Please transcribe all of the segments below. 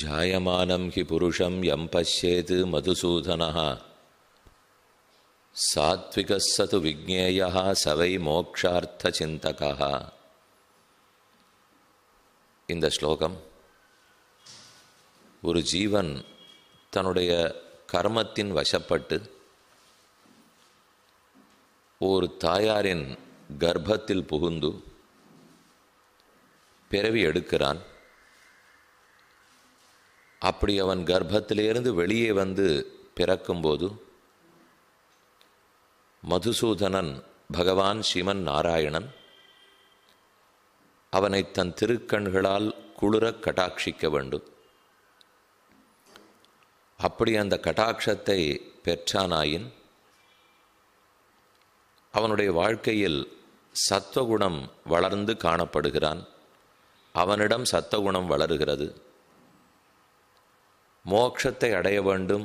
ஜாயமானம் he புருஷம் யம் பஷ்யேத் மதுசூதனः சாத்விகः சது விஜ்ஞேயः சவை மோக்ஷார்த்த சிந்தகः. இந்த ஸ்லோகம் ஒரு ஜீவன் தன்னுடைய கர்மத்தின் வசப்பட்டு ஒரு தாயாரின் கர்ப்பத்தில் புகுந்து பிறவி எடுக்கிறான். அப்படி அவன் கர்ப்பத்திலிருந்து வெளியே வந்து பிறக்கும்போது மதுசூதனன் பகவான் ஸ்ரீமன் நாராயணன் அவனை தன் திருக்கண்களால் குளிர கட்டாட்சிக்க வேண்டும். அப்படி அந்த கட்டாட்சத்தை பெற்றானாயின் அவனுடைய வாழ்க்கையில் சத்வகுணம் வளர்ந்து காணப்படுகிறான். அவனிடம் சத்வகுணம் வளருகிறது. மோட்சத்தை அடைய வேண்டும்,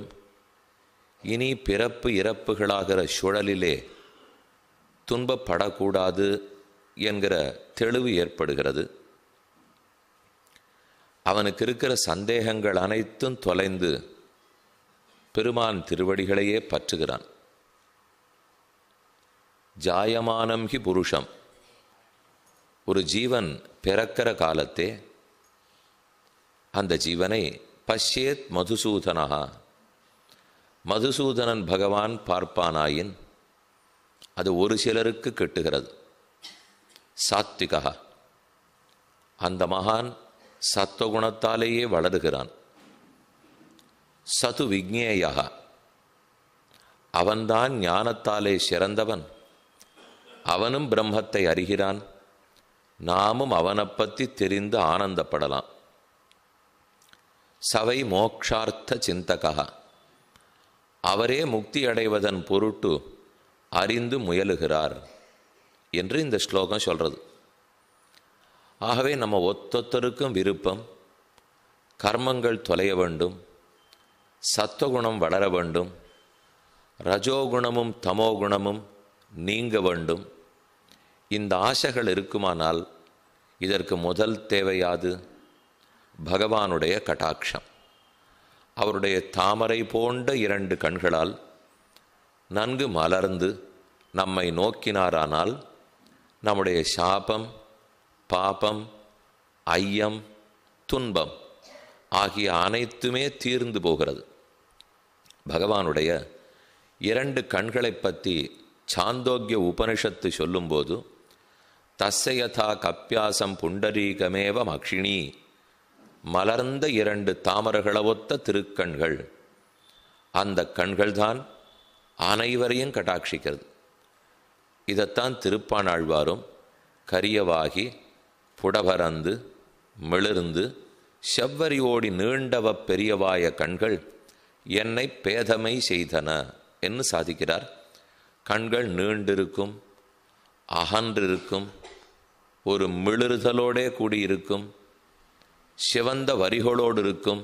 இனி பிறப்பு இறப்புகளாகிற சுழலிலே துன்பப்படக்கூடாது என்கிற தெளிவு ஏற்படுகிறது. அவனுக்கு இருக்கிற சந்தேகங்கள் அனைத்தும் தொலைந்து பெருமான் திருவடிகளையே பற்றுகிறான். ஜாயமானம் ஹி புருஷம், ஒரு ஜீவன் பிறக்கிற காலத்தே அந்த ஜீவனை பஷ்யேத் மதுசூதனஹா, மதுசூதனன் பகவான் பார்ப்பானாயின் அது ஒரு சிலருக்கு கிட்டுகிறது. சாத்விகா, அந்த மகான் சத்வகுணத்தாலேயே வளருகிறான். சது விஜ்ஞேயா, அவன்தான் ஞானத்தாலே சிறந்தவன். அவனும் பிரம்மத்தை அறிகிறான். நாமும் அவனை பற்றி தெரிந்து ஆனந்தப்படலாம். சவை மோக்ஷார்த்த சிந்தகா, அவரே முக்தி அடைவதன் பொருட்டு அறிந்து முயலுகிறார் என்று இந்த ஸ்லோகம் சொல்கிறது. ஆகவே நம்ம ஒத்தொத்தருக்கும் விருப்பம் கர்மங்கள் தொலைய வேண்டும், சத்வகுணம் வளர வேண்டும், ரஜோகுணமும் தமோகுணமும் நீங்க வேண்டும். இந்த ஆசைகள் இருக்குமானால் இதற்கு முதல் தேவையாது பகவானுடைய கட்டாட்சம். அவருடைய தாமரை போன்ற இரண்டு கண்களால் நன்கு மலர்ந்து நம்மை நோக்கினாரானால் நம்முடைய சாபம், பாபம், ஐயம், துன்பம் ஆகிய அனைத்துமே தீர்ந்து போகிறது. பகவானுடைய இரண்டு கண்களை பற்றி சாந்தோக்கிய உபனிஷத்து சொல்லும்போது தஸ்யதா கப்பியாசம் புண்டரீகமேவ மக்ஷிணி, மலர்ந்த இரண்டு தாமரகளை ஒத்த திருக்கண்கள். அந்த கண்கள்தான் அனைவரையும் கட்டாட்சிக்கிறது. இதைத்தான் திருப்பாணாழ்வாரும் கரியவாகி புடபரந்து மிளிர்ந்து செவ்வரியோடி நீண்டவ பெரியவாய கண்கள் என்னை பேதமை செய்தன என்று சாதிக்கிறார். கண்கள் நீண்டிருக்கும், அகன்றிருக்கும், ஒரு மிளிர்தலோடே கூடியிருக்கும், சிவந்த வரிகளோடு இருக்கும்,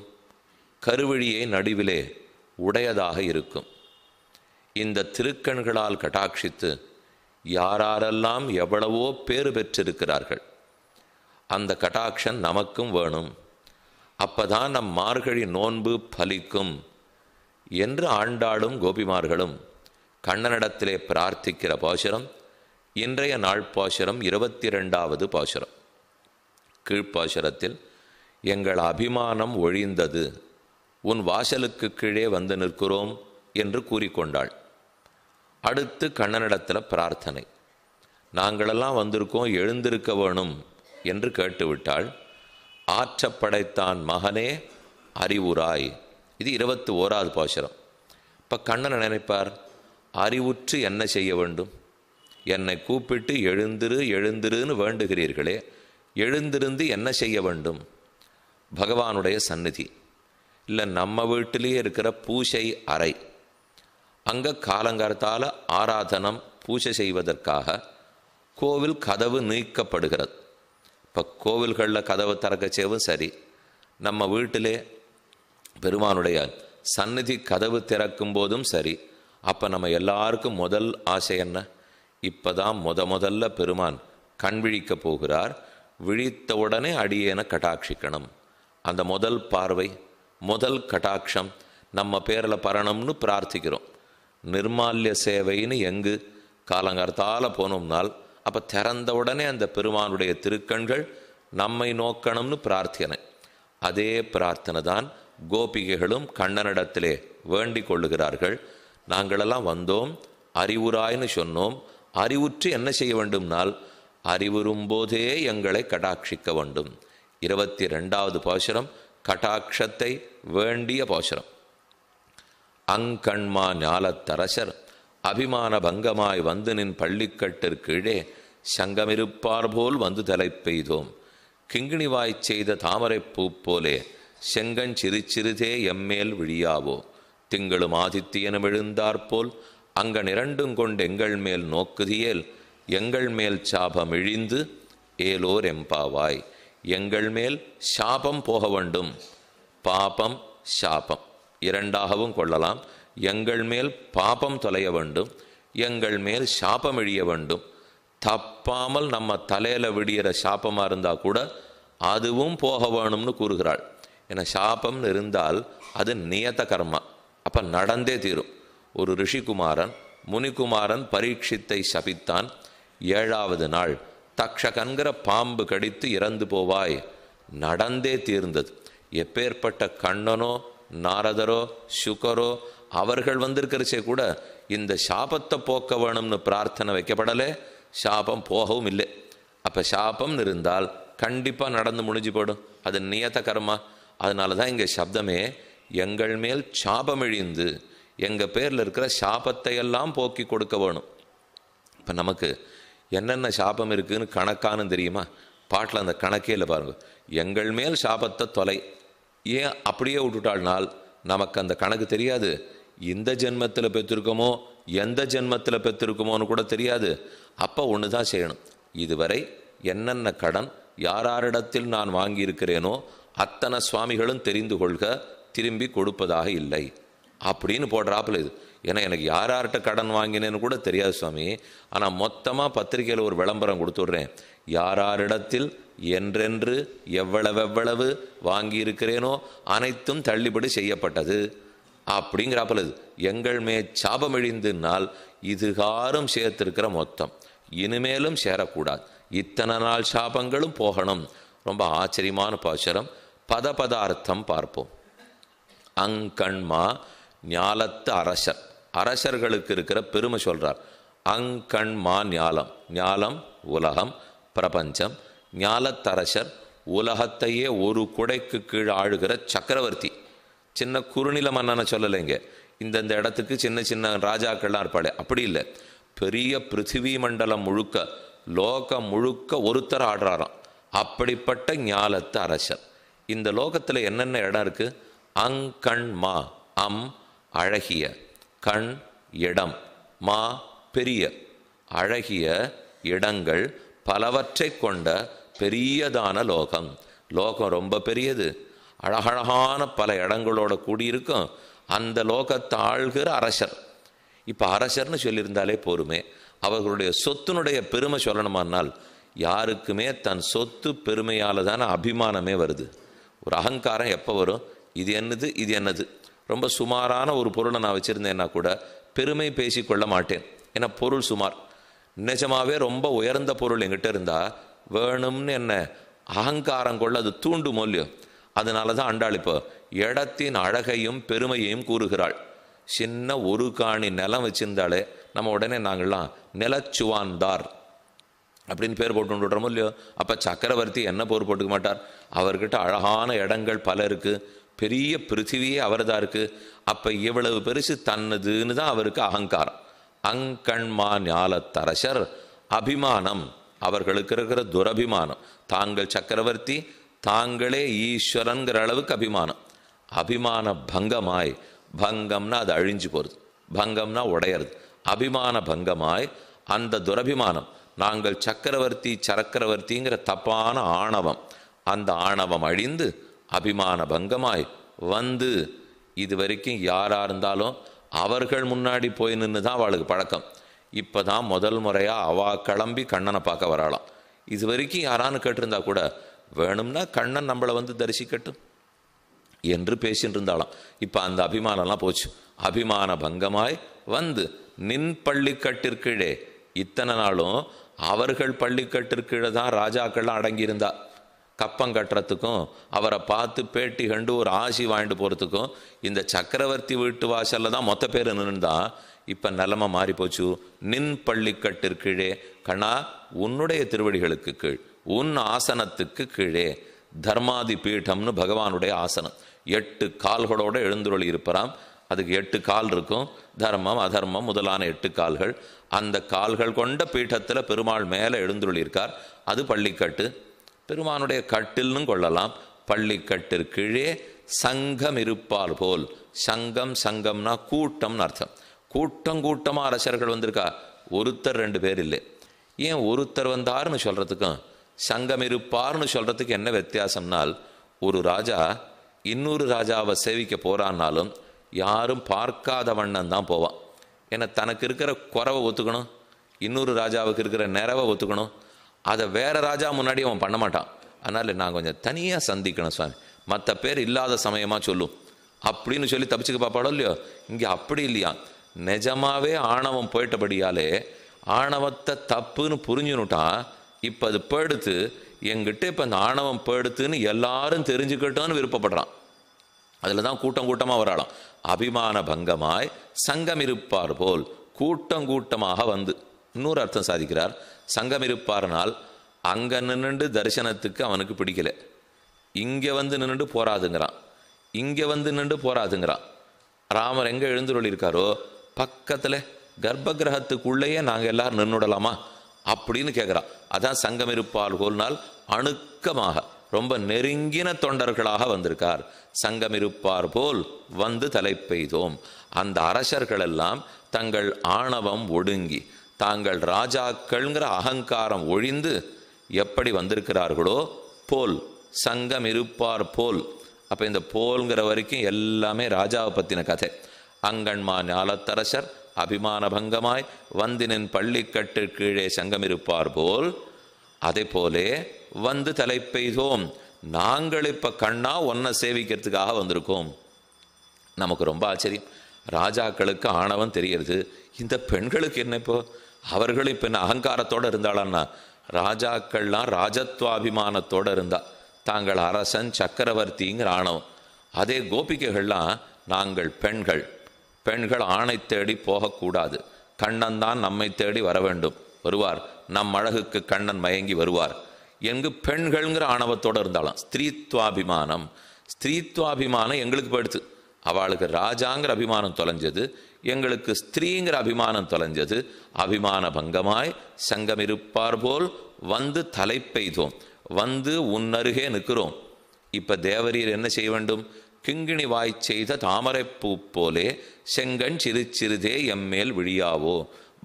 கருவழியை நடுவிலே உடையதாக இருக்கும். இந்த திருக்கண்களால் கட்டாட்சித்து யாரெல்லாம் எவ்வளவோ பேறு பெற்றிருக்கிறார்கள். அந்த கட்டாட்சம் நமக்கும் வேணும். அப்பதான் நம் மார்கழி நோன்பு பலிக்கும் என்று ஆண்டாளும் கோபிமார்களும் கண்ணனிடத்திலே பிரார்த்திக்கிற பாசுரம் இன்றைய நாள் பாசுரம் 22வது பாசுரம். கீழ்ப்பாசுரத்தில் எங்கள் அபிமானம் ஒழிந்தது, உன் வாசலுக்கு கீழே வந்து நிற்கிறோம் என்று கூறிக்கொண்டாள். அடுத்து கண்ணனிடத்தில் பிரார்த்தனை, நாங்களெல்லாம் வந்திருக்கோம், எழுந்திருக்க வேணும் என்று கேட்டுவிட்டாள். ஆற்றப்படைத்தான் மகனே அறிவுராய், இது 21வது பாசுரம். இப்போ கண்ணனை நினைப்பார், அறிவுற்று என்ன செய்ய வேண்டும்? என்னை கூப்பிட்டு எழுந்திரு எழுந்திருன்னு வேண்டுகிறீர்களே, எழுந்திருந்து என்ன செய்ய வேண்டும்? பகவானுடைய சந்நிதி இல்லை, நம்ம வீட்டிலேயே இருக்கிற பூஜை அறை, அங்கே காலங்காலத்தால் ஆராதனம் பூஜை செய்வதற்காக கோவில் கதவு நீக்கப்படுகிறது. இப்போ கோவில்களில் கதவு திறக்கச்சேவும் சரி, நம்ம வீட்டிலே பெருமானுடைய சந்நிதி கதவு திறக்கும் போதும் சரி. அப்போ நம்ம எல்லாருக்கும் முதல் ஆசை என்ன? இப்போ தான் முதல்ல பெருமான் கண் விழிக்க போகிறார், விழித்தவுடனே அடியேன கட்டாட்சிக்கணும், அந்த முதல் பார்வை, முதல் கடாட்சம் நம்ம பேரில் பரணும்னு பிரார்த்திக்கிறோம். நிர்மால்ய சேவைன்னு எங்கு காலங்கார்த்தால போனோம்னால் அப்போ திறந்த உடனே அந்த பெருமானுடைய திருக்கண்கள் நம்மை நோக்கணும்னு பிரார்த்தனை. அதே பிரார்த்தனை தான் கோபிகைகளும் கண்ணனிடத்திலே வேண்டிக் கொள்ளுகிறார்கள். நாங்களெல்லாம் வந்தோம், அறிவுராய்னு சொன்னோம். அறிவுற்று என்ன செய்ய வேண்டும்னால் அறிவுறும்போதே எங்களை கடாட்சிக்க வேண்டும். 22வது பாசுரம் கடாட்சத்தை வேண்டிய பாசுரம். அங்கண்மா ஞாலத்தரசர் அபிமான பங்கமாய் வந்து நின் பள்ளிக்கட்டிற்கீழே சங்கமிருப்பார் போல் வந்து தலை பெய்தோம். கிங்கிணிவாய்ச் செய்த தாமரை பூ போலே செங்கன் சிறுதே எம்மேல் விழியாவோ. திங்களும் ஆதித்தியனும் எழுந்தாற்போல் அங்கன் இரண்டும் கொண்டு எங்கள் மேல் நோக்குதியேல் எங்கள் மேல் சாபம் இழிந்து ஏலோர் எம்பாவாய். எங்கள் மேல் சாபம் போக வேண்டும். பாபம் சாபம் இரண்டாகவும் கொள்ளலாம். எங்கள் மேல் பாபம் தொலைய வேண்டும், எங்கள் மேல் சாபம் இழிய வேண்டும். தப்பாமல் நம்ம தலையில் விடிகிற சாபமாக இருந்தால் கூட அதுவும் போக வேணும்னு கூறுகிறாள். ஏன்னா சாபம்னு இருந்தால் அது நியத கர்மா, அப்போ நடந்தே தீரும். ஒரு ரிஷிகுமாரன் முனிகுமாரன் பரீட்சித்தை சபித்தான். 7வது நாள் தக்ஷகன்கிற பாம்பு கடித்து இறந்து போவாய், நடந்தே தீர்ந்தது. எப்பேற்பட்ட கண்ணனோ நாரதரோ சுகரோ அவர்கள் வந்திருக்கிறச்சே கூட இந்த சாபத்தை போக்க வேணும்னு பிரார்த்தனை வைக்கப்படலை, சாபம் போகவும் இல்லை. அப்போ சாபம்னு இருந்தால் கண்டிப்பாக நடந்து முடிஞ்சு போடும், அது நியத கர்மா. அதனால தான் இங்கே சப்தமே எங்கள் மேல் சாபம் இழிந்து எங்கள் பேரில் இருக்கிற சாபத்தை எல்லாம் போக்கி கொடுக்க வேணும். இப்போ நமக்கு என்னென்ன சாபம் இருக்குதுன்னு கணக்கானு தெரியுமா? பாட்டில் அந்த கணக்கே இல்லை பாருங்கள். எங்கள் மேல் சாபத்தை தொலை, ஏன் அப்படியே விட்டுட்டாள்னால் நமக்கு அந்த கணக்கு தெரியாது. இந்த ஜென்மத்தில் பெற்றிருக்கோமோ எந்த ஜென்மத்தில் பெற்றிருக்கோமோன்னு கூட தெரியாது. அப்போ ஒன்று தான் செய்யணும், இதுவரை என்னென்ன கடன் யாரிடத்தில் நான் வாங்கியிருக்கிறேனோ அத்தனை சுவாமிகளும் தெரிந்து கொள்க, திரும்பி கொடுப்பதாக இல்லை அப்படின்னு போடுறாப்புல இது. ஏன்னா எனக்கு யார்கிட்ட கடன் வாங்கினேன்னு கூட தெரியாது சுவாமி, ஆனால் மொத்தமாக பத்திரிகையில் ஒரு விளம்பரம் கொடுத்துட்றேன், யாரிடத்தில் என்றென்று எவ்வளவு வாங்கியிருக்கிறேனோ அனைத்தும் தள்ளுபடி செய்யப்பட்டது அப்படிங்கிறாப்புல இது. எங்கள் மே சாபம் இழிந்துனால் இதுகாரும் சேர்த்திருக்கிற மொத்தம் இனிமேலும் சேரக்கூடாது, இத்தனை நாள் சாபங்களும் போகணும். ரொம்ப ஆச்சரியமான பாசுரம். பதார்த்தம் பார்ப்போம். அங்கண்மா ஞாலத்து அரசர், அரசர்களுக்கு இருக்கிற பெருமை சொல்றார். அங்கண்மா ஞாலம், ஞாலம் உலகம் பிரபஞ்சம், ஞாலத்தரசர் உலகத்தையே ஒரு குடைக்கு கீழ் ஆளுகிற சக்கரவர்த்தி. சின்ன குறுநில மன்னனை சொல்லலைங்க, இந்தந்த இடத்துக்கு சின்ன சின்ன ராஜாக்கள்லாம் இருப்பாளே அப்படி இல்லை, பெரிய பிருத்திவி மண்டலம் முழுக்க லோகம் முழுக்க ஒருத்தர் ஆடுறாராம். அப்படிப்பட்ட ஞாலத்து அரசர். இந்த லோகத்தில் என்னென்ன இடம் இருக்கு? அங்கண் மா, அம் அழகிய, கண் இடம், மா பெரிய, அழகிய இடங்கள் பலவற்றை கொண்ட பெரியதான லோகம். லோகம் ரொம்ப பெரியது, அழகழகான பல இடங்களோட கூடியிருக்கும். அந்த லோகத்தை ஆள்கிற அரசர். இப்போ அரசர்னு சொல்லியிருந்தாலே போருமே, அவர்களுடைய சொத்தினுடைய பெருமை சொல்லணுமானால் யாருக்குமே தன் சொத்து பெருமையால் தானே அபிமானமே வருது. ஒரு அகங்காரம் எப்போ வரும்? இது என்னது இது என்னது. ரொம்ப சுமாரான ஒரு பொருளை நான் வச்சுருந்தேன்னா கூட பெருமை பேசிக்கொள்ள மாட்டேன், ஏன்னா பொருள் சுமார். நிஜமாவே ரொம்ப உயர்ந்த பொருள் என்கிட்ட இருந்தால் வேணும்னு என்ன அகங்காரம் கொள்ள அது தூண்டும் இல்லையோ. அதனால தான் ஆண்டாள் இப்போ இடத்தின் அழகையும் பெருமையையும் கூறுகிறாள். சின்ன ஒரு காணி நிலம் வச்சிருந்தாலே நம்ம உடனே நாங்கள்லாம் நிலச்சுவான்தார் அப்படின்னு பேர் போட்டு விடுறோமோ இல்லையோ. அப்போ சக்கரவர்த்தி என்ன பேர் போட்டுக்க மாட்டார்? அவர்கிட்ட அழகான இடங்கள் பல இருக்குது, பெரிய பிருத்திவியே அவர் தான் இருக்குது. அப்போ இவ்வளவு பெருசு தன்னதுன்னு தான் அவருக்கு அகங்காரம். அங்கண்மா ஞாலத்தரசர் அபிமானம், அவர்களுக்கு இருக்கிற துரபிமானம். தாங்கள் சக்கரவர்த்தி, தாங்களே ஈஸ்வரன்கிற அளவுக்கு அபிமானம். அபிமான பங்கமாய், பங்கம்னா அது அழிஞ்சு போகிறது, பங்கம்னா உடையிறது. அபிமான பங்கமாய் அந்த துரபிமானம், நாங்கள் சக்கரவர்த்திங்கிற தப்பான ஆணவம், அந்த ஆணவம் அழிந்து அபிமான பங்கமாய் வந்து இது வரைக்கும் யாராக இருந்தாலும் அவர்கள் முன்னாடி போய் நின்று தான் அவளுக்கு பழக்கம். இப்போ தான் முதல் முறையாக அவள் கிளம்பி கண்ணனை பார்க்க வராளாம். இது வரைக்கும் யாரான்னு கேட்டிருந்தா கூட வேணும்னா கண்ணன் நம்மளை வந்து தரிசிக்கட்டும், என்று பேசின்னு இருந்தாளாம். இப்போ அந்த அபிமானம்லாம் போச்சு. அபிமான பங்கமாய் வந்து நின் பள்ளிக்கட்டிற்கீழே. இத்தனை நாளும் அவர்கள் பள்ளிக்கட்டிற்கீழே தான் ராஜாக்கள்லாம் அடங்கியிருந்தா. கப்பம் கட்டுறதுக்கும் அவரை பார்த்து பேட்டி கண்டு ஒரு ஆசி வாங்கிட்டு போகிறதுக்கும் இந்த சக்கரவர்த்தி வீட்டு வாசலில் தான் மொத்த பேர் நின்றுந்தா. இப்போ நிலமை மாறி போச்சு. நின் பள்ளிக்கட்டிற்கீழே. கண்ணா, உன்னுடைய திருவடிகளுக்கு கீழ், உன் ஆசனத்துக்கு கீழே. தர்மாதி பீட்டம்னு பகவானுடைய ஆசனம் 8 கால்களோடு எழுந்துருளி இருப்பறாம். அதுக்கு 8 கால் இருக்கும். தர்மம் அதர்மம் முதலான 8 கால்கள். அந்த கால்கள் கொண்ட பீட்டத்தில் பெருமாள் மேலே எழுந்துருளி இருக்கார். அது பள்ளிக்கட்டு. பெருமானுடைய கட்டில்னு கொள்ளலாம். பள்ளிக்கட்டிற்கீழே சங்கம் இருப்பால் போல். சங்கம் சங்கம்னா கூட்டம்னு அர்த்தம். கூட்டமாக அரசர்கள் வந்திருக்கா. ஒருத்தர் 2 பேர் இல்லை. ஏன் ஒருத்தர் வந்தார்னு சொல்கிறதுக்கும் சங்கம் இருப்பார்னு சொல்கிறதுக்கு என்ன வித்தியாசம்னால், ஒரு ராஜா இன்னொரு ராஜாவை சேவிக்க போகிறான்னாலும் யாரும் பார்க்காத வண்ணம் தான் போவான். ஏன்னா தனக்கு இருக்கிற குறவை ஒத்துக்கணும், இன்னொரு ராஜாவுக்கு இருக்கிற நிறைவை ஒத்துக்கணும். அதை வேற ராஜா முன்னாடி அவன் பண்ண மாட்டான். அதனால் நான் கொஞ்சம் தனியாக சந்திக்கணும் சுவாமி, மற்ற பேர் இல்லாத சமயமாக சொல்லும் அப்படின்னு சொல்லி தப்பிச்சுக்க பார்ப்பாடோ இல்லையோ. இங்கே அப்படி இல்லையா. நிஜமாவே ஆணவம் போயிட்டபடியாலே ஆணவத்தை தப்புன்னு புரிஞ்சுனுட்டான். இப்போ அது போயிடுத்து, எங்கிட்ட இப்போ அந்த ஆணவம் போயிடுத்துன்னு எல்லாரும் தெரிஞ்சுக்கிட்டோன்னு விருப்பப்படுறான். அதில் தான் கூட்டமாக வராளாம். அபிமான பங்கமாய் சங்கம் இருப்பார் போல். கூட்டமாக வந்து இன்னொரு அர்த்தம் சாதிக்கிறார். சங்கம் இருப்பார்னால் அங்கே நின்றுண்டு தரிசனத்துக்கு அவனுக்கு பிடிக்கல, இங்கே வந்து நின்றுண்டு போராதுங்கிறான், இங்கே வந்து நின்று போராதுங்கிறான். ராமர் எங்கே எழுந்துருளி இருக்காரோ பக்கத்தில் கர்ப்ப கிரகத்துக்குள்ளேயே நாங்கள் எல்லாரும் நின்றுடலாமா அப்படின்னு கேட்குறான். அதான் சங்கம் இருப்பால் போல்னால் அணுக்கமாக ரொம்ப நெருங்கின தொண்டர்களாக வந்திருக்கார். சங்கம் இருப்பார் போல் வந்து தலை பெய்தோம். அந்த அரசர்கள் எல்லாம் தங்கள் ஆணவம் ஒடுங்கி தாங்கள் ராஜாக்கள்ங்கிற அகங்காரம் ஒழிந்து எப்படி வந்திருக்கிறார்களோ போல். சங்கம் இருப்பார் போல். அப்போ இந்த போல்ங்கிற வரைக்கும் எல்லாமே ராஜாவை பற்றின கதை. அங்கன்மா ஞாலத்தரசர் அபிமான பங்கமாய் வந்தினின் பள்ளிக்கட்டு கீழே சங்கம் இருப்பார் போல். அதே போலே வந்து தலை பெய்தோம். நாங்கள் இப்போ கண்ணா ஒன்றை சேவிக்கிறதுக்காக வந்திருக்கோம். நமக்கு ரொம்ப ஆச்சரியம். ராஜாக்களுக்கு ஆணவம் தெரியறது, இந்த பெண்களுக்கு என்ன இப்போ? அவர்களும் இப்போ என்ன அகங்காரத்தோடு இருந்தாளான்னா, ராஜாக்கள்லாம் ராஜத்வாபிமானத்தோடு இருந்தா, தாங்கள் அரசன் சக்கரவர்த்திங்கிற ஆணவம். அதே கோபிகைகள்லாம் நாங்கள் பெண்கள் ஆணை தேடி போகக்கூடாது, கண்ணன் தான் நம்மை தேடி வர வேண்டும், வருவார், நம் அழகுக்கு கண்ணன் மயங்கி வருவார் எங்கு பெண்கள்ங்கிற ஆணவத்தோடு இருந்தாலும். ஸ்திரீத்வாபிமானம் எங்களுக்கு போயிடுது. அவளுக்கு ராஜாங்கிற அபிமானம் தொலைஞ்சது, எங்களுக்கு ஸ்திரீங்கிற அபிமானம் தொலைஞ்சது. அபிமான பங்கமாய் சங்கம் இருப்பார் போல் வந்து தலை பெய்தோம். வந்து உன்னருகே நிற்கிறோம். இப்போ தேவரீர் என்ன செய்ய வேண்டும்? கிங்கிணி வாய் செய்த தாமரை பூ போலே செங்கண் சிறுதே எம்மேல் விழியாவோ.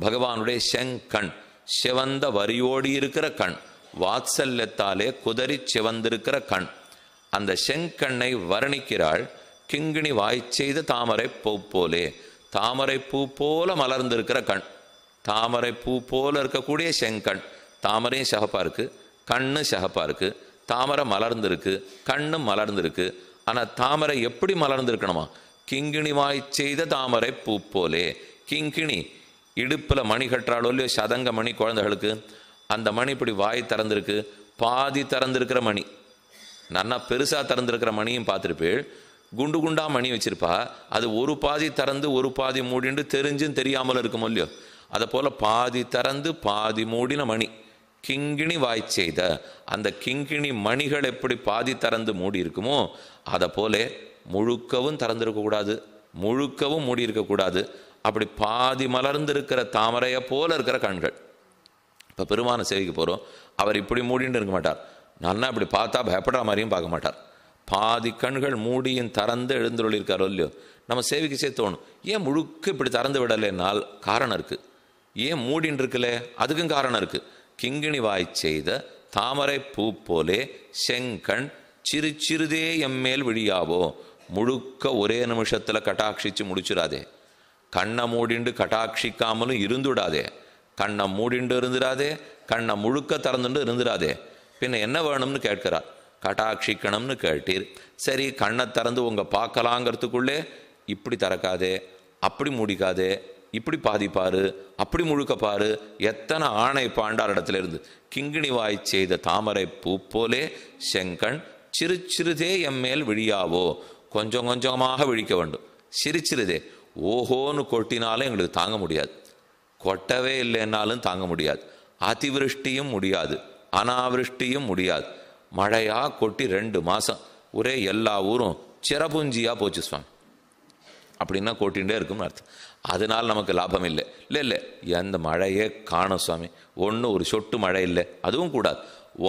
பகவானுடைய செங்கண், சிவந்த வரியோடி இருக்கிற கண், வாத்சல்யத்தாலே குதறி சிவந்திருக்கிற கண். அந்த செங்கண்ணை வர்ணிக்கிறாள். கிங்கிணி வாய் செய்த தாமரை பூ போலே, தாமரை பூ போல மலர்ந்திருக்கிற கண், தாமரை பூ போல இருக்கக்கூடிய செங்கண். தாமரையும் சகப்பா இருக்கு, கண்ணு சகப்பா இருக்கு, தாமரை மலர்ந்திருக்கு, கண்ணு மலர்ந்திருக்கு. ஆனால் தாமரை எப்படி மலர்ந்திருக்கணுமா? கிங்கிணி வாய் செய்த தாமரை பூ போலே. கிங்கிணி இடுப்பில் மணி கட்டுறாளோ இல்லையோ, சதங்க மணி குழந்தைகளுக்கு, அந்த மணி இப்படி வாய் திறந்திருக்கு, பாதி திறந்திருக்கிற மணி. நன்னா பெருசாக திறந்திருக்கிற மணியும் பார்த்துருப்பேள். குண்டு குண்டாக மணி வச்சிருப்பா, அது ஒரு பாதி திறந்து ஒரு பாதி மூடிண்டு தெரிஞ்சும் தெரியாமல் இருக்கும் இல்லையோ, அதை போல் பாதி திறந்து பாதி மூடின மணி. கிங்கிணி வாய் செய்த அந்த கிங்கிணி மணிகள் எப்படி பாதி திறந்து மூடி இருக்குமோ, அதை போல முழுக்கவும் திறந்திருக்கக்கூடாது, முழுக்கவும் மூடி இருக்கக்கூடாது. அப்படி பாதி மலர்ந்திருக்கிற தாமரையை போல இருக்கிற கண்கள். இப்போ பெருமான சேவைக்கு போகிறோம், அவர் இப்படி மூடின்னு இருக்க மாட்டார். நன்னா இப்படி பார்த்தா பயப்படுற மாதிரியும் பார்க்க மாட்டார். பாதி கண்கள் மூடியும் திறந்து எழுந்துள்ளிருக்காரோ இல்லையோ, நம்ம சேவைக்கு தோணும். ஏன் முழுக்க இப்படி திறந்து விடலைன்னால் காரணம் இருக்குது. ஏன் மூடின்னு இருக்குல்ல, அதுக்கும் காரணம் இருக்குது. கிங்கிணி வாய் செய்த தாமரை பூ போலே செங்கண் சிறுதே எம்மேல் விழியாவோ. முழுக்க ஒரே நிமிஷத்தில் கட்டாட்சிச்சு முடிச்சிடாதே. கண்ணை மூடிண்டு கட்டாட்சிக்காமலும் இருந்துடாதே. கண்ணை மூடிண்டு இருந்துடாதே, கண்ணை முழுக்க திறந்துட்டு இருந்துடாதே. பின்ன என்ன வேணும்னு கேட்கிறார். கட்டாட்சிக்கணும்னு கேட்டீர். சரி, கண்ணை திறந்து உங்கள் பார்க்கலாங்கிறதுக்குள்ளே இப்படி திறக்காதே, அப்படி மூடிக்காதே, இப்படி பாதிப்பாரு, அப்படி முழுக்கப்பாரு, எத்தனை ஆணை பாண்டார் இடத்துல இருந்து. கிங்கிணி வாய் செய்த தாமரை பூ போலே செங்கண் சிறு சிறுதே எம்மேல் விழியாவோ. கொஞ்சம் கொஞ்சமாக விழிக்க வேண்டும். சிரிச்சிருதே, ஓஹோன்னு கொட்டினாலும் எங்களுக்கு தாங்க முடியாது, கொட்டவே இல்லைன்னாலும் தாங்க முடியாது. அதிவிருஷ்டியும் முடியாது, அனாவிருஷ்டியும் முடியாது. மழையா கொட்டி 2 மாதம் ஒரே எல்லா ஊரும் சிறப்புஞ்சியாக போச்சு சுவாமி. அப்படின்னா கொட்டிகிட்டே இருக்கும்னு அர்த்தம். அதனால் நமக்கு லாபம் இல்லை. இல்லை, எந்த மழையே காணும் சுவாமி. ஒரு சொட்டு மழை இல்லை, அதுவும் கூடாது.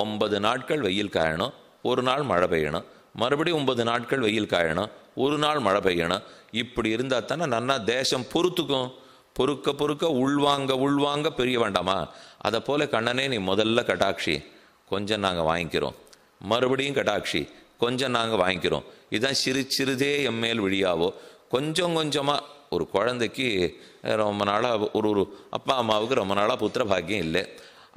9 நாட்கள் வெயில் காயணும், ஒரு நாள் மழை பெய்யணும், மறுபடியும் 9 நாட்கள் வெயில் காயணும், ஒரு நாள் மழை பெய்யணும். இப்படி இருந்தால் தானே நன்னா தேசம் பொறுத்துக்கும். பொறுக்க உள்வாங்க பெரிய வேண்டாமா? அதை போல கண்ணனே நீ முதல்ல கட்டாட்சி, கொஞ்சம் நாங்கள் வாங்கிக்கிறோம், மறுபடியும் கட்டாட்சி, கொஞ்சம் நாங்கள் வாங்கிக்கிறோம். இதுதான் சிறு சிறுதே எம்மேல் விழியாவோ. கொஞ்சம் கொஞ்சமாக ஒரு குழந்தைக்கு ரொம்ப நாளாக ஒரு அப்பா அம்மாவுக்கு ரொம்ப நாளாக புத்திர பாக்கியம் இல்லை.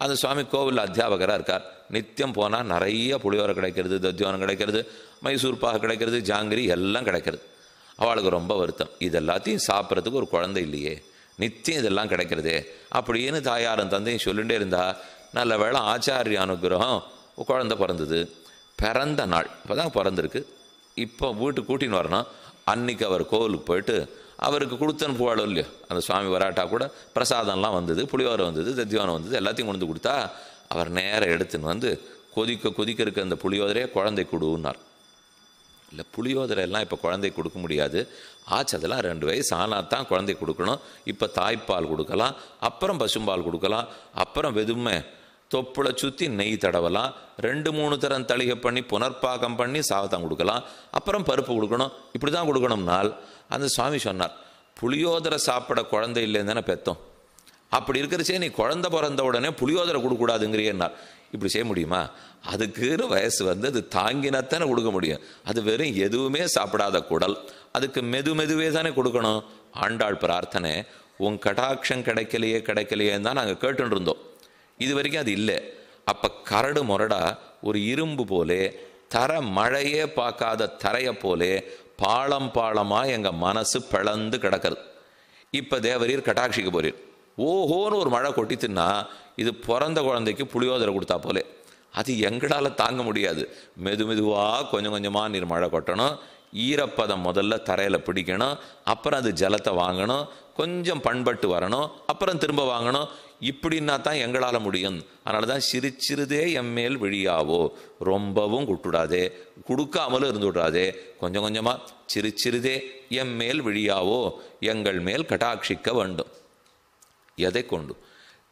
அந்த சுவாமி கோவிலில் அத்தியாபகராக இருக்கார். நித்தியம் போனால் நிறைய புளியோரை கிடைக்கிறது, தத்தியோனம் கிடைக்கிறது, மைசூர் பாகு கிடைக்கிறது, ஜாங்கிரி எல்லாம் கிடைக்கிறது. அவளுக்கு ரொம்ப வருத்தம், இது எல்லாத்தையும் சாப்பிட்றதுக்கு ஒரு குழந்தை இல்லையே, நித்தியம் இதெல்லாம் கிடைக்கிறதே அப்படின்னு தாயாரும் தந்தையும் சொல்லிகிட்டே இருந்தா. நல்ல வேளை ஆச்சாரிய அனுகிரகம் குழந்தை பிறந்தது. பிறந்த நாள் இப்போ தான் பிறந்திருக்கு. இப்போ வீட்டுக்கு கூட்டின்னு வரணும். அன்னைக்கு அவர் கோவிலுக்கு போயிட்டு அவருக்கு கொடுத்தன் போவாளோ இல்லையோ, அந்த சுவாமி வராட்டா கூட பிரசாதம்லாம் வந்தது, புளியோரை வந்தது, தத்தியோனம் வந்தது, எல்லாத்தையும் கொண்டு கொடுத்தா அவர் நேரம் எடுத்துன்னு வந்து கொதிக்க இருக்க அந்த புளியோதரையே குழந்தை கொடுன்னார். இல்லை, புளியோதரை எல்லாம் இப்போ குழந்தை கொடுக்க முடியாது, ஆச்சு அதெல்லாம் 2 வயசு ஆனால் தான் குழந்தை கொடுக்கணும். இப்போ தாய்ப்பால் கொடுக்கலாம், அப்புறம் பசும்பால் கொடுக்கலாம், அப்புறம் வெதுமை தொப்புளை சுற்றி நெய் தடவலாம், 2-3 தரம் தளிகை பண்ணி புனர்பாகம் பண்ணி சாதம் கொடுக்கலாம், அப்புறம் பருப்பு கொடுக்கணும். இப்படி தான் கொடுக்கணும்னால் அந்த சுவாமி சொன்னார், புளியோதரை சாப்பிட குழந்தை இல்லைன்னு தானே பெத்தோம். அப்படி இருக்கிறச்சே நீ குழந்தை பிறந்த உடனே புளியோதரை கொடுக்கூடாதுங்கிறியன்னார். இப்படி செய்ய முடியுமா? அதுக்குன்னு வயசு வந்து அது தாங்கினத்தானே கொடுக்க முடியும். அது வெறும் எதுவுமே சாப்பிடாத குடல், அதுக்கு மெதுவே தானே கொடுக்கணும். ஆண்டாள் பிரார்த்தனை, உன் கடாட்சம் கிடைக்கலையேன்னு தான் நாங்கள் கேட்டுன்னு இருந்தோம். இது வரைக்கும் அது இல்லை. அப்போ கரடு முரடா ஒரு இரும்பு போலே, தர மழையே பார்க்காத தரையை போலே பாளமாக எங்கள் மனசு பிளந்து கிடக்கிறது. இப்போ தேவரீர் கட்டாட்சிக்கு போறீர், ஓஹோன்னு ஒரு மழை கொட்டித்துன்னா இது பிறந்த குழந்தைக்கு புளியோதரை கொடுத்தா போலே. அது எங்களால் தாங்க முடியாது. மெதுவாக கொஞ்சமாக நீர் மழை கொட்டணும், ஈரப்பதம் முதல்ல தரையில் பிடிக்கணும், அப்புறம் அது ஜலத்தை வாங்கணும், கொஞ்சம் பண்பட்டு வரணும், அப்புறம் திரும்ப வாங்கணும். இப்படின்னா தான் எங்களால் முடியும். அதனால தான் சிறுதே எம்மேல் விழியாவோ. ரொம்பவும் குட்டுடாதே, கொடுக்காமலும் இருந்து விடாதே, கொஞ்சம் கொஞ்சமாக சிறுதே எம்மேல் விழியாவோ, எங்கள் மேல் கட்டாட்சிக்க வேண்டும். எதை கொண்டு?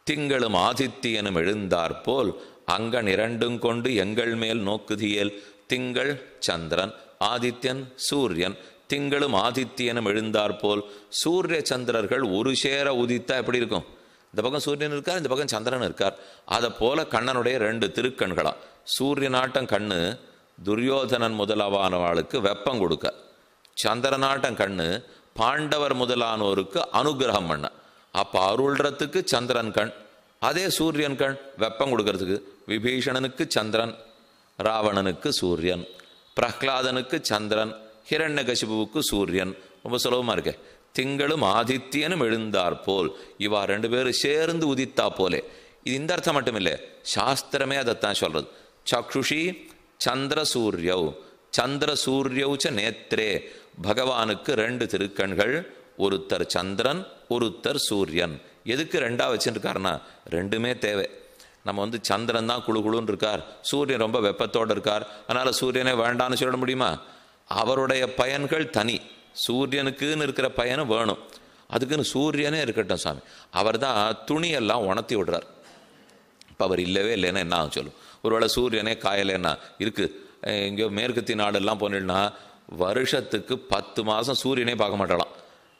திங்களும் ஆதித்தியனும் எழுந்தாற்போல் அங்கன் 2 கொண்டு எங்கள் மேல் நோக்குதியேல். திங்கள் சந்திரன், ஆதித்யன் சூரியன். திங்களும் ஆதித்தியனும் எழுந்தாற்போல் சூரிய சந்திரர்கள் ஒரு சேர உதித்தா எப்படி இருக்கும்? இந்த பக்கம் சூரியன் இருக்கார், இந்த பக்கம் சந்திரன் இருக்கார். அதை போல கண்ணனுடைய 2 திருக்கண்களா. சூரியனாட்டம் கண்ணு துரியோதனன் முதலானவாளுக்கு வெப்பம் கொடுக்க, சந்திரனாட்டம் கண்ணு பாண்டவர் முதலானோருக்கு அனுகிரகம் பண்ண. அப்போ அருள்றதுக்கு சந்திரன் கண், அதே சூரியன் கண் வெப்பம் கொடுக்கறதுக்கு. விபீஷணனுக்கு சந்திரன், ராவணனுக்கு சூரியன், பிரஹ்லாதனுக்கு சந்திரன், ஹிரண்யகசிபுவுக்கு சூரியன். ரொம்ப சுலபமாக இருக்கே. திங்களும் ஆதித்யனும் எழுந்தாற்போல், இவா 2 பேரும் சேர்ந்து உதித்தா போலே. இது இந்த அர்த்தம் மட்டும் இல்லை, சாஸ்திரமே அதைத்தான் சொல்றது. சக்ஷுஷி சந்திரசூரியவ், சந்திரசூரியவுச்ச நேத்ரே. பகவானுக்கு 2 திருக்கண்கள், ஒருத்தர் சந்திரன், ஒருத்தர் சூரியன். எதுக்கு 2ஆ வச்சுருக்காருன்னா 2மே தேவை. நம்ம சந்திரன் தான் குழுன்னு இருக்கார், சூரியன் ரொம்ப வெப்பத்தோடு இருக்கார், அதனால் சூரியனே வேண்டான்னு சொல்ல முடியுமா? அவருடைய பயன்கள் தனி, சூரியனுக்குன்னு இருக்கிற பயனும் வேணும். அதுக்குன்னு சூரியனே இருக்கட்டும் சாமி. அவர் தான் துணியெல்லாம் உணர்த்தி விடுறார். இப்போ அவர் இல்லவே இல்லைன்னா என்ன ஆகும் சொல்லும்? ஒருவேளை சூரியனே காயலைன்னா இருக்குது. எங்கேயோ மேற்கத்தி நாடெல்லாம் போனீங்கன்னா வருஷத்துக்கு 10 மாதம் சூரியனே பார்க்க மாட்டாளாம்.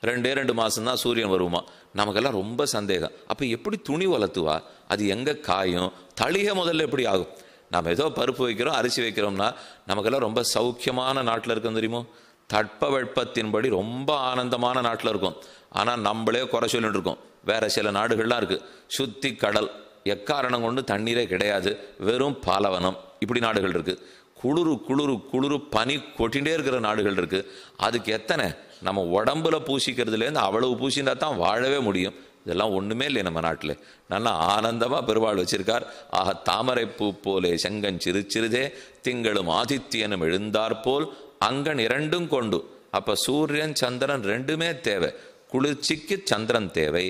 2 மாதம் தான் சூரியன் வருமா. நமக்கெல்லாம் ரொம்ப சந்தேகம், அப்போ எப்படி துணி வளர்த்துவா? அது எங்கே காயும்? தளிகை முதல்ல எப்படி ஆகும்? நம்ம ஏதோ பருப்பு வைக்கிறோம், அரிசி வைக்கிறோம்னா நமக்கெல்லாம் ரொம்ப சௌக்கியமான நாட்டில் இருக்கும் தெரியுமோ. தட்பவெப்பத்தின்படி ரொம்ப ஆனந்தமான நாட்டில் இருக்கும். ஆனால் நம்மளே குறை சொல்லிட்டு இருக்கோம். வேறு சில நாடுகள்லாம் இருக்குது, சுத்தி கடல், எக்காரணம் கொண்டு தண்ணீரே கிடையாது, வெறும் பாலவனம், இப்படி நாடுகள் இருக்குது. குளிரு குளிரு குளிரு பனி கொட்டிகிட்டே இருக்கிற நாடுகள் இருக்குது. அதுக்கு எத்தனை நம்ம உடம்புல பூசிக்கிறதுலேருந்து அவ்வளவு பூசினா தான் வாழவே முடியும். இதெல்லாம் ஒன்றுமே இல்லை நம்ம நாட்டில். நல்லா ஆனந்தமாக பெருவாள் வச்சிருக்கார். ஆக தாமரை பூ போலே செங்கன் சிறு சிறிதே திங்களும் ஆதித்யனும் எழுந்தாற்போல் அங்கன் இரண்டும் கொண்டு. அப்போ சூரியன் சந்திரன் ரெண்டுமே தேவை. குளிர்ச்சிக்கு சந்திரன் தேவை,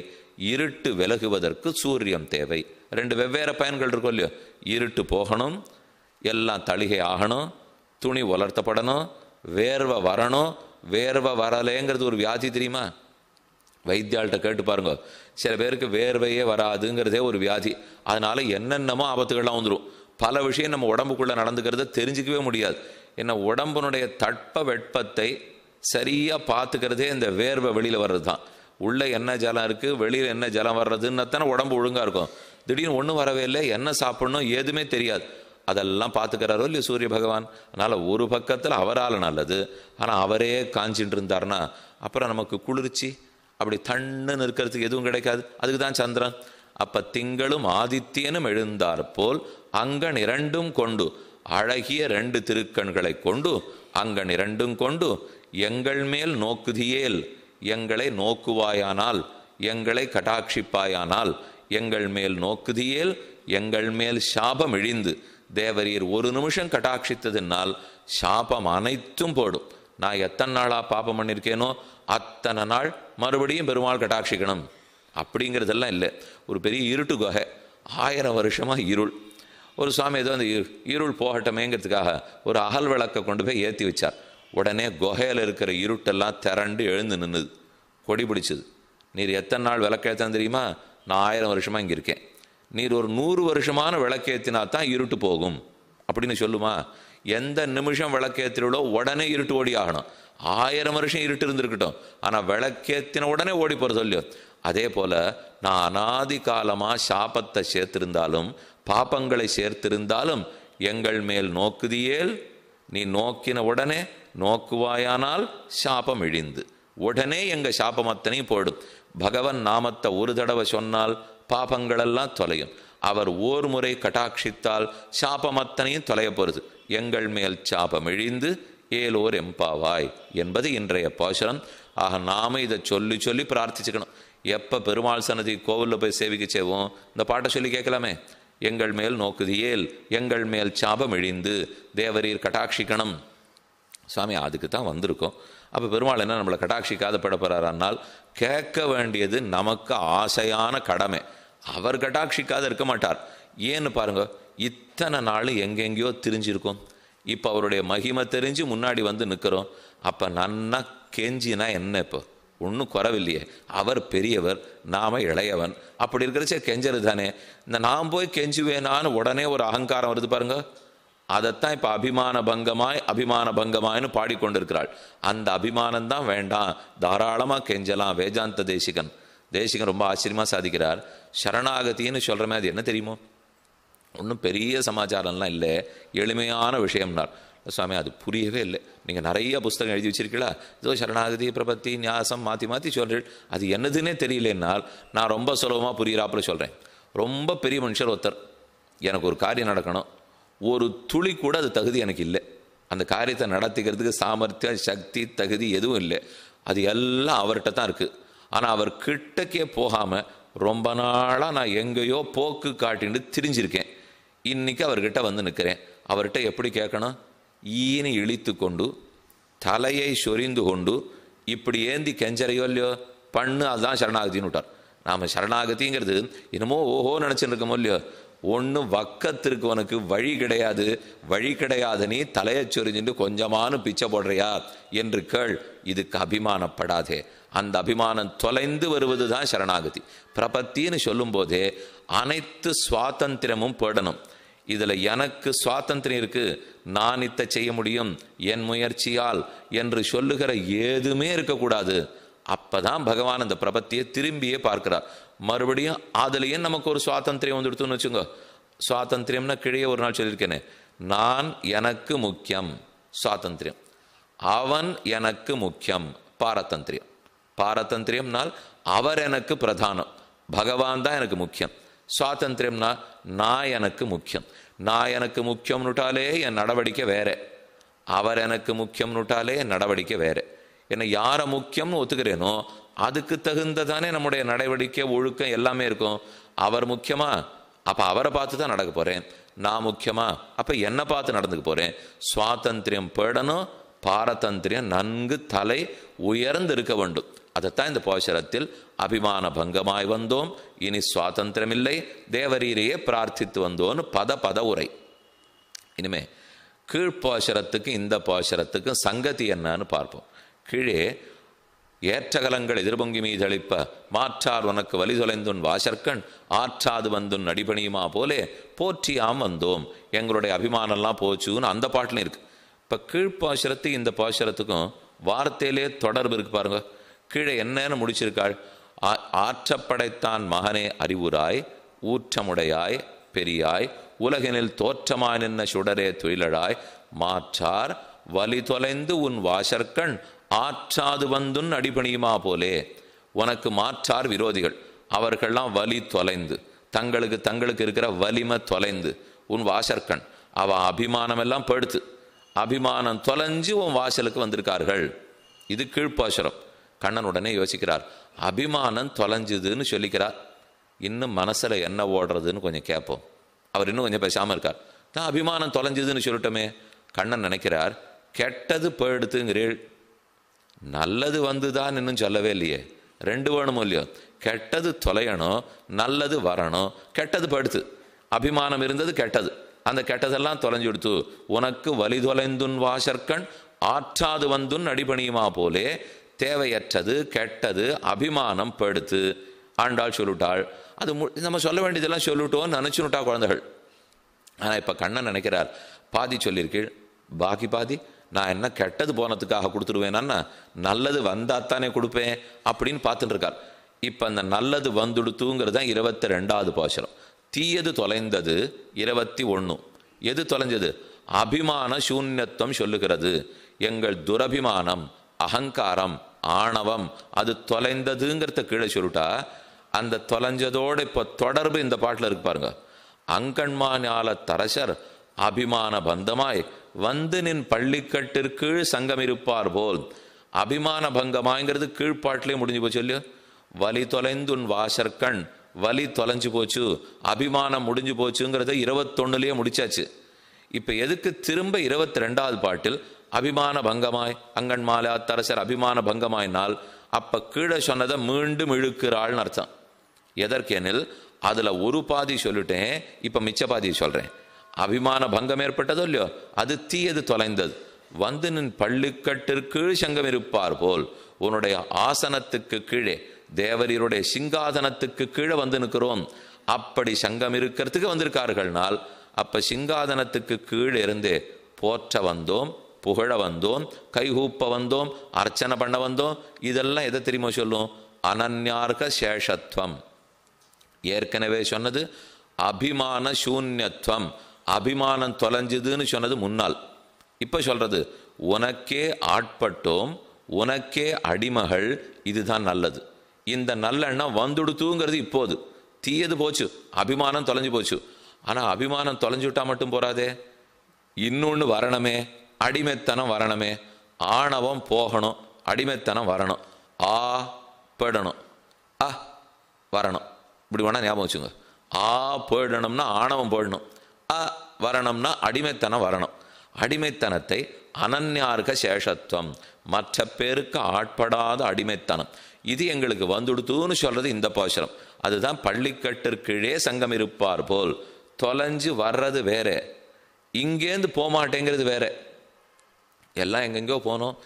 இருட்டு விலகுவதற்கு சூரியன் தேவை. ரெண்டு வெவ்வேறு பயன்கள் இருக்கும் இல்லையோ. இருட்டு போகணும், எல்லாம் தளிகை ஆகணும், துணி உலர்த்தப்படணும், வேர்வை வரணும். வேர்வை வரலைங்கிறது ஒரு வியாதி தெரியுமா? வைத்தியாள்கிட்ட கேட்டு பாருங்க. சில பேருக்கு வேர்வையே வராதுங்கிறதே ஒரு வியாதி. அதனால என்னென்னமோ ஆபத்துகள்லாம் வந்துடும். பல விஷயம் நம்ம உடம்புக்குள்ளே நடந்துக்கிறத தெரிஞ்சிக்கவே முடியாது. ஏன்னா உடம்புனுடைய தட்ப வெப்பத்தை சரியாக பார்த்துக்கிறதே இந்த வேர்வை வெளியில் வர்றது தான். உள்ளே என்ன ஜலம் இருக்குது, வெளியில் என்ன ஜலம் வர்றதுன்னு தானே உடம்பு ஒழுங்காக இருக்கும். திடீர்னு ஒன்றும் வரவே இல்லை, என்ன சாப்பிடணும் ஏதுமே தெரியாது. அதெல்லாம் பார்த்துக்கிறாரோ இல்லையோ சூரிய பகவான். அதனால் ஒரு பக்கத்தில் அவரால் நல்லது, ஆனால் அவரே காஞ்சின்னு இருந்தார்னா அப்புறம் நமக்கு குளிர்ச்சி அப்படி தண்ணுன்னு இருக்கிறதுக்கு எதுவும் கிடைக்காது. அதுக்கு தான் சந்திரன். அப்போ திங்களும் ஆதித்யனும் எழுந்தார் போல் அங்கன் இரண்டும் கொண்டு, அழகிய ரெண்டு திருக்கண்களை கொண்டு அங்கன் இரண்டும் கொண்டு எங்கள் மேல் நோக்குதியேல், எங்களை நோக்குவாயானால், எங்களை கடாட்சிப்பாயானால், எங்கள் மேல் நோக்குதியேல், எங்கள் மேல் சாபம் இழிந்து. தேவரீர் ஒரு நிமிஷம் கடாட்சித்ததுனால் சாபம் அனைத்தும் போடும். நான் எத்தனை நாளாக பாபம் பண்ணியிருக்கேனோ அத்தனை நாள் மறுபடியும் பெருமாள் கடாட்சிக்கணும் அப்படிங்கிறதெல்லாம் இல்லை. ஒரு பெரிய இருட்டு குகை, 1000 வருஷமாக இருள். ஒரு சுவாமி ஏதோ அந்த இருள் போகட்டமேங்கிறதுக்காக ஒரு அகல் விளக்கை கொண்டு போய் ஏற்றி வச்சார். உடனே குகையில் இருக்கிற இருட்டெல்லாம் திரண்டு எழுந்து நின்றுது, கொடி பிடிச்சது. நீர் எத்தனை நாள் விளக்கேற்றான் தெரியுமா? நான் 1000 வருஷமாக இங்கே இருக்கேன். நீர் ஒரு 100 வருஷமான விளக்கேற்றினா தான் இருட்டு போகும் அப்படின்னு சொல்லுமா? எந்த நிமிஷம் விளக்கேற்றினோ உடனே இருட்டு ஓடி ஆகணும். 1000 வருஷம் இருட்டு இருந்திருக்கட்டும், ஆனால் விளக்கேற்றின உடனே ஓடி போகிறது இல்லையோ. அதே போல் நான் அனாதி காலமாக சாபத்தை சேர்த்திருந்தாலும் பாப்பங்களை சேர்த்திருந்தாலும் எங்கள் மேல் நோக்குதியேல், நீ நோக்கின உடனே நோக்குவாயானால் சாபம் இழிந்து. உடனே எங்கள் சாபம் அத்தனையும் போயிடும். பகவன் நாமத்தை ஒரு தடவை சொன்னால் பாபங்களெல்லாம் தொலையும். அவர் ஓர் முறை கட்டாட்சித்தால் சாபம் அத்தனையும் தொலைய போகிறது. எங்கள் மேல் சாபம் இழிந்து ஏலோர் எம்பாவாய் என்பது இன்றைய பாசுரம். ஆக நாம இதை சொல்லி சொல்லி பிரார்த்திச்சுக்கணும். எப்போ பெருமாள் சன்னதி கோவிலில் போய் சேவிக்க செய்வோம் இந்த பாட்டை சொல்லி கேட்கலாமே. எங்கள் மேல் நோக்குதியேல், எங்கள் மேல் சாபம் இழிந்து, தேவரீர் கட்டாட்சிக்கணும். சுவாமி அதுக்கு தான் வந்திருக்கோம். அப்போ பெருமாள் என்ன நம்மளை கட்டாட்சிக்காத படப்படுறாருனால் கேட்க வேண்டியது நமக்கு ஆசையான கடமை. அவர் கட்டாட்சிக்காத இருக்க மாட்டார். ஏன்னு பாருங்க, இத்தனை நாள் எங்கெங்கேயோ தெரிஞ்சிருக்கோம். இப்போ அவருடைய மகிமை தெரிஞ்சு முன்னாடி வந்து நிற்கிறோம். அப்போ நன்னா கெஞ்சினா என்ன? இப்போ ஒன்றும் குறவில்லையே. அவர் பெரியவர், நாம இளையவன். அப்படி இருக்கிறச்சே கெஞ்சது தானே. இந்த நான் போய் கெஞ்சுவேனான்னு உடனே ஒரு அகங்காரம் வருது பாருங்க. அதைத்தான் இப்போ அபிமான பங்கமாய்னு பாடிக்கொண்டிருக்கிறாள். அந்த அபிமானம்தான் வேண்டாம், தாராளமாக கெஞ்சலாம். வேதாந்த தேசிகன் ரொம்ப ஆச்சரியமாக சாதிக்கிறார். சரணாகத்தின்னு சொல்கிறமே அது என்ன தெரியுமோ? ஒன்றும் பெரிய சமாச்சாரம்லாம் இல்லை, எளிமையான விஷயம்னார். சுவாமி அது புரியவே இல்லை. நீங்கள் நிறைய புஸ்தகம் எழுதி வச்சிருக்கீங்களா? ஏதோ சரணாகதி பிரபத்தி நியாசம் மாற்றி சொல்கிறீள், அது என்னதுன்னே தெரியலன்னால் நான் ரொம்ப சுலபமாக புரிகிறாப்புல சொல்கிறேன். ரொம்ப பெரிய மனுஷர் ஒருத்தர், எனக்கு ஒரு காரியம் நடக்கணும், ஒரு துளி கூட அது தகுதி எனக்கு இல்லை. அந்த காரியத்தை நடத்திக்கிறதுக்கு சாமர்த்தியம் சக்தி தகுதி எதுவும் இல்லை. அது எல்லாம் அவர்கிட்ட தான் இருக்குது. ஆனால் அவர் கிட்டக்கே போகாமல் ரொம்ப நாளாக நான் எங்கேயோ போக்கு காட்டின்னு திரிஞ்சிருக்கேன். இன்றைக்கி அவர்கிட்ட வந்து நிற்கிறேன். அவர்கிட்ட எப்படி கேட்கணும்? ஈனி இழித்து கொண்டு தலையை சொரிந்து கொண்டு இப்படி ஏந்தி கெஞ்சரையோ இல்லையோ பண்ணு, அதுதான் சரணாகதின்னு விட்டார். நாம் சரணாகதிங்கிறது என்னமோ ஓஹோ நினச்சின்னு இருக்கமோ இல்லையோ. ஒன்றும் வக்கத்திற்குவனுக்கு வழி கிடையாது. நீ தலையை சொரிஞ்சுட்டு கொஞ்சமானு பிச்சை போடுறியா என்று கேள். இதுக்கு அபிமானப்படாதே. அந்த அபிமானம் தொலைந்து வருவது தான் சரணாகதி. பிரபத்தின்னு சொல்லும் போதே அனைத்து சுவாதந்திரமும் போடணும். இதில் எனக்கு சுவாதந்திரம் இருக்கு, நான் இத்தை செய்ய முடியும் என் முயற்சியால் என்று சொல்லுகிற எதுவுமே இருக்கக்கூடாது. அப்பதான் பகவான் அந்த பிரபத்தியை திரும்பியே பார்க்கிறார். மறுபடியும் அதுலேயே நமக்கு ஒரு சுவாதந்திரியம் வந்துடுத்துன்னு வச்சுங்க. சுவாதந்திரியம்னா கீழே ஒரு நாள் சொல்லியிருக்கேனே, நான் எனக்கு முக்கியம் சுவாதந்திரியம், அவன் எனக்கு முக்கியம் பாரதந்திரியம். பாரதந்திரியம்னால் அவர் எனக்கு பிரதானம், பகவான் தான் எனக்கு முக்கியம். சுவாதந்திரம்னா நான் எனக்கு முக்கியம். நான் எனக்கு முக்கியம்னுட்டாலே என் நடவடிக்கை வேற, அவர் எனக்கு முக்கியம்னுட்டாலே என் நடவடிக்கை வேற. என்ன யாரை முக்கியம்னு ஒத்துக்கிறேனோ அதுக்கு தகுந்ததானே நம்முடைய நடவடிக்கை ஒழுக்கம் எல்லாமே இருக்கும். அவர் முக்கியமா, அப்போ அவரை பார்த்து தான் நடக்க போகிறேன். நான் முக்கியமா, அப்போ என்னை பார்த்து நடந்துக்க போகிறேன். சுவாதந்திரியம் பேடணும், பாரதந்திரியம் நன்கு தலை உயர்ந்து இருக்க வேண்டும். அதைத்தான் இந்த பாசுரத்தில் அபிமான பங்கமாய் வந்தோம், இனி சுவாதந்திரமில்லை, தேவரீரையே பிரார்த்தித்து வந்தோன்னு பத உரை. இனிமே கீழ்ப்பாசுரத்துக்கு இந்த பாசுரத்துக்கு சங்கதி என்னன்னு பார்ப்போம். கீழே ஏற்றகலங்கள் எதிர்பொங்கி மீதளிப்ப மாற்றார் உனக்கு வலி தொலைந்துன் வாசற்கண் ஆற்றாது வந்துன் அடிபணியுமா போலே போற்றியாம் வந்தோம், எங்களுடைய அபிமானம்லாம் போச்சுன்னு அந்த பாட்டிலும் இருக்கு. இப்போ கீழ்ப்பாசுரத்து இந்த பாசுரத்துக்கும் வார்த்தையிலே தொடர்பு இருக்கு பாருங்க. கீழே என்னன்னு முடிச்சிருக்காள், ஆற்றப்படைத்தான் மகனே அறிவுராய் ஊற்றமுடையாய் பெரியாய் உலகினில் தோற்றமாய் நின்ன சுடரே துயிலழாய் மாற்றார் வலி தொலைந்து உன் வாசற்கண் ஆற்றாது வந்துன் அடிபணியுமா போலே. உனக்கு மாற்றார் விரோதிகள், அவர்கள்லாம் வலி தொலைந்து தங்களுக்கு இருக்கிற வலிமை தொலைந்து உன் வாசற்கண் அவ அபிமானம் எல்லாம் படுத்து அபிமானம் தொலைஞ்சு உன் வாசலுக்கு வந்திருக்கார்கள். இது கீழ்ப்பாசுரம். கண்ணன் உடனே யோசிக்கிறார், அபிமானம் தொலைஞ்சுதுன்னு சொல்லிக்கிறார், இன்னும் மனசுல என்ன ஓடுறதுன்னு கொஞ்சம் கேட்போம். அவர் இன்னும் கொஞ்சம் பேசாமல் இருக்கார். தான் அபிமானம் தொலைஞ்சுதுன்னு சொல்லட்டோமே. கண்ணன் நினைக்கிறார், கெட்டது போயிடுத்துங்கிறீள், நல்லது வந்துதான் இன்னும் சொல்லவே இல்லையே. ரெண்டு வேணும் இல்லையோ, கெட்டது தொலையணும், நல்லது வரணும். கெட்டது படுத்து அபிமானம் இருந்தது கெட்டது, அந்த கெட்டதெல்லாம் தொலைஞ்சு கொடுத்து உனக்கு வலி தொலைந்துன் வாசற்கண் ஆற்றாது வந்துன் அடிபணியுமா போலே. தேவையற்றது கெட்டது அபிமானம் படுத்து ஆண்டாள் சொல்லிட்டாள். அது நம்ம சொல்ல வேண்டியதெல்லாம் சொல்லிட்டோன்னு நினச்சுனுட்டா குழந்தைகள். ஆனால் இப்போ கண்ணன் நினைக்கிறார், பாதி சொல்லியிருக்கீள், பாக்கி பாதி நான் என்ன கெட்டது போனதுக்காக கொடுத்துருவேன்னா நல்லது வந்தாத்தானே கொடுப்பேன் அப்படின்னு பார்த்துட்டு இருக்கார். இப்போ அந்த நல்லது வந்துடுத்துங்கிறது தான் 22வது பாசுரம். தீயது தொலைந்தது 21. எது தொலைஞ்சது? அபிமான சூன்யத்துவம் சொல்லுகிறது. எங்கள் துரபிமானம் அகங்காரம் ஆணவம் அது தொலைந்ததுங்கிறத கீழே சொல்லிட்டா, அந்த தொலைஞ்சதோட இப்போ தொடர்பு இந்த பாட்டில் இருக்கு பாருங்க. அங்கண்மாஞால தரசர் அபிமான பந்தமாய் வந்து நின் பள்ளிக்கட்டிற்கீழ் சங்கம் இருப்பார் போல். அபிமான பங்கமாய்ங்கிறது கீழ்பாட்டிலே முடிஞ்சு போச்சு இல்லையோ. வலி தொலைந்துன் வாசற்கண், வலி தொலைஞ்சு போச்சு, அபிமானம் முடிஞ்சு போச்சுங்கிறத 21லேயே முடிச்சாச்சு. இப்போ எதுக்கு திரும்ப 22வது பாட்டில் அபிமான பங்கமாய் அங்கன்மாலா தரசர் அபிமான பங்கமாயினால் அப்போ கீழே சொன்னதை மீண்டும் இழுக்கிறாள்னு அர்த்தம். எதற்கெனில் அதில் ஒரு பாதி சொல்லிட்டேன், இப்போ மிச்ச பாதி சொல்கிறேன். அபிமான பங்கம் ஏற்பட்டதோ இல்லையோ, அது தீயது தொலைந்தது. வந்து நின் பள்ளிக்கட்டிற்கீழ் சங்கம் இருப்பார் போல், உன்னுடைய ஆசனத்துக்கு கீழே தேவரீருடைய சிங்காதனத்துக்கு கீழே வந்து நிற்கிறோம். அப்படி சங்கம் இருக்கிறதுக்கு வந்திருக்கார்கள்னால் அப்ப சிங்காதனத்துக்கு கீழே இருந்தே போற்ற வந்தோம், புகழ வந்தோம், கைகூப்ப வந்தோம், அர்ச்சனை பண்ண வந்தோம். இதெல்லாம் எதை தெரியுமா சொல்லும்? அனன்யார்க சேஷத்துவம். ஏற்கனவே சொன்னது அபிமான சூன்யத்துவம், அபிமானம் தொலைஞ்சுதுன்னு சொன்னது முன்னால். இப்போ சொல்றது உனக்கே ஆட்பட்டோம், உனக்கே அடிமகள், இதுதான் நல்லது. இந்த நல்லெண்ணம் வந்துடுத்துங்கிறது இப்போது. தீயது போச்சு, அபிமானம் தொலைஞ்சு போச்சு. ஆனால் அபிமானம் தொலைஞ்சுட்டா மட்டும் போறாதே, இன்னொன்று வரணுமே, அடிமைத்தனம் வரணுமே. ஆணவம் போகணும், அடிமைத்தனம் வரணும். ஆ போயிடணும், வரணும். இப்படி வேணா ஞாபகம் வச்சுங்க. போயிடணும்னா ஆணவம் போயிடணும், வரணும்னா அடிமைத்தனம் வரணும். அடிமைத்தனத்தை அனன்யார்க சேஷத்துவம், மற்ற பேருக்கு ஆட்படாத அடிமைத்தனம், இது எங்களுக்கு வந்துடுத்துன்னு சொல்றது இந்த பாசுரம். அதுதான் பள்ளிக்கட்டிற்கீழே சங்கம் இருப்பார் போல். தொலைஞ்சு வர்றது வேற, இங்கேருந்து போகமாட்டேங்கிறது வேற. எல்லாம் எங்கெங்கோ போனோம்,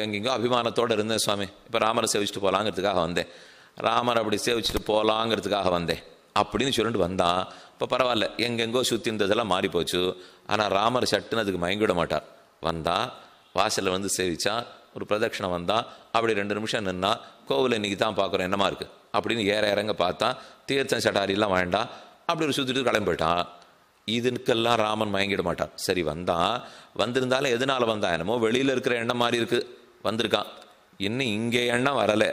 எங்கெங்கோ அபிமானத்தோடு இருந்தேன் சுவாமி, இப்போ ராமரை சேவிச்சுட்டு போகலாங்கிறதுக்காக வந்தேன், ராமரை அப்படி சேவிச்சுட்டு போகலாங்கிறதுக்காக வந்தேன் அப்படின்னு சொல்லிட்டு வந்தான். இப்போ பரவாயில்ல, எங்கெங்கோ சுற்றி இருந்ததெல்லாம் மாறி போச்சு. ஆனால் ராமர் சட்டுன்னு அதுக்கு மயங்கிவிட மாட்டார். வந்தான், வாசலில் வந்து சேவிச்சான், ஒரு பிரதட்சணம் வந்தான், அப்படி 2 நிமிஷம் நின்னா, கோவில் இன்னைக்கு தான் பார்க்குறோம் என்னமா இருக்குது அப்படின்னு இறங்க பார்த்தான். தீர்த்தம் சட்டாரிலாம் வேண்டாம், அப்படி ஒரு சுற்றிட்டு கிளம்பி போயிட்டான். இதுக்கெல்லாம் ராமன் மயங்கிட மாட்டான். சரி வந்தான், வந்திருந்தாலும் எதனால் வந்தான்? என்னமோ வெளியில் இருக்கிற எண்ணம் மாதிரி இருக்குது, வந்திருக்கான். இன்னும் இங்கே எண்ணம் வரலை.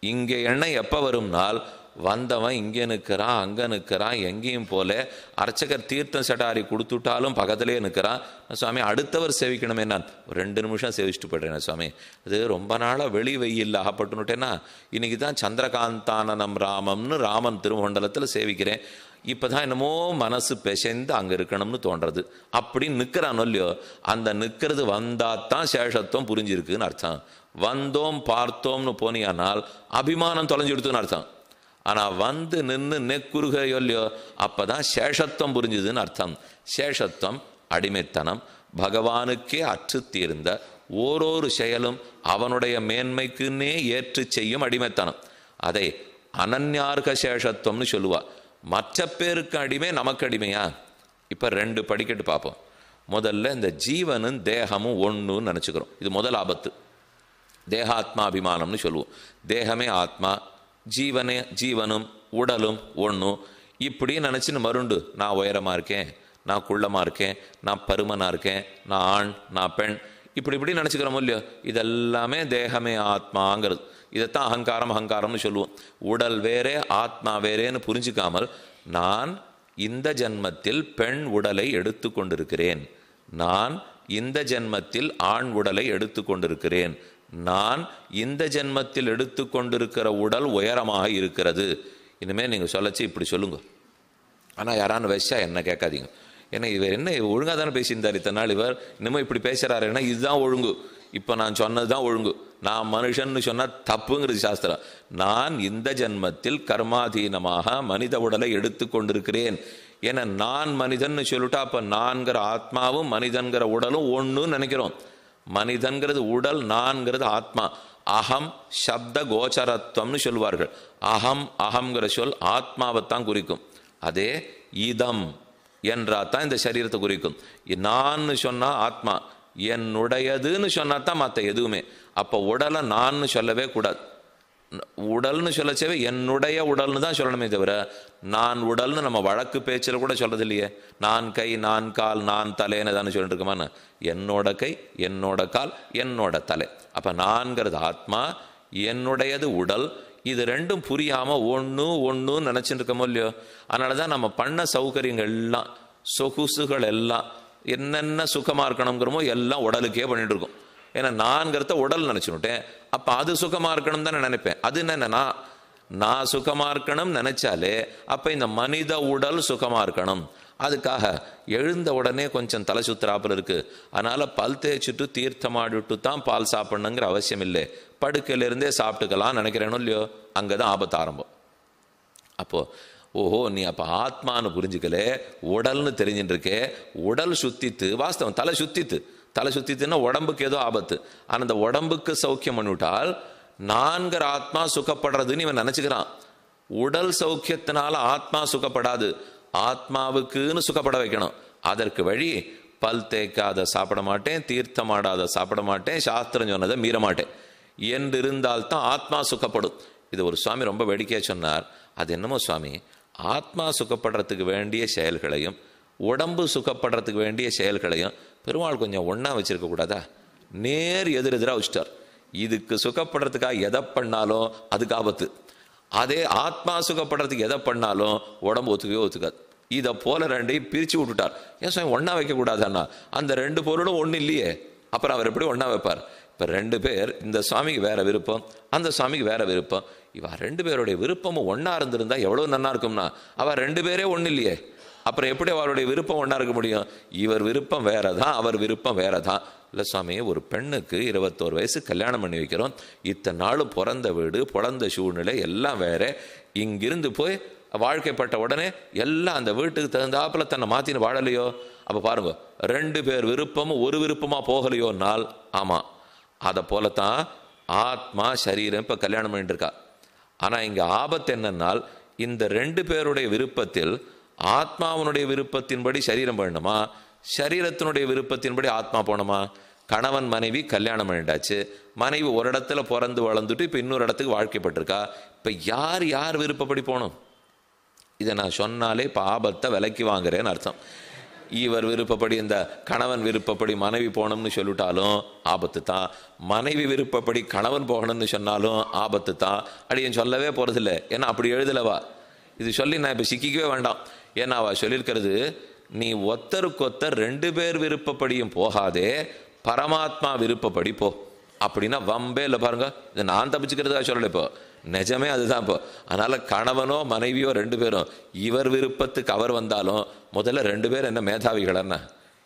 இங்கே எண்ணம் எப்போ வரும்னால் வந்தவன் இங்கே நிற்கிறான், அங்கே நிற்கிறான், எங்கேயும் போல. அர்ச்சகர் தீர்த்தம் சடாரி கொடுத்துட்டாலும் பக்கத்திலே நிற்கிறான். சுவாமி அடுத்தவர் சேவிக்கணுமே, நான் 2 நிமிஷம் சேவிச்சுட்டு போய்ட்றேன் சுவாமி. அது ரொம்ப நாளாக வெளி வெயில் ஆகப்பட்டுனுட்டேன்னா இன்றைக்கி தான் சந்திரகாந்தானனம் ராமம்னு ராமன் திருமண்டலத்தில் சேவிக்கிறேன். இப்போ தான் என்னமோ மனசு பிசைந்து அங்கே இருக்கணும்னு தோன்றது. அப்படின்னு நிற்கிறானோ இல்லையோ, அந்த நிற்கிறது வந்தால் தான் சேஷத்துவம் புரிஞ்சிருக்குன்னு அர்த்தம். வந்தோம் பார்த்தோம்னு போனியானால் அபிமானம் தொலைஞ்சிடுத்துன்னு அர்த்தம். ஆனால் வந்து நின்று நெக்குறுகையோ இல்லையோ, அப்போ தான் சேஷத்துவம் புரிஞ்சுதுன்னு அர்த்தம். சேஷத்துவம் அடிமைத்தனம், பகவானுக்கே அற்று தீர்ந்த ஓரொரு செயலும் அவனுடைய மேன்மைக்குன்னே ஏற்று செய்யும் அடிமைத்தனம். அதை அனன்யார்க சேஷத்துவம்னு சொல்லுவா. மற்ற பேருக்கு அடிமை, நமக்கு அடிமையா? இப்போ 2 படிக்கட்டு பார்ப்போம். முதல்ல இந்த ஜீவனும் தேகமும் ஒன்றுன்னு நினச்சிக்கிறோம். இது முதல் ஆபத்து. தேகாத்மா அபிமானம்னு சொல்லுவோம். தேகமே ஆத்மா, ஜீவனும் உடலும் ஒன்று இப்படி நினச்சின்னு மருண்டு நான் உயரமாக இருக்கேன், நான் குள்ளமாக இருக்கேன், நான் பருமனாக இருக்கேன், நான் ஆண், நான் பெண், இப்படி நினச்சிக்கிறோமோ இல்லையோ, இதெல்லாமே தேகமே ஆத்மாங்கிறது. இதைத்தான் அகங்காரம்னு சொல்லுவோம். உடல் வேறே ஆத்மா வேறேன்னு புரிஞ்சுக்காமல் நான் இந்த ஜென்மத்தில் பெண் உடலை எடுத்து கொண்டிருக்கிறேன், நான் இந்த ஜென்மத்தில் ஆண் உடலை எடுத்து கொண்டிருக்கிறேன், நான் இந்த ஜென்மத்தில் எடுத்து கொண்டிருக்கிற உடல் உயரமாக இருக்கிறது. இனிமேல் நீங்கள் சொல்லச்சு இப்படி சொல்லுங்க. ஆனால் யாரானு வச்சா என்ன கேட்காதீங்க. ஏன்னா இவர் என்ன ஒழுங்காக தானே பேசியிருந்தார் இத்தனை நாள், இவர் இன்னமும் இப்படி பேசுகிறாரு. ஏன்னா இதுதான் ஒழுங்கு, இப்போ நான் சொன்னது தான் ஒழுங்கு. நான் மனுஷன்னு சொன்னால் தப்புங்கிறது சாஸ்திரம். நான் இந்த ஜென்மத்தில் கர்மாதீனமாக மனித உடலை எடுத்து கொண்டிருக்கிறேன். ஏன்னா நான் மனிதன்னு சொல்லிட்டா அப்போ நான்கிற ஆத்மாவும் மனிதன்கிற உடலும் ஒன்றுன்னு நினைக்கிறோம். மனிதன்கிறது உடல், நான்கிறது ஆத்மா. அகம் சப்த கோச்சரத்துவம்னு சொல்வார்கள். அகம்ங்கிற சொல் ஆத்மாவைத்தான் குறிக்கும். அதே இதம் என்றாதான் இந்த சரீரத்தை குறிக்கும். நான் சொன்னா ஆத்மா, என்னுடையதுன்னு சொன்னா தான் மற்ற எதுவுமே. அப்போ உடலை நான் சொல்லவே கூடாது. உடல்னு சொல்லச்சவே என்னுடைய உடல்னு தான் சொல்லணுமே தவிர நான் உடல்னு நம்ம வழக்கு பேச்சில் கூட சொல்றது இல்லையே. நான் கை, நான் கால், நான் தலைன்னு தானே சொல்லிட்டு இருக்கோமா. என்னோட கை, என்னோட கால், என்னோட தலை. அப்போ நான்கிறது ஆத்மா, என்னுடையது உடல். இது ரெண்டும் புரியாமல் ஒன்று நினச்சிட்டு இருக்கமோ இல்லையோ. அதனால தான் நம்ம பண்ண சௌகரியங்கள் எல்லாம், சொகுசுகள் எல்லாம், என்னென்ன சுகமாக இருக்கணுங்கிறமோ எல்லாம் உடலுக்கே பண்ணிட்டு இருக்கோம். ஏன்னா நான்கிறத உடல் நினச்சுட்டேன், அப்போ அது சுகமாக இருக்கணும் தான் நினைப்பேன். அது என்னென்னா நான் சுகமாக இருக்கணும்னு நினச்சாலே அப்போ இந்த மனித உடல் சுகமாக இருக்கணும். அதுக்காக எழுந்த உடனே கொஞ்சம் தலை சுத்துறாப்புல இருக்குது, அதனால் பல் தேய்ச்சிட்டு தீர்த்தமாடிட்டு தான் பால் சாப்பிட்ணுங்கிற அவசியம் இல்லை. படுக்கையிலேருந்தே சாப்பிட்டுக்கலாம் நினைக்கிறேனோ இல்லையோ, அங்கே தான் ஆபத்து ஆரம்பம். அப்போது ஓஹோ நீ அப்போ ஆத்மானு புரிஞ்சுக்கல, உடல்னு தெரிஞ்சுட்டு இருக்கே. உடல் சுத்தித்து, வாஸ்தவம் தலை சுத்தித்துன்னா உடம்புக்கு ஏதோ ஆபத்து. ஆனால் அந்த உடம்புக்கு சௌக்கியம் பண்ணிவிட்டால் நான்கிற ஆத்மா சுகப்படுறதுன்னு இவன் நினச்சிக்கிறான். உடல் சௌக்கியத்தினால ஆத்மா சுகப்படாது, ஆத்மாவுக்குன்னு சுகப்பட வைக்கணும். அதற்கு வழி பல் தேய்க்காத சாப்பிட மாட்டேன், தீர்த்தமாடாத சாப்பிட மாட்டேன், சாஸ்திரம் சொன்னதை மீற மாட்டேன் என்று இருந்தால்தான் ஆத்மா சுகப்படும். இது ஒரு சுவாமி ரொம்ப வேடிக்கையாக சொன்னார். அது என்னமோ சுவாமி, ஆத்மா சுகப்படுறதுக்கு வேண்டிய செயல்களையும் உடம்பு சுகப்படுறதுக்கு வேண்டிய செயல்களையும் பெருமாள் கொஞ்சம் ஒன்றா வச்சிருக்க கூடாதா? நேர் எதிரெதிராக வச்சுட்டார். இதுக்கு சுகப்படுறதுக்காக எதை பண்ணாலும் அதுக்கு ஆபத்து, அதே ஆத்மா சுகப்படுறதுக்கு எதை பண்ணாலும் உடம்பு ஒத்துக்காது. இதை போல ரெண்டையும் பிரித்து விட்டுட்டார். ஏன் சுவாமி ஒன்றா வைக்கக்கூடாதுன்னா, அந்த 2 பொருளும் ஒன்று இல்லையே, அப்புறம் அவர் எப்படி ஒன்றா வைப்பார்? இப்போ 2 பேர், இந்த சுவாமிக்கு வேற விருப்பம், அந்த சுவாமிக்கு வேற விருப்பம். இவ 2 பேருடைய விருப்பமும் ஒன்றா இருந்திருந்தா எவ்வளோ நல்லா இருக்கும்னா, அவள் 2 பேரே ஒன்று இல்லையே, அப்புறம் எப்படி அவருடைய விருப்பம் ஒன்றா இருக்க முடியும்? இவர் விருப்பம் வேற தான், அவர் விருப்பம் வேற தான். இல்லை சுவாமி, ஒரு பெண்ணுக்கு 21 வயசு கல்யாணம் பண்ணி வைக்கிறோம், இத்தனை நாள் பிறந்த வீடு, பிறந்த சூழ்நிலை எல்லாம் வேற. இங்கிருந்து போய் வாழ்க்கைப்பட்ட உடனே எல்லாம் அந்த வீட்டுக்கு தகுந்தாப்புல தன்னை மாற்றின்னு வாழலையோ. அப்போ பாருங்க, 2 பேர் விருப்பமும் ஒரு விருப்பமாக போகலையோனால், ஆமாம் அதை போலத்தான் ஆத்மா சரீரம் இப்போ கல்யாணம் பண்ணிட்டு இருக்கா. ஆனால் இங்கே ஆபத்து என்னன்னால், இந்த 2 பேருடைய விருப்பத்தில் ஆத்மாவனுடைய விருப்பத்தின்படி சரீரம் பண்ணணுமா, சரீரத்தினுடைய விருப்பத்தின்படி ஆத்மா போகணுமா? கணவன் மனைவி கல்யாணம் பண்ணிட்டாச்சு, மனைவி ஒரு இடத்துல பிறந்து வளர்ந்துட்டு இப்போ இன்னொரு இடத்துக்கு வாழ்க்கைப்பட்டிருக்கா. இப்போ யார் விருப்பப்படி போகணும்? இதை நான் சொன்னாலே இப்போ ஆபத்தை விலைக்கு வாங்குறேன்னு அர்த்தம். இவர் விருப்பப்படி இந்த கணவன் விருப்பப்படி மனைவி போகணும்னு சொல்லிட்டாலும் ஆபத்து தான், மனைவி விருப்பப்படி கணவன் போகணும்னு சொன்னாலும் ஆபத்து தான். அடியன் சொல்லவே போகிறதில்ல, ஏன்னா அப்படி எழுதலவா. இது சொல்லி நான் இப்போ சிக்கிக்கவே வேண்டாம். ஏன்னா அவள் சொல்லியிருக்கிறது, நீ ஒத்தருக்கொத்தர் 2 பேர் விருப்பப்படியும் போகாதே, பரமாத்மா விருப்பப்படி போ. அப்படின்னா வம்பே இல்லை பாருங்க. இதை நான் தப்பிச்சுக்கிறதா சொல்லலை, இப்போ நிஜமே அதுதான். இப்போ அதனால் கணவனோ மனைவியோ 2 பேரும் இவர் விருப்பத்துக்கு அவர் வந்தாலும் முதல்ல 2 பேர் என்ன மேதாவிகளன்னா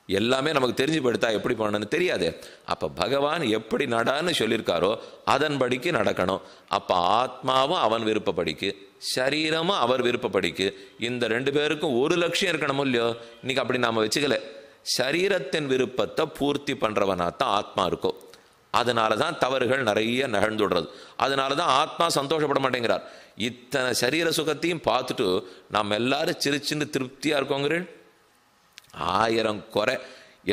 எல்லாமே நமக்கு தெரிஞ்சு போயிடுத்தா எப்படி பண்ணணும்னு தெரியாது. அப்போ பகவான் எப்படி நடான்னு சொல்லியிருக்காரோ அதன்படிக்கு நடக்கணும். அப்போ ஆத்மாவும் அவன் விருப்பப்படிக்கு, சரீரமும் அவர் விருப்பப்படிக்கு. இந்த 2 பேருக்கும் ஒரு லட்சியம் இருக்கணும் இல்லையோ. இன்னைக்கு அப்படி நாம் வச்சுக்கல. சரீரத்தின் விருப்பத்தை பூர்த்தி பண்ணுறவனாத்தான் ஆத்மா இருக்கும். அதனால தான் தவறுகள் நிறைய நிகழ்ந்துடுறது. அதனால தான் ஆத்மா சந்தோஷப்பட மாட்டேங்கிறார். இத்தனை சரீர சுகத்தையும் பார்த்துட்டு நாம் எல்லாரும் சிரிச்சுன்னு திருப்தியாக இருக்கோங்கிறீள். 1000 குறை,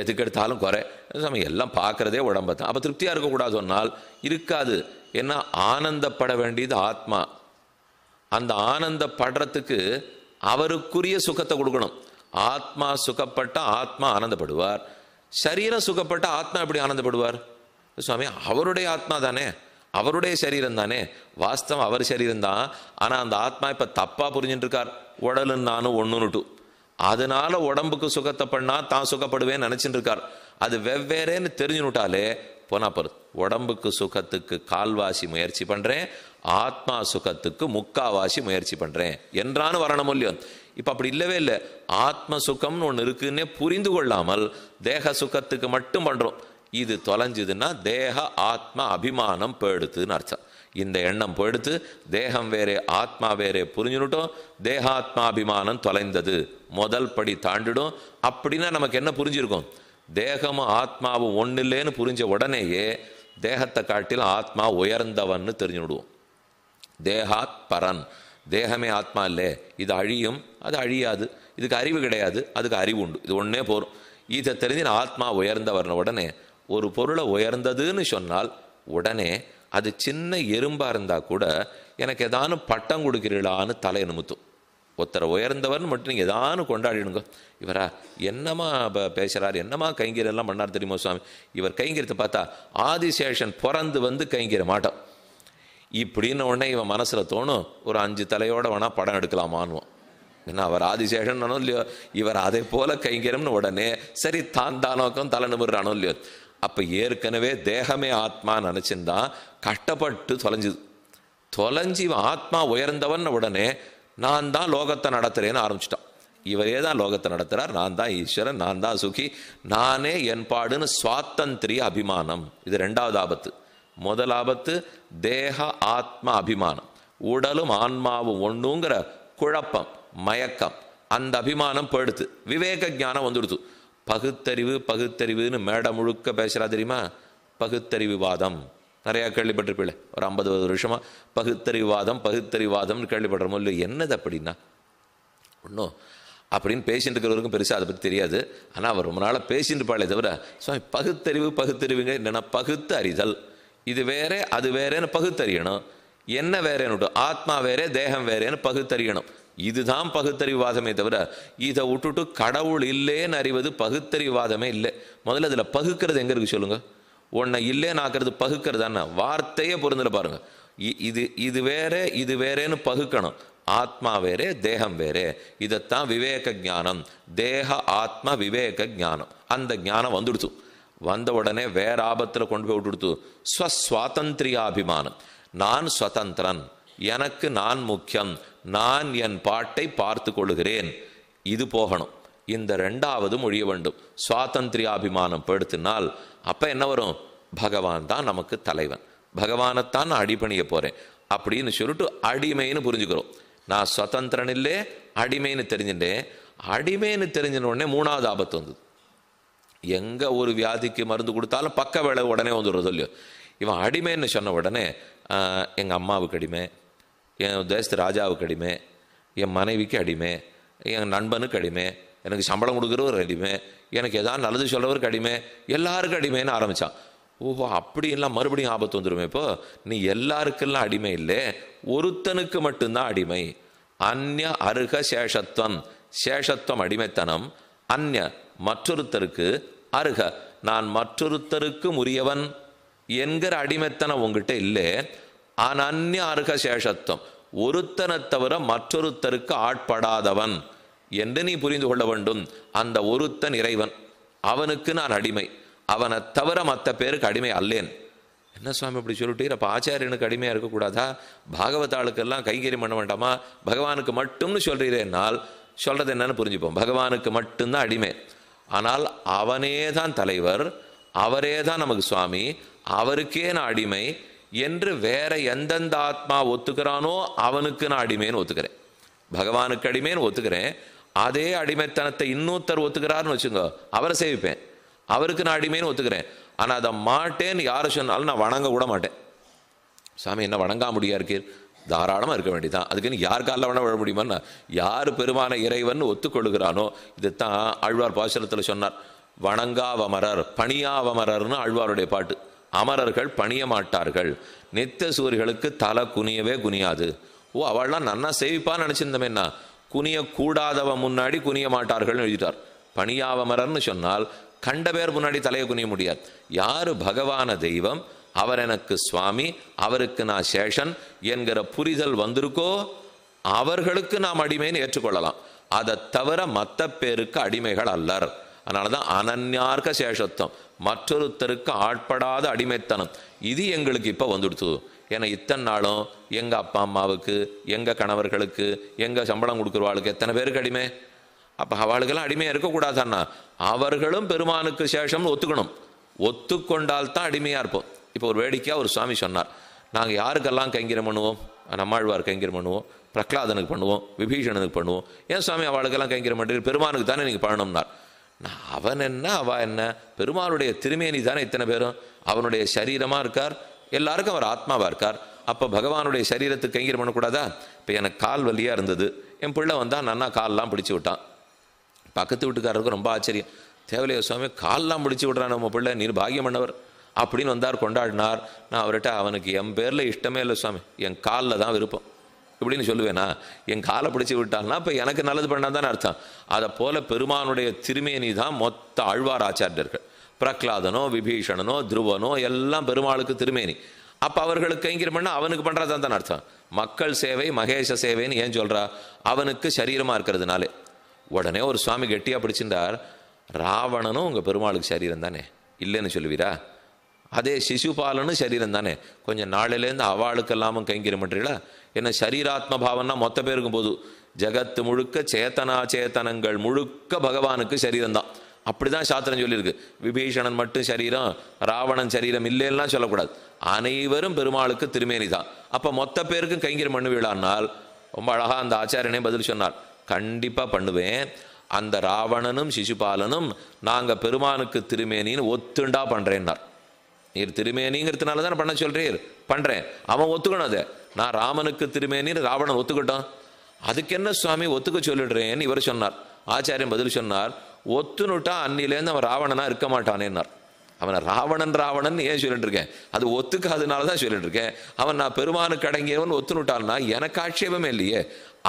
எதுக்கு எடுத்தாலும் குறை. சமயம் எல்லாம் பார்க்குறதே உடம்பை தான். அப்போ திருப்தியாக இருக்கக்கூடாது சொன்னால் இருக்காது. ஏன்னா ஆனந்தப்பட வேண்டியது ஆத்மா. அந்த ஆனந்தப்படுறதுக்கு அவருக்குரிய சுகத்தை கொடுக்கணும். ஆத்மா சுகப்பட்ட ஆத்மா ஆனந்தப்படுவார், சரீரம் சுகப்பட்ட ஆத்மா எப்படி ஆனந்தப்படுவார்? சுவாமி அவருடைய ஆத்மா தானே, அவருடைய சரீரம் தானே, வாஸ்தவம் அவர் சரீரம் தான். ஆனால் அந்த ஆத்மா இப்போ தப்பாக புரிஞ்சுட்டு இருக்கார். உடலுன்னு நானும் ஒன்றுன்னுட்டு, அதனால உடம்புக்கு சுகத்தை பண்ணா தான் சுகப்படுவேன்னு நினச்சிட்டு இருக்கார். அது வெவ்வேறேன்னு தெரிஞ்சுனுட்டாலே போனா போகிறது. உடம்புக்கு சுகத்துக்கு கால்வாசி முயற்சி பண்ணுறேன், ஆத்மா சுகத்துக்கு முக்காவாசி முயற்சி பண்ணுறேன் என்றான்னு வரணும் இல்லையோ. இப்போ அப்படி இல்லவே இல்லை. ஆத்ம சுகம்னு ஒன்று இருக்குன்னே புரிந்து கொள்ளாமல் தேக சுகத்துக்கு மட்டும் பண்ணுறோம். இது தொலைஞ்சுதுன்னா தேக ஆத்மா அபிமானம் போயிடுத்துன்னு அர்த்தம். இந்த எண்ணம் போயிடுத்து, தேகம் வேறே ஆத்மா வேறே புரிஞ்சுனுட்டோம், தேகாத்மாபிமானம் தொலைந்தது, முதல் படி தாண்டிடும். அப்படின்னா நமக்கு என்ன புரிஞ்சிருக்கும்? தேகமும் ஆத்மாவும் ஒன்று இல்லைன்னு புரிஞ்ச உடனேயே தேகத்தை காட்டிலும் ஆத்மா உயர்ந்தவன்னு தெரிஞ்சுடுவோம். தேகாத் பரன், தேகமே ஆத்மா இல்லை, இது அழியும் அது அழியாது, இதுக்கு அறிவு கிடையாது அதுக்கு அறிவு உண்டு, இது ஒன்றே போகும். இதை தெரிஞ்சு ஆத்மா உயர்ந்தவர்ன உடனே ஒரு பொருளை உயர்ந்ததுன்னு சொன்னால் உடனே அது சின்ன எறும்பாக இருந்தால் கூட எனக்கு எதானு பட்டம் கொடுக்கிறீளான்னு தலையை நிமித்தும். ஒருத்தரை உயர்ந்தவர்னு மட்டும் நீங்கள் எதானு கொண்டாடிடுங்க. இவரா என்னமா பேசுகிறார், என்னமா கைங்கரியெல்லாம் பண்ணார் தெரியுமா சுவாமி, இவர் கைங்கரியத்தை பார்த்தா ஆதிசேஷன் பிறந்து வந்து கைங்கரிய மாட்டோம் இப்படின்னு உடனே இவன் மனசில் தோணும், ஒரு 5 தலையோட வேணால் படம் எடுக்கலாமான்னுவோம். ஏன்னா அவர் ஆதிசேஷன் இல்லையோ, இவர் அதை போல கைங்கரியம்னு உடனே சரி தான் தானோக்கம் தலை நிமிடுறானோ இல்லையோ. அப்போ ஏற்கனவே தேகமே ஆத்மா நினச்சிருந்தா கஷ்டப்பட்டு தொலைஞ்சி ஆத்மா உயர்ந்தவன் உடனே நான் தான் லோகத்தை நடத்துகிறேன்னு ஆரம்பிச்சிட்டான். இவரே தான் லோகத்தை நடத்துகிறார், நான் தான் ஈஸ்வரன், நான் தான் சுகி, நானே என் பாடுன்னு சுவாத்தந்திரிய அபிமானம். இது 2வது ஆபத்து. முதல் ஆபத்து தேக ஆத்மா அபிமானம், உடலும் ஆன்மாவும் ஒன்றுங்கிற குழப்பம் மயக்கம். அந்த அபிமானம் போயிடுத்து, விவேக ஞானம் வந்துடுத்து. பகுத்தறிவுன்னு மேடை முழுக்க பேசுகிறா தெரியுமா. பகுத்தறிவுவாதம் நிறையா கேள்விப்பட்டிருப்பீங்களே, ஒரு 50 வருஷமா பகுத்தறிவாதம்னு கேள்விப்படுறோமோ இல்லை. என்னது அப்படின்னா ஒன்றும் அப்படின்னு பேசிட்டு இருக்கிறவருக்கும் பெருசாக அதை பற்றி தெரியாது. ஆனால் அவர் ரொம்ப நாளாக பேசிட்டு இருப்பாளே தவிர சுவாமி பகுத்தறிவுங்க என்னென்னா பகுத்து அறிதல், இது வேறே அது வேறேன்னு பகுத்தறியணும். என்ன வேறேன்னு ஆத்மா வேறே தேகம் வேறேன்னு பகுத்தறியணும். இதுதான் பகுத்தறிவாதமே தவிர இதை விட்டுட்டு கடவுள் இல்லேன்னு அறிவது பகுத்தறிவாதமே இல்லை. முதல்ல இதில் பகுக்கிறது எங்கே இருக்கு சொல்லுங்க. ஒன்றை இல்லேன்னு ஆக்கிறது பகுக்கிறதான வார்த்தையே பொருந்தல பாருங்க. இது வேற இது வேறேன்னு பகுக்கணும். ஆத்மா வேறே தேகம் வேறே, இதைத்தான் விவேக ஞானம், தேக ஆத்மா விவேக ஞானம். அந்த ஞானம் வந்துடுத்து. வந்த உடனே வேற ஆபத்தில் கொண்டு போய் விட்டுடுத்து. ஸ்வஸ்வாதந்திரியாபிமானம், நான் சுதந்திரன், எனக்கு நான் முக்கியம், நான் என் பாட்டை பார்த்து கொள்கிறேன், இது போகணும். இந்த 2வது மொழிய வேண்டும். சுவாதந்திரியாபிமானம் படுத்தினால் அப்போ என்ன வரும்? பகவான் தான் நமக்கு தலைவன், பகவானைத்தான் நான் அடிபணிய போகிறேன் அப்படின்னு சொல்லிட்டு அடிமைன்னு புரிஞ்சுக்கிறோம். நான் சுதந்திரன் இல்லை அடிமைன்னு தெரிஞ்சுட்டேன். அடிமைன்னு தெரிஞ்சின உடனே 3வது ஆபத்து வந்தது. எங்கே ஒரு வியாதிக்கு மருந்து கொடுத்தாலும் பக்க வேலை உடனே வந்துடுறது இல்லையோ. இவன் அடிமைன்னு சொன்ன உடனே எங்கள் அம்மாவுக்கு அடிமை, என் தேசத்து ராஜாவுக்கு அடிமை, என் மனைவிக்கு அடிமை, என் நண்பனுக்கு அடிமை, எனக்கு சம்பளம் கொடுக்குறவர் அடிமை, எனக்கு எதாவது நல்லது சொல்கிறவருக்கு அடிமை, எல்லாருக்கும் அடிமைன்னு ஆரம்பித்தான். ஓஹோ அப்படின்லாம் மறுபடியும் ஆபத்து வந்துடுமே. இப்போ நீ எல்லாருக்கெல்லாம் அடிமை இல்லை, ஒருத்தனுக்கு மட்டும்தான் அடிமை. அந்நிய அருக சேஷத்துவம், சேஷத்துவம் அடிமைத்தனம், அந்நிய மற்றொருத்தருக்கு அருக நான் மற்றொருத்தருக்கு உரியவன் என்கிற அடிமைத்தனம் உங்ககிட்ட இல்லை. அனன்ய அருக சேஷத்துவம் ஒருத்தனை தவிர மற்றொருத்தருக்கு ஆட்படாதவன் என்று நீ புரிந்து கொள்ள வேண்டும். அந்த ஒருத்தன் இறைவன், அவனுக்கு நான் அடிமை, அவனை தவிர மற்ற பேருக்கு அடிமை அல்லேன். என்ன சுவாமி இப்படி சொல்லிட்டீர்? அப்போ ஆச்சாரியனுக்கு அடிமையாக இருக்கக்கூடாதா? பாகவதாளுக்கெல்லாம் கைங்கரியம் பண்ண வேண்டாமா? பகவானுக்கு மட்டும்னு சொல்கிறீரேனால் சொல்கிறது என்னன்னு புரிஞ்சுப்போம். பகவானுக்கு மட்டும்தான் அடிமை, ஆனால் அவனே தான் தலைவர், அவரே தான் நமக்கு சுவாமி, அவருக்கே நான் அடிமை என்று வேற எந்தெந்த ஆத்மா ஒத்துக்கிறானோ அவனுக்கு நான் அடிமைன்னு ஒத்துக்கிறேன். பகவானுக்கு அடிமைன்னு ஒத்துக்கிறேன். அதே அடிமைத்தனத்தை இன்னொருத்தர் ஒத்துக்கிறாருன்னு வச்சுங்க, அவரை சேவிப்பேன், அவருக்கு நான் அடிமைன்னு ஒத்துக்கிறேன். ஆனால் அதை மாட்டேன்னு யாரை சொன்னாலும் நான் வணங்க கூட மாட்டேன். சாமி என்ன வணங்கா முடியா இருக்கீர்? தாராளமாக இருக்க வேண்டியதான். அதுக்குன்னு யார் காலில் வேணா விழ முடியுமான்னா, யார் பெருமான இறைவன் ஒத்துக்கொள்கிறானோ, இதுதான் ஆழ்வார் பாசுரத்தில் சொன்னார். வணங்காவமரர் பணியாவமரர்னு ஆழ்வாருடைய பாட்டு. அமரர்கள் பணிய மாட்டார்கள், நித்திய சூரியர்களுக்கு தலை குனியவே குனியாது. ஓ, அவள்லாம் நன்னா சேவிப்பான்னு நினச்சிருந்தமேன்னா, குனியக்கூடாதவன் முன்னாடி குனிய மாட்டார்கள்னு எழுதிட்டார். பணியாவமரர்னு சொன்னால் கண்ட பேர் முன்னாடி தலையை குனிய முடியாது. யார் பகவான தெய்வம், அவர் எனக்கு சுவாமி, அவருக்கு நான் சேஷன் என்கிற புரிதல் வந்திருக்கோ அவர்களுக்கு நாம் அடிமைன்னு ஏற்றுக்கொள்ளலாம். அதை தவிர மற்ற பேருக்கு அடிமைகள் அல்லர். அதனால தான் அனன்யார்க்க சேஷத்துவம், மற்றொருத்தருக்கு ஆட்படாத அடிமைத்தனம். இது எங்களுக்கு இப்போ வந்துடுத்து. ஏன்னா இத்தனை நாளும் எங்கள் அப்பா அம்மாவுக்கு, எங்கள் கணவர்களுக்கு, எங்கள் சம்பளம் கொடுக்குறவாளுக்கு எத்தனை பேருக்கு அடிமை? அப்போ அவளுக்கெல்லாம் அடிமையாக இருக்கக்கூடாதான்னா அவர்களும் பெருமானுக்கு சேஷம்னு ஒத்துக்கணும். ஒத்துக்கொண்டால் தான் அடிமையாக இருப்போம். இப்போ ஒரு வேடிக்கையாக ஒரு சுவாமி சொன்னார், நாங்கள் யாருக்கெல்லாம் கைங்கரியம் பண்ணுவோம்? நம்மாழ்வார் கைங்கரியம் பண்ணுவோம், பிரகலாதனுக்கு பண்ணுவோம், விபீஷணனுக்கு பண்ணுவோம். ஏன் சுவாமி அவளுக்கெல்லாம் கைங்கரியம் பண்ணுறீங்க? பெருமானுக்கு தானே நீங்கள் பண்ணணும்னார். நான் அவன் என்ன அவ என்ன, பெருமானுடைய திருமேனி தானே இத்தனை பேரும், அவனுடைய சரீரமாக இருக்கார், எல்லாருக்கும் அவர் ஆத்மாவாக இருக்கார். அப்போ பகவானுடைய சரீரத்துக்கு கைங்கரியம் பண்ணக்கூடாதா? இப்போ எனக்கு கால் வலியாக இருந்தது, என் பிள்ளை வந்தால் நன்னா கால்லாம் பிடிச்சி விட்டான். பக்கத்து வீட்டுக்காரருக்கு ரொம்ப ஆச்சரியம், தேவலைய சுவாமி கால்லாம் பிடிச்சி விட்றான் நம்ம பிள்ளை, நீர் பாக்கியம் பண்ணவர் அப்படின்னு வந்தார், கொண்டாடினார். நான் அவர்கிட்ட அவனுக்கு என் பேரில் இஷ்டமே இல்லை சுவாமி, என் காலில் தான் விருப்பம் இப்படின்னு சொல்லுவேனா? என் காலை பிடிச்சி விட்டால்னா இப்போ எனக்கு நல்லது பண்ணால் தானே அர்த்தம். அதை போல பெருமானுடைய திருமேனி தான் மொத்த ஆழ்வார் ஆச்சாரியர்கள். பிரகலாதனோ விபீஷணனோ துருவனோ எல்லாம் பெருமாளுக்கு திருமேனி. அப்போ அவர்களுக்கு கைங்கரியம் பண்ணால் அவனுக்கு பண்ணுறதான் தானே அர்த்தம். மக்கள் சேவை மகேஷ சேவைன்னு ஏன் சொல்கிறா? அவனுக்கு சரீரமாக இருக்கிறதுனாலே. உடனே ஒரு சுவாமி கெட்டியாக பிடிச்சிருந்தார், ராவணனும் உங்கள் பெருமாளுக்கு சரீரம் தானே, இல்லைன்னு சொல்லுவீரா? அதே சிசுபாலனும் சரீரம் தானே, கொஞ்சம் நாளிலேருந்து அவளுக்கெல்லாமும் கைங்கரியம் பண்ணுறீங்களா? என்ன சரீராத்ம பாவம்னா மொத்த பேருக்கும் போது ஜகத்து முழுக்க சேத்தனா சேத்தனங்கள் முழுக்க பகவானுக்கு சரீரம்தான். அப்படிதான் சாஸ்திரம் சொல்லியிருக்கு. விபீஷணன் மட்டும் சரீரம், ராவணன் சரீரம் இல்லைன்னா சொல்லக்கூடாது. அனைவரும் பெருமாளுக்கு திருமேனி தான். அப்போ மொத்த பேருக்கும் கைங்கரியம் பண்ணுவீளானால் ரொம்ப அழகாக அந்த ஆச்சாரியனே பதில் சொன்னார், கண்டிப்பாக பண்ணுவேன். அந்த ராவணனும் சிசுபாலனும் நாங்கள் பெருமானுக்கு திருமேனின்னு ஒத்துண்டா பண்ணுறேன்னார். நீர் திருமேனிங்கிறதுனால தானே பண்ண சொல்கிறீர், பண்ணுறேன். அவன் ஒத்துக்கணும். அதை நான் ராமனுக்கு திருமேனின்னு ராவணன் ஒத்துக்கிட்டான், அதுக்கு என்ன சுவாமி ஒத்துக்க சொல்லிடுறேன்னு இவர் சொன்னார். ஆச்சாரியன் பதில் சொன்னார், ஒத்துனுட்டா அன்னிலேருந்து அவன் ராவணனா இருக்க மாட்டானேன்னார். அவனை ராவணன் ராவணன் ஏன் சொல்லிட்டு இருக்கேன்? அது ஒத்துக்காதனால தான் சொல்லிட்டு இருக்கேன். அவன் நான் பெருமானுக்கு அடங்கியவன் ஒத்துனுட்டான்னா எனக்கு ஆட்சேபமே இல்லையே.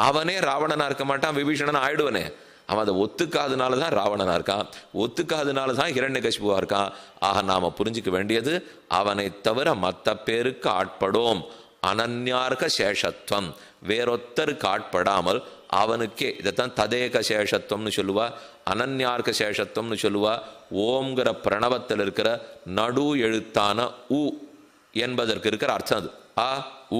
அவனே ராவணனா இருக்க மாட்டான், விபீஷணன் ஆயிடுவனே. அவன் அதை ஒத்துக்காதனால தான் ராவணனா இருக்கான், ஒத்துக்காதனால தான் ஹிரண்யகசிபுவா இருக்கான். ஆக நாம புரிஞ்சுக்க வேண்டியது, அவனை தவிர மற்ற பேருக்கு ஆட்படும் அனன்யார்க்க சேஷத்துவம், வேறொத்தருக்கு ஆட்படாமல் அவனுக்கே. இதைத்தான் ததேக சேஷத்துவம்னு சொல்லுவா, அனன்யார்க்க சேஷத்துவம்னு சொல்லுவா. ஓம்ங்கிற பிரணவத்தில் இருக்கிற நடு எழுத்தான உ என்பதற்கு இருக்கிற அர்த்தம் அது. அ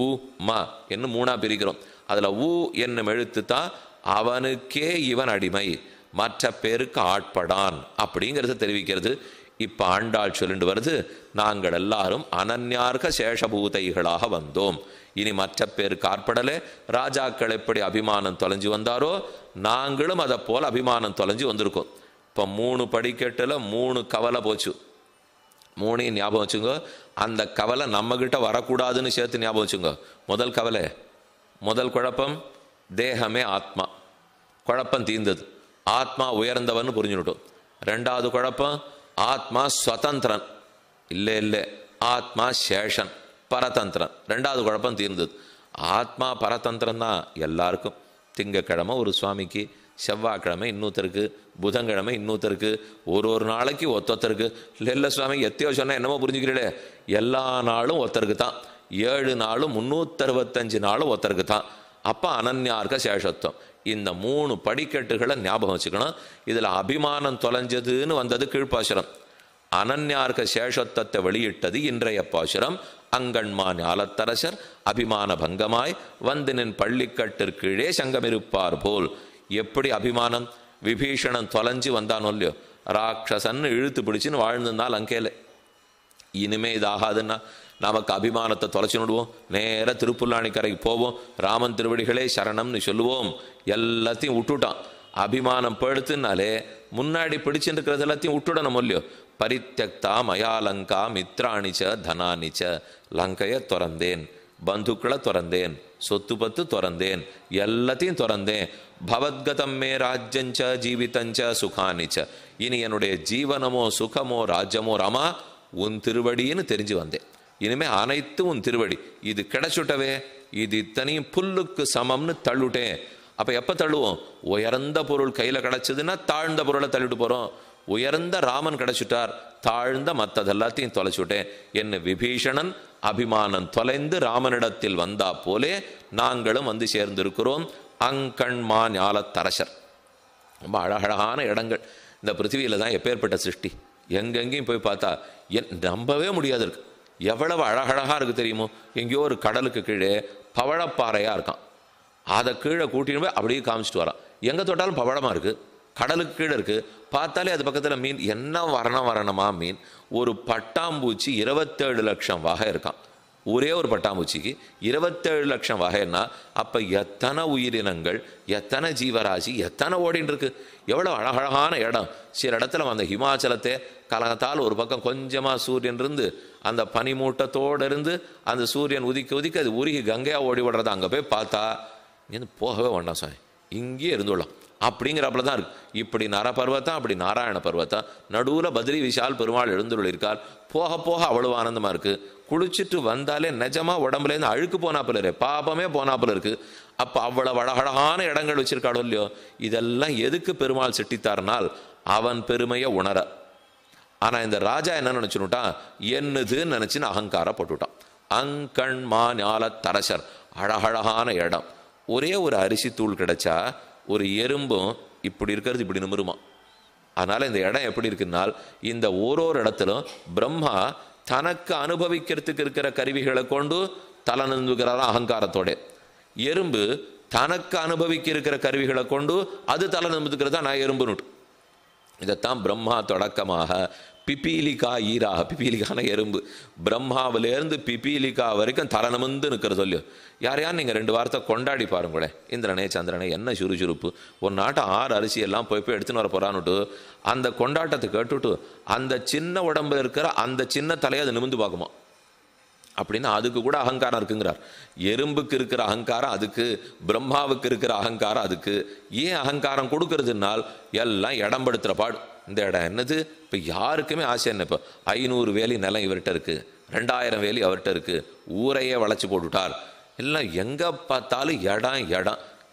உ ம என்று மூணா பிரிக்கிறோம். அதுல உ என்னும் எழுத்து தான் அவனுக்கே இவன் அடிமை, மற்ற பேருக்கு ஆட்படான் அப்படிங்கிறது தெரிவிக்கிறது. இப்ப ஆண்டாள் சொல்லிட்டு வருது, நாங்கள் எல்லாரும் அனன்யார்க்க சேஷபூதைகளாக வந்தோம். இனி மற்ற பேருக்கு ஆட்படலே. ராஜாக்கள் எப்படி அபிமானம் தொலைஞ்சு வந்தாரோ நாங்களும் அதை போல அபிமானம் தொலைஞ்சு வந்திருக்கோம். இப்போ 3 படிக்கட்டில் 3 கவலை போச்சு. 3 ஞாபகம் வச்சுங்க. அந்த கவலை நம்மகிட்ட வரக்கூடாதுன்னு சேர்த்து ஞாபகம் வச்சுங்க. முதல் கவலை, முதல் குழப்பம், தேகமே ஆத்மா. குழப்பம் தீர்ந்தது, ஆத்மா உயர்ந்தவன் புரிஞ்சுட்டோம். 2வது குழப்பம், ஆத்மா ஸ்வதந்திரன் இல்லை, ஆத்மா சேஷன் பரதந்திரன். 2வது குழப்பம் தீர்ந்தது. ஆத்மா பரதந்திரம் தான் எல்லாருக்கும். திங்கக்கிழமை ஒரு சுவாமிக்கு, செவ்வாய்க்கிழமை இன்னொருத்தருக்கு, புதன்கிழமை இன்னொருத்தருக்கு, ஒரு நாளைக்கு ஒத்தொத்தருக்கு. இல்லை சுவாமி எத்தையோ சொன்னால் என்னமோ புரிஞ்சுக்கிறீங்களே, எல்லா நாளும் ஒருத்தருக்கு தான், 7 நாளும் 365 நாளும் ஒருத்தருக்கு தான். அப்போ அனன்யார்க்க சேஷத்துவம். இந்த 3 படிக்கட்டுகளை ஞாபகம் வச்சுக்கணும். இதில் அபிமானம் தொலைஞ்சதுன்னு வந்தது கீழ்ப்பாசுரம். அனன்யார்க்க சேஷத்துவத்தை வெளியிட்டது இன்றைய பாசுரம். அங்கண்மா ஞாலத்தரசர் அபிமான பங்கமாய் வந்து நின் பள்ளிக்கட்டிற்கீழே சங்கமிருப்பார் போல். எப்படி அபிமானம்? விபீஷணன் தொலைஞ்சு வந்தானோ இல்லையோ, ராட்சசன்னு இழுத்து பிடிச்சின்னு வாழ்ந்திருந்தால் அங்கேல. இனிமே இது ஆகாதுன்னா நமக்கு அபிமானத்தை தொலைச்சு விடுவோம், நேர திருப்புல்லாணிக்கரைக்கு போவோம், ராமன் திருவடிகளே சரணம்னு சொல்லுவோம். எல்லாத்தையும் விட்டுட்டான். அபிமானம் படுத்துனாலே முன்னாடி பிடிச்சுட்டு இருக்கிறது எல்லாத்தையும் விட்டுடணும் இல்லையோ. பரித்தக்தா மயாலங்கா மித்ராணிச்ச தனானிச்ச. லங்கையை துறந்தேன், பந்துக்களை துறந்தேன், சொத்து பத்து துறந்தேன், எல்லாத்தையும் துறந்தேன். பவத்கதம் மே ராஜ்யஞ்ச ஜீவிதஞ்ச சுகானிச்ச. இனி என்னுடைய ஜீவனமோ சுகமோ ராஜ்யமோ ராமா உன் திருவடின்னு தெரிஞ்சு வந்தேன். இனிமே அனைத்தும் உன் திருவடி. இது கிடைச்சுட்டவே, இது இத்தனையும் புல்லுக்கு சமம்னு தள்ளுட்டேன். அப்போ எப்போ தள்ளுவோம்? உயர்ந்த பொருள் கையில் கிடச்சதுன்னா தாழ்ந்த பொருளை தள்ளிட்டு போகிறோம். உயர்ந்த ராமன் கிடைச்சிட்டார், தாழ்ந்த மற்றதெல்லாத்தையும் தொலைச்சுட்டேன். என்ன விபீஷணன் அபிமானம் தொலைந்து ராமனிடத்தில் வந்தா போலே நாங்களும் வந்து சேர்ந்திருக்கிறோம். அங்கண்மா ஞாலத்தரசர். ரொம்ப அழகழகான இடங்கள் இந்த பிருத்திவியில் தான். எப்பேற்பட்ட சிருஷ்டி! எங்கெங்கேயும் போய் பார்த்தா நம்பவே முடியாது இருக்கு. எவ்வளவு அழகழகாக இருக்குது தெரியுமோ. எங்கேயோ ஒரு கடலுக்கு கீழே பவழப்பாறையாக இருக்கான். அதை கீழே கூட்டின்னு போய் அப்படியே காமிச்சிட்டு வரான். எங்கே தொட்டாலும் பவழமாக இருக்குது, கடலுக்கு கீழே இருக்குது. பார்த்தாலே அது பக்கத்தில் மீன். என்ன வரணமா மீன்! ஒரு பட்டாம்பூச்சி 27 லட்சம் வகை இருக்கான். ஒரே ஒரு பட்டாம்பூச்சிக்கு 27 லட்சம் வகைன்னா அப்போ எத்தனை உயிரினங்கள், எத்தனை ஜீவராசி, எத்தனை ஓடின்னு இருக்கு! எவ்வளோ அழகழகான இடம்! சில இடத்துல அந்த ஹிமாச்சலத்தை கலகத்தால் ஒரு பக்கம் கொஞ்சமாக சூரியன் இருந்து அந்த பனிமூட்டத்தோடு இருந்து அந்த சூரியன் உதிக்க உதிக்க அது உருகி கங்கையாக ஓடி விடுறது. அங்கே போய் பார்த்தா இங்கேருந்து போகவே வேண்டாம் சாமி, இங்கேயே இருந்துள்ளலாம் அப்படிங்கிறப்பல தான் இருக்கு. இப்படி நரபர்வத்தம், அப்படி நாராயண பர்வத்தம், நடுவில் பத்ரி விஷால் பெருமாள் எழுந்துள்ளிருக்கார். போக போக அவ்வளவு ஆனந்தமாக இருக்குது. குளிச்சுட்டு வந்தாலே நிஜமாக உடம்புலேருந்து அழுக்கு போனாப்பில் இருக்கு, பாபமே போனாப்பில் இருக்குது. அப்போ அவ்வளவு அழகழகான இடங்கள் வச்சிருக்காளோ இல்லையோ. இதெல்லாம் எதுக்கு பெருமாள் சிட்டித்தார்னால் அவன் பெருமையை உணர. ஆனால் இந்த ராஜா என்ன நினச்சுட்டான்? என்னதுன்னு நினச்சின்னு அகங்காரப்பட்டுட்டான். அங்கண்மா ஞாலத்தரசர். அழகழகான இடம். ஒரே ஒரு அரிசி தூள் கிடைச்சா ஒரு எறும்பும் இப்படி இருக்கிறது இப்படி நிமிருமா. அதனால் இந்த இடம் எப்படி இருக்குன்னால் இந்த ஒரு இடத்திலும் பிரம்மா தனக்கு அனுபவிக்கிறதுக்கு இருக்கிற கருவிகளை கொண்டு தலை நின்றுகிறாராம் அகங்காரத்தோட. எறும்பு தனக்கு அனுபவிக்க இருக்கிற கருவிகளை கொண்டு அது தலை நிமிந்துக்கிறதா நான் எறும்புன்னு. இதைத்தான் பிரம்மா தொடக்கமாக பிபீலிகா ஈராக, பிபீலிகான எறும்பு, பிரம்மாவிலேருந்து பிபீலிகா வரைக்கும் தலை நிமிந்து நிற்கிறது இல்லையோ. யாரையான்னு நீங்கள் 2 வாரத்தை கொண்டாடி பாருங்களேன். இந்திரனே சந்திரனே என்ன சுறுசுறுப்பு! ஒரு நாட்டை 6 அரிசியெல்லாம் போய் எடுத்துன்னு வர போகிறான்னுட்டு அந்த கொண்டாட்டத்தை கேட்டுட்டு அந்த சின்ன உடம்புல இருக்கிற அந்த சின்ன தலையை அதை நிமிந்து பார்க்குமா. அப்படின்னா அதுக்கு கூட அகங்காரம் இருக்குங்கிறார். எறும்புக்கு இருக்கிற அகங்காரம் அதுக்கு, பிரம்மாவுக்கு இருக்கிற அகங்காரம் அதுக்கு. ஏன் அகங்காரம் கொடுக்கறதுனால் எல்லாம் இடம் படுத்துகிற பாடு. இந்த இடம் என்னது? இப்போ யாருக்குமே ஆசை என்ன? இப்போ 500 வேலி நிலம் இவர்கிட்ட இருக்குது, 2000 வேலி அவர்கிட்ட இருக்குது, ஊரையே வளைச்சி போட்டுவிட்டார். எல்லாம் எங்கே பார்த்தாலும் இடம்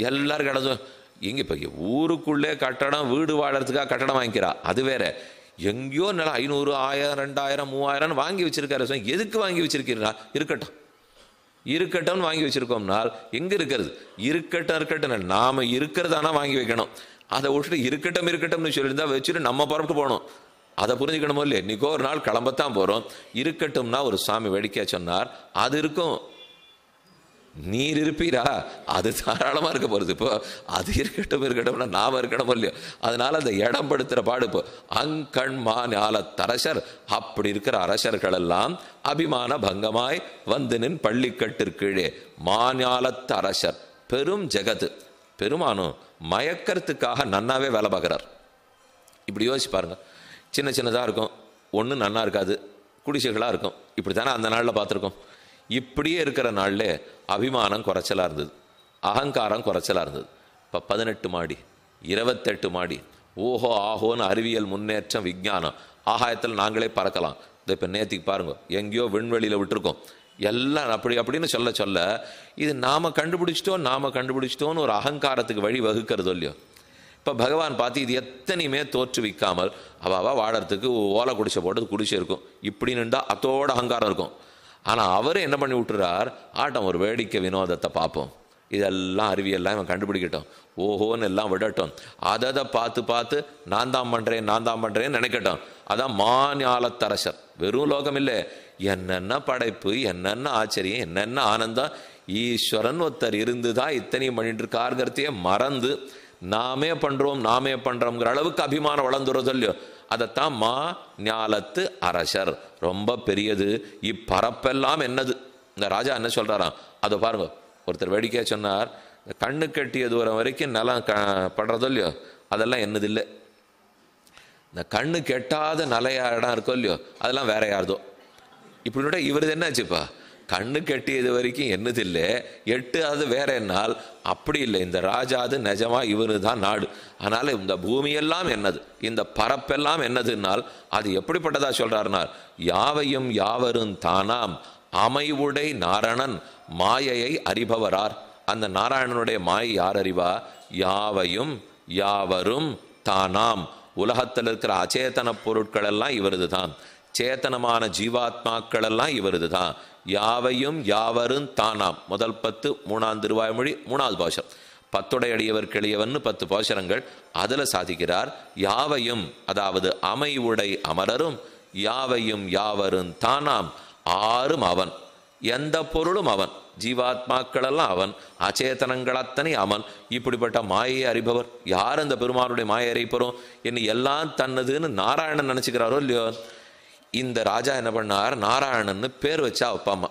எல்லாருக்கும் இடம். எங்கே இப்போ ஊருக்குள்ளே கட்டடம், வீடு வாழறதுக்காக கட்டடம் வாங்கிக்கிறா, அது வேற. எங்கேயோ நிலம் 500, 1000, 2000, 3000 வாங்கி வச்சிருக்காரு. எதுக்கு வாங்கி வச்சிருக்கீங்களா? இருக்கட்டும்னு வாங்கி வச்சிருக்கோம்னால் எங்கே இருக்கிறது? இருக்கட்டும் நாம் இருக்கிறதானா வாங்கி வைக்கணும். அதை விட்டுட்டு இருக்கட்டும்னு சொல்லியிருந்தா வச்சுட்டு நம்ம புறப்பட்டு போகணும். அதை புரிஞ்சுக்கணுமோ இல்லையே. இன்றைக்கோ ஒரு நாள் கிளம்பத்தான் போகிறோம். இருக்கட்டும்னா ஒரு சாமி வேடிக்கையாக சொன்னார், அது இருக்கும். நீர் இருப்பீரா? அது தாராளமாக இருக்க போகிறது. இப்போ அது இருக்கட்டும்னா நாம் இருக்கணுமோ இல்லையோ. அதனால் அந்த இடம் படுத்துகிற பாடு. இப்போ அங்கண்மா ஞாலத்தரசர். அப்படி இருக்கிற அரசர்கள் எல்லாம் அபிமான பங்கமாய் வந்து நின் பள்ளிக்கட்டிற்கீழே. மாஞாலத்து அரசர் பெரும் ஜெகத்து. பெருமானும் மயக்கறதுக்காக நன்னாவே வேலை பார்க்குறார். இப்படி யோசிச்சு பாருங்க. சின்னதாக இருக்கும், ஒன்று நன்னா இருக்காது, குடிசைகளாக இருக்கும். இப்படி தானே அந்த நாளில் பார்த்துருக்கோம். இப்படியே இருக்கிற நாளில் அபிமானம் குறைச்சலாக இருந்தது, அகங்காரம் குறைச்சலாக இருந்தது. இப்போ 18 மாடி, 28 மாடி, ஓஹோ ஆஹோன்னு அறிவியல் முன்னேற்றம், விஞ்ஞானம், ஆகாயத்தில் நாங்களே பறக்கலாம். இதை இப்போ நேற்றுக்கு பாருங்க, எங்கேயோ விண்வெளியில் விட்டுருக்கோம். எல்லாம் அப்படின்னு சொல்ல இது நாம் கண்டுபிடிச்சிட்டோன்னு ஒரு அகங்காரத்துக்கு வழி வகுக்கிறது இல்லையோ. இப்போ பகவான் பார்த்து இது எத்தனையுமே தோற்றுவிக்காமல் அவள் வாழறதுக்கு ஓலை குடிசை போட்டு குடிசை இருக்கும், இப்படின்னுண்டா அதோட அகங்காரம் இருக்கும். ஆனால் அவர் என்ன பண்ணி விட்டுறார், ஆட்டம் ஒரு வேடிக்கை வினோதத்தை பார்ப்போம், இதெல்லாம் அறிவியெல்லாம் இவன் கண்டுபிடிக்கட்டும், ஓஹோன்னு எல்லாம் விடட்டும், அதை பார்த்து பார்த்து நான் தான் பண்ணுறேன்னு நினைக்கட்டும். அதான் மாஞாலத்தரசர். வெறும் லோகம் இல்லை, என்னென்ன படைப்பு, என்னென்ன ஆச்சரியம், என்னென்ன ஆனந்தம். ஈஸ்வரன் ஒருத்தர் இருந்து தான் இத்தனையும் பண்ணிட்டு இருக்காருங்கிறதையே மறந்து நாமே பண்றோம்ங்கிற அளவுக்கு அபிமானம் வளர்ந்துறது இல்லையோ, அதைத்தான் மா ஞாலத்து அரசர். ரொம்ப பெரியது இப்பரப்பெல்லாம் என்னது. இந்த ராஜா என்ன சொல்றாராம் அதை பாருங்க. ஒருத்தர் வேடிக்கையா சொன்னார், கண்ணு கட்டிய தூரம் வரைக்கும் நிலம் படுறதோ இல்லையோ அதெல்லாம் என்னது இல்லை, இந்த கண்ணு கெட்டாத நிலையா இடம் இருக்கோ இல்லையோ அதெல்லாம் வேற யாருதோ. இப்படி இவரது என்னாச்சுப்பா, கண்ணு கட்டியது வரைக்கும் என்னது இல்லை, எட்டு அது வேற என்னால். அப்படி இல்லை, இந்த ராஜா அது நிஜமா இவரு தான் நாடு. அதனால இந்த பூமியெல்லாம் என்னது, இந்த பரப்பெல்லாம் என்னதுன்னால் அது எப்படிப்பட்டதா சொல்றாருனார், யாவையும் யாவரும் தானாம் அமைவுடை நாரணன் மாயையை அறிபவரார். அந்த நாராயணனுடைய மாயை யார் அறிவா, யாவையும் யாவரும் தானாம், உலகத்தில் இருக்கிற அச்சேதன பொருட்கள் எல்லாம் இவரது தான், சேத்தனமான ஜீவாத்மாக்கள் எல்லாம் இவரது தான். யாவையும் யாவரும் தானாம். முதல் 10 3ஆம் திருவாய்மொழி 3வது பாசுரம். 10 அடியவர் கிளியவன் 10 பாசுரங்கள் அதில் சாதிக்கிறார். யாவையும் அதாவது அமைவுடை அமரரும் யாவையும் யாவரும் தானாம் ஆறும் அவன், எந்த பொருளும் அவன், ஜீவாத்மாக்கள் எல்லாம் அவன், அச்சேதனங்கள் அத்தனை அவன். இப்படிப்பட்ட மாயை அறிபவர் யார், அந்த பெருமானுடைய மாயை அறிப்பறோம் என்ன எல்லாம் தன்னதுன்னு நாராயணன் நினைச்சுக்கிறாரோ இல்லையோ. இந்த ராஜா என்ன பண்ணார், நாராயணன்னு பேர் வச்சா அப்பா அம்மா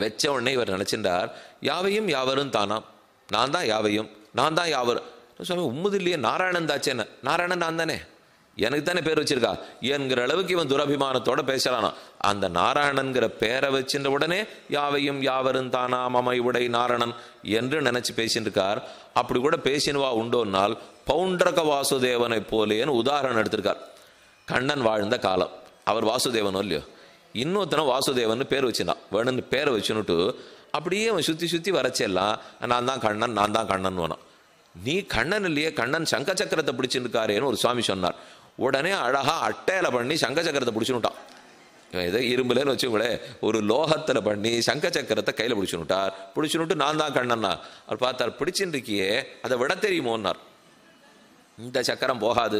வச்ச உடனே இவர் நினைச்சின்றார், யாவையும் யாவரும் தானாம், நான் தான் யாவையும், நான் தான் யாவரும். சுவாமி உம்முது இல்லையே, நாராயணன் தாச்சே, என்ன நாராயணன் நான் தானே, எனக்கு தானே பேர் வச்சிருக்கா என்கிற அளவுக்கு இவன் துரபிமானத்தோட பேசலானா. அந்த நாராயணன்கிற பேரை வச்சிருந்த உடனே யாவையும் யாவரும் தானாம் அமைவுடை நாராயணன் என்று நினைச்சு பேசிட்டு இருக்கார். அப்படி கூட பேசினுவா உண்டோன்னால் பவுண்டரக வாசுதேவனை போலேன்னு உதாரணம் எடுத்திருக்கார். கண்ணன் வாழ்ந்த காலம், அவர் வாசுதேவனோ இல்லையோ, இன்னொருத்தன வாசுதேவன் பேர் வச்சுனான், வேணும்னு பேரை வச்சுன்னுட்டு அப்படியே அவன் சுற்றி வரச்செல்லாம் நான் தான் கண்ணன் வேணும். நீ கண்ணன் இல்லையே, கண்ணன் சங்க சக்கரத்தை பிடிச்சிருக்காரேன்னு ஒரு சுவாமி சொன்னார். உடனே அழகா அட்டையில பண்ணி சங்க சக்கரத்தை பிடிச்சுனுட்டான். ஏதோ இரும்புலன்னு வச்சுங்களே, ஒரு லோகத்தில் பண்ணி சங்க சக்கரத்தை கையில் பிடிச்சுனுட்டு நான் தான் கண்ணன்னா. அவர் பார்த்தார், பிடிச்சின்னு இருக்கியே அதை விட தெரியுமோன்னார். இந்த சக்கரம் போகாது,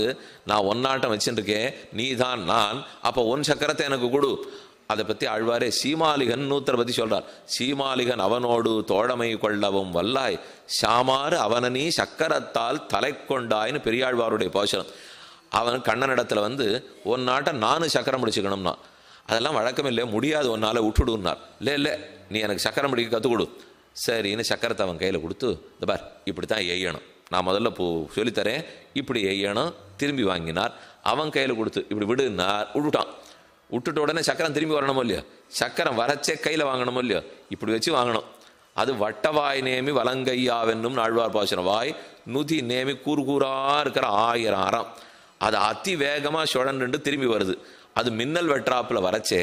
நான் ஒன்னாட்டம் வச்சுருக்கேன், நீ தான் நான், அப்போ ஒன் சக்கரத்தை எனக்கு கொடு. அதை பற்றி ஆழ்வாரே சீமாலிகன் நூத்தரை பற்றி சொல்றார். சீமாலிகன் அவனோடு தோழமை கொள்ளவும் வல்லாய், சாமாறு அவனனி சக்கரத்தால் தலை கொண்டாயின்னு பெரியாழ்வாருடைய பாசுரம். அவன் கண்ணனிடத்துல வந்து ஒன்னாட்டம் நானும் சக்கரம் பிடிச்சிக்கணும்னா, அதெல்லாம் வழக்கம் இல்லை, முடியாது, ஒன்னால விட்டுடுன்னார். இல்லை நீ எனக்கு சக்கரம் பிடிக்க கற்றுக் கொடு. சரின்னு சக்கரத்தை அவன் கையில் கொடுத்து, இந்த பார் இப்படித்தான் எய்யணும், நான் முதல்ல சொல்லித்தரேன், இப்படி எய்யணும், திரும்பி வாங்கினார். அவன் கையில் கொடுத்து இப்படி விடுனார், விட்டுட்டான். விட்டுட்ட உடனே சக்கரம் திரும்பி வரணுமோ இல்லையோ, சக்கரம் வரச்சே கையில் வாங்கணுமோ இல்லையோ, இப்படி வச்சு வாங்கணும். அது வட்டவாய் நேமி வலங்கையாவென்னும் ஆழ்வார் பாசுரம். வாய் நுதி நேமி கூறுகூறா இருக்கிற 1000 அறம், அது அதி வேகமாக சுழன்று திரும்பி வருது. அது மின்னல் வெற்றாப்புல வரச்சே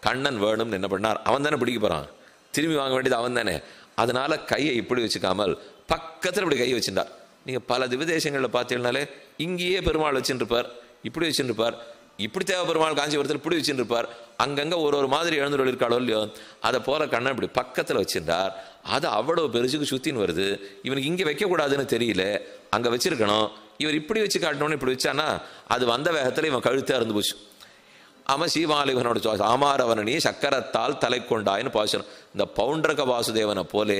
கண்ணன் வேணும்னு என்ன பண்ணார், அவன் தானே பிடிக்க போறான், திரும்பி வாங்க வேண்டியது அவன் தானே. அதனால கையை இப்படி வச்சுக்காமல் பக்கத்தில் இப்படி கையை வச்சுட்டார். நீங்கள் பல திவ்யதேசங்களில் பார்த்தீங்கன்னாலே இங்கேயே பெருமாள் வச்சுருப்பார், இப்படி வச்சுருப்பார், இப்படி தேவை பெருமாள் காஞ்சிபுரத்தில் இப்படி வச்சுருப்பார், அங்கங்கே ஒரு மாதிரி எழுந்துள்ள இருக்காளோ இல்லையோ, அதை போல கண்ணன் இப்படி பக்கத்தில் வச்சுட்டார். அது அவ்வளோ பெருசுக்கு சுத்தின்னு வருது. இவனுக்கு இங்கே வைக்கக்கூடாதுன்னு தெரியல, அங்கே வச்சிருக்கணும். இவர் இப்படி வச்சு காட்டணும்னு இப்படி வச்சானா அது வந்த வேகத்தில் இவன் கழுத்தே இருந்து போச்சு. அவன் சீமாலிவனோட ஆமாரவனி சக்கரத்தால் தலை கொண்டாயின்னு பாசனம். இந்த பவுண்டரக வாசுதேவனை போலே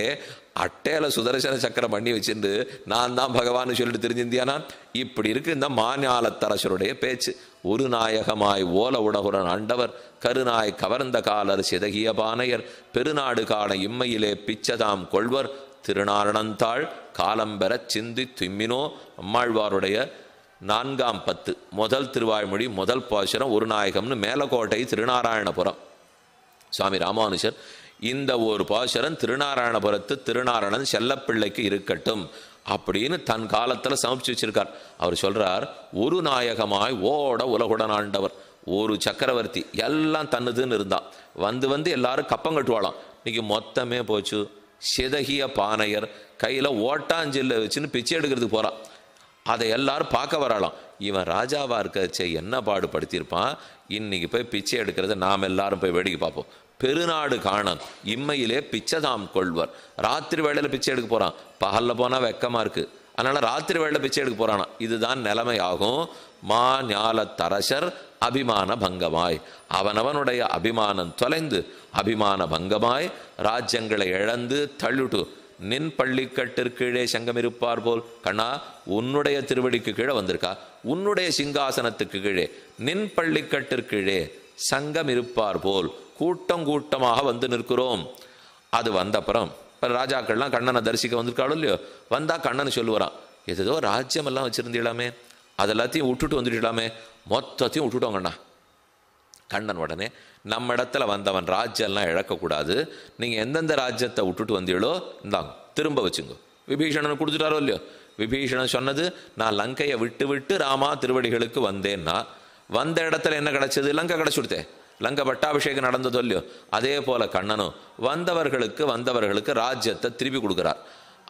அட்டையில சுதர்சன சக்கரம் பண்ணி வச்சுட்டு நான் தான் பகவான்னு சொல்லிட்டு தெரிஞ்சிருந்தியானா. இப்படி இருக்கு இந்த மாஞாலத்தரசருடைய பேச்சு. ஒரு நாயகமாய் ஓல உடகுடன் ஆண்டவர் கருநாய் கவர்ந்த காலர் சிதகிய பானையர் பெருநாடு காண இம்மையிலே பிச்சதாம் கொள்வர் திருநாரணந்தாள் காலம்பெற சிந்தி தும்மினோ. அம்மாழ்வாருடைய 4ஆம் 10 முதல் திருவாய்மொழி முதல் பாசுரம் ஒரு நாயகம்னு மேலக்கோட்டை திருநாராயணபுரம் சுவாமி ராமானுஜர் இந்த ஒரு பாசுரம் திருநாராயணபுரத்து திருநாரணன் செல்லப்பிள்ளைக்கு இருக்கட்டும் அப்படின்னு தன் காலத்தில் சமர்ப்பிச்சு வச்சிருக்கார். அவர் சொல்றார், ஒரு நாயகமாய் ஓட உலகுடன் ஆண்டவர், ஒரு சக்கரவர்த்தி எல்லாம் தன்னுதுன்னு இருந்தான். வந்து எல்லாரும் கப்பம் கட்டுவாளாம். இன்னைக்கு மொத்தமே போச்சு. சிதகிய பானையர் கையில் ஓட்டாஞ்சில்ல வச்சுன்னு பிச்சை எடுக்கிறதுக்கு போகிறான். அதை எல்லாரும் பார்க்க வரலாம். இவன் ராஜாவா இருக்கச்சே என்ன பாடுபடுத்தியிருப்பான், இன்னைக்கு போய் பிச்சை எடுக்கிறத நாம் எல்லாரும் போய் வேடிக்கை பார்ப்போம். பெருநாடு காணம் இம்மையிலே பிச்சைதாம் கொள்வர். ராத்திரி வேளையில பிச்சை எடுக்க போறான், பகல்ல போனா வெக்கமா இருக்கு, அதனால ராத்திரி வேளையில பிச்சை எடுக்க போறானா. இதுதான் நிலைமை ஆகும். மா ஞால தரசர் அபிமான பங்கமாய், அவனவனுடைய அபிமானம் தொலைந்து அபிமான பங்கமாய் ராஜ்யங்களை இழந்து தள்ளுட்டு நின் பள்ளிக்கட்டிற்கீழே சங்கம் இருப்பார் போல். கண்ணா, உன்னுடைய திருவடிக்கு கீழே வந்திருக்கா, உன்னுடைய சிங்காசனத்துக்கு கீழே நின் பள்ளிக்கட்டிற்கீழே சங்கம் இருப்பார் போல் கூட்டம் கூட்டமாக வந்து நிற்கிறோம். அது வந்த அப்புறம் ராஜாக்கள்லாம் கண்ணனை தரிசிக்க வந்திருக்காளோ இல்லையோ, வந்தா கண்ணன் சொல்லுவாரான், ஏதோ ராஜ்யம் எல்லாம் வச்சிருந்தீங்களாமே, அதெல்லாத்தையும் விட்டுட்டு வந்துடலாமே, மொத்தத்தையும் விட்டுட்டோங்கண்ணா. கண்ணன் உடனே, நம்ம இடத்துல வந்தவன் ராஜ்யம்லாம் இழக்கக்கூடாது, நீங்கள் எந்தெந்த ராஜ்யத்தை விட்டுட்டு வந்தீங்களோ இந்தாங்க திரும்ப வச்சுங்க. விபீஷணன் கொடுத்துட்டாரோ இல்லையோ, விபீஷணன் சொன்னது, நான் லங்கையை விட்டு விட்டு ராமா திருவடிகளுக்கு வந்தேன்னா, வந்த இடத்துல என்ன கிடைச்சது, லங்கை கிடைச்சுடுத்தேன். லங்கை பட்டாபிஷேகம் நடந்ததோ இல்லையோ, அதே போல கண்ணனும் வந்தவர்களுக்கு ராஜ்யத்தை திருப்பி கொடுக்குறார்.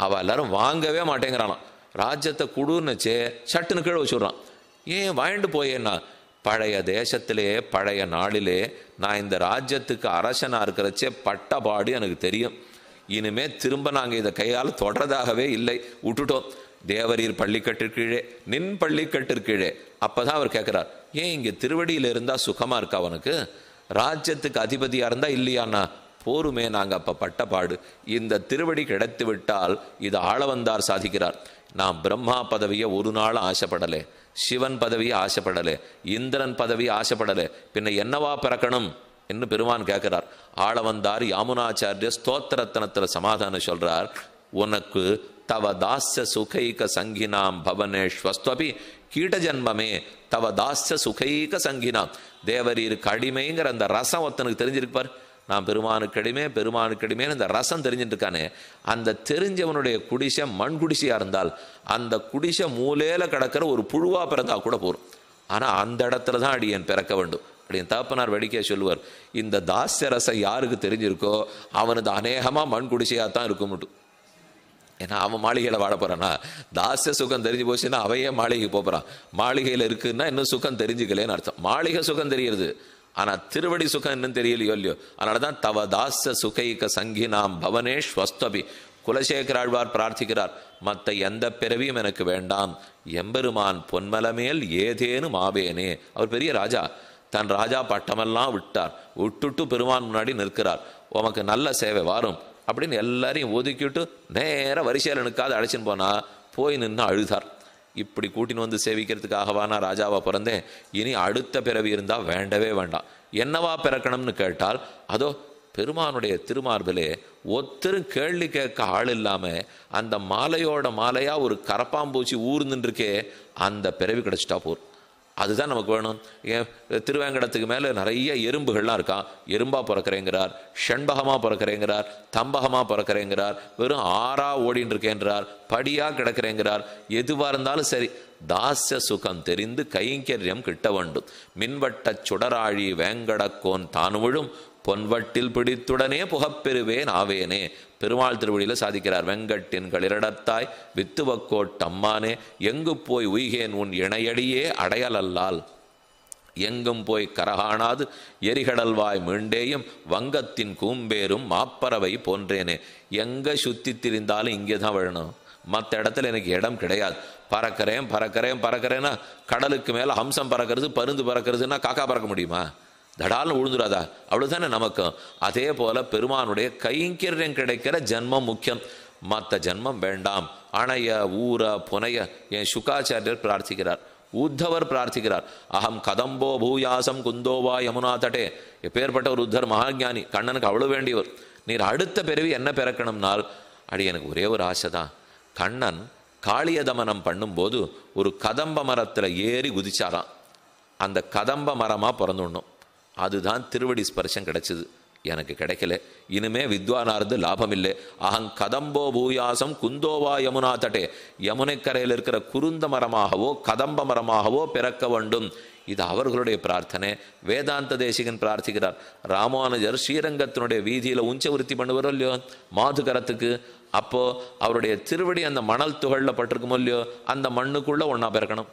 அவ எல்லாரும் வாங்கவே மாட்டேங்கிறானாம். ராஜ்யத்தை கொடுன்னுச்சே சட்டுன்னு கீழே வச்சுடுறான். ஏன் வாங்கிட்டு போயேன்னா, பழைய தேசத்திலே பழைய நாளிலே நான் இந்த ராஜ்யத்துக்கு அரசனாக இருக்கிறச்சே பட்டபாடு எனக்கு தெரியும். இனிமே திரும்ப நாங்கள் இதை கையால் தொடர்றதாகவே இல்லை, விட்டுட்டோம். தேவரீர் பள்ளிக்கட்டிற்கீழே நின் பள்ளிக்கட்டிற்கீழே. அப்பதான் அவர் கேட்கிறார், ஏன் இங்கே திருவடியில் இருந்தால் சுகமா இருக்கா அவனுக்கு, ராஜ்யத்துக்கு அதிபதியா இருந்தா இல்லையாண்ணா. போருமே, நாங்கள் அப்போ பட்டபாடு. இந்த திருவடி கிடைத்து விட்டால் இது ஆளவந்தார் சாதிக்கிறார். நான் பிரம்மா பதவியை ஒரு நாள் ஆசைப்படலை, சிவன் பதவியை ஆசைப்படலை, இந்திரன் பதவியை ஆசைப்படலை, பின்ன என்னவா பிறக்கணும் என்று பெருமான் கேட்கிறார். ஆளவந்தார் யாமுனாச்சாரிய ஸ்தோத்திரத்தனத்தில் சமாதானம் சொல்றார், உனக்கு தவ தாஸ்ய சுகைக சங்கினாம் பவனேஸ்வஸ்துவபி கீட்ட ஜன்மமே தவ தாஸ்ய சுகைக சங்கினாம். தேவரீருக்கு அடிமைங்கிற அந்த ரசம் ஒருத்தனுக்கு தெரிஞ்சிருப்பார். நான் பெருமானுக்கு அடிமைன்னு இந்த ரசம் தெரிஞ்சுட்டு இருக்கானே, அந்த தெரிஞ்சவனுடைய குடிசை மண் குடிசையா இருந்தால் அந்த குடிசை மூலையில கிடக்கிற ஒரு புழுவா பிறந்தா கூட போரும். ஆனா அந்த இடத்துல தான் அடியன் பிறக்க வேண்டும். அப்படின்னு தகப்பனார் வேடிக்கையா சொல்லுவார், இந்த தாஸ்ய ரசம் யாருக்கு தெரிஞ்சிருக்கோ அவனது அநேகமா மண் குடிசையா தான் இருக்கும். ஏன்னா அவன் மாளிகையில வாழ போறானா, தாஸ்ய சுகம் தெரிஞ்சு போச்சுன்னா அவையே மாளிகைக்கு போறான். மாளிகையில இருக்குன்னா இன்னும் சுகம் தெரிஞ்சுக்கலேன்னு அர்த்தம். மாளிகை சுகம் தெரியுது, ஆனா திருவடி சுகம் இன்னும் தெரியலையோ இல்லையோ. அதனாலதான் தவ தாஸ்ய சுகைக சங்கினாம் பவனேஸ்வஸ்துவபி. குலசேகராழ்வார் பிரார்த்திக்கிறார், மற்ற எந்த பிறவியும் எனக்கு வேண்டாம், எம்பெருமான் பொன்மலமேல் ஏதேனும் ஆவேனே. அவர் பெரிய ராஜா, தன் ராஜா பட்டமெல்லாம் விட்டுட்டு பெருமான் முன்னாடி நிற்கிறார். உமக்கு நல்ல சேவை வாரும் அப்படின்னு எல்லாரையும் ஒதுக்கிட்டு நேர வரிசையில் நிற்காது அழைச்சின்னு போனா போய் நின்று அழுதார். இப்படி கூட்டின்னு வந்து சேவிக்கிறதுக்காகவா நான் ராஜாவா பிறந்தேன், இனி அடுத்த பிறவி இருந்தால் வேண்டவே வேண்டாம். என்னவா பிறக்கணும்னு கேட்டால், அதோ பெருமானுடைய திருமார்பிலே ஒத்தரும் கேள்வி கேட்க ஆள் இல்லாம அந்த மாலையோட மாலையா ஒரு கரப்பாம்பூச்சி ஊர்ந்துருக்கே, அந்த பிறவி கிடைச்சிட்டா போர். அதுதான் நமக்கு வேணும். ஏன் திருவேங்கடத்துக்கு மேலே நிறைய எறும்புகள்லாம் இருக்கான், எறும்பா பிறக்கிறேங்கிறார், ஷண்பகமாக பிறக்கிறேங்கிறார், தம்பகமாக பிறக்கிறேங்கிறார், வெறும் ஆறா ஓடின்னு இருக்கேன்றார், படியா கிடக்கிறேங்கிறார். எதுவாக இருந்தாலும் சரி, தாஸ்ய சுகம் தெரிந்து கைங்கரியம் கிட்ட வேண்டும். மின்வட்ட சுடராழி வேங்கடக்கோன் தானுவிழும் பொன்வட்டில் பிடித்துடனே புகப்பெறுவேன் ஆவேனே. பெருமாள் திருவடியில் சாதிக்கிறார், வெங்கட்டின் களிரடத்தாய் வித்துவக்கோட்டம்மானே எங்கு போய் உய்கேன் உன் இணையடியே அடையலல்லால் எங்கும் போய் கரகாணாது எரிகடல்வாய் மீண்டேயும் வங்கத்தின் கூம்பேரும் மாப்பறவை போன்றேனே. எங்க சுத்தி திரிந்தாலும் இங்கே தான் விழணும், மற்ற இடத்துல எனக்கு இடம் கிடையாது. பறக்கிறேன்னா கடலுக்கு மேலே ஹம்சம் பறக்கிறது, பருந்து பறக்கிறதுன்னா காக்கா பறக்க முடியுமா? தடால்னு விழுந்துடாதா? அவ்வளவுதானே நமக்கும். அதே போல பெருமானுடைய கைங்கரியம் கிடைக்கிற ஜென்மம் முக்கியம், மற்ற ஜென்மம் வேண்டாம். அணைய ஊர புனைய என் சுகாச்சாரியர் பிரார்த்திக்கிறார், உத்தவர் பிரார்த்திக்கிறார், அகம் கதம்போ பூயாசம் குந்தோவா யமுனா தட்டே. எப்பேற்பட்ட ஒரு உத்தர் மகாஞானி, கண்ணனுக்கு அவ்வளவு வேண்டியவர். நீர் அடுத்த பிறவி என்ன பிறக்கணும்னால், அடி எனக்கு ஒரே ஒரு ஆசை தான். கண்ணன் காளியதமனம் பண்ணும்போது ஒரு கதம்ப மரத்துல ஏறி குதிச்சாராம். அந்த கதம்ப மரமா பிறந்துடணும். அதுதான் திருவடி ஸ்பர்சம் கிடைச்சது, எனக்கு கிடைக்கல. இனிமே வித்வானார்ந்து லாபம் இல்லை. அகங் கதம்போ பூயாசம் குந்தோவா யமுனா தட்டே. யமுனைக்கரையில் இருக்கிற குருந்த மரமாகவோ கதம்ப மரமாகவோ பிறக்க வேண்டும். இது அவர்களுடைய பிரார்த்தனை. வேதாந்த தேசிகன் பிரார்த்திக்கிறார். ராமானுஜர் ஸ்ரீரங்கத்தினுடைய வீதியில் உஞ்ச விருத்தி பண்ணுவாரோ இல்லையோ மாதுகரத்துக்கு, அப்போ அவருடைய திருவடி அந்த மணல் துகளில் பட்டிருக்குமோ இல்லையோ அந்த மண்ணுக்குள்ள ஒன்றா பிறக்கணும்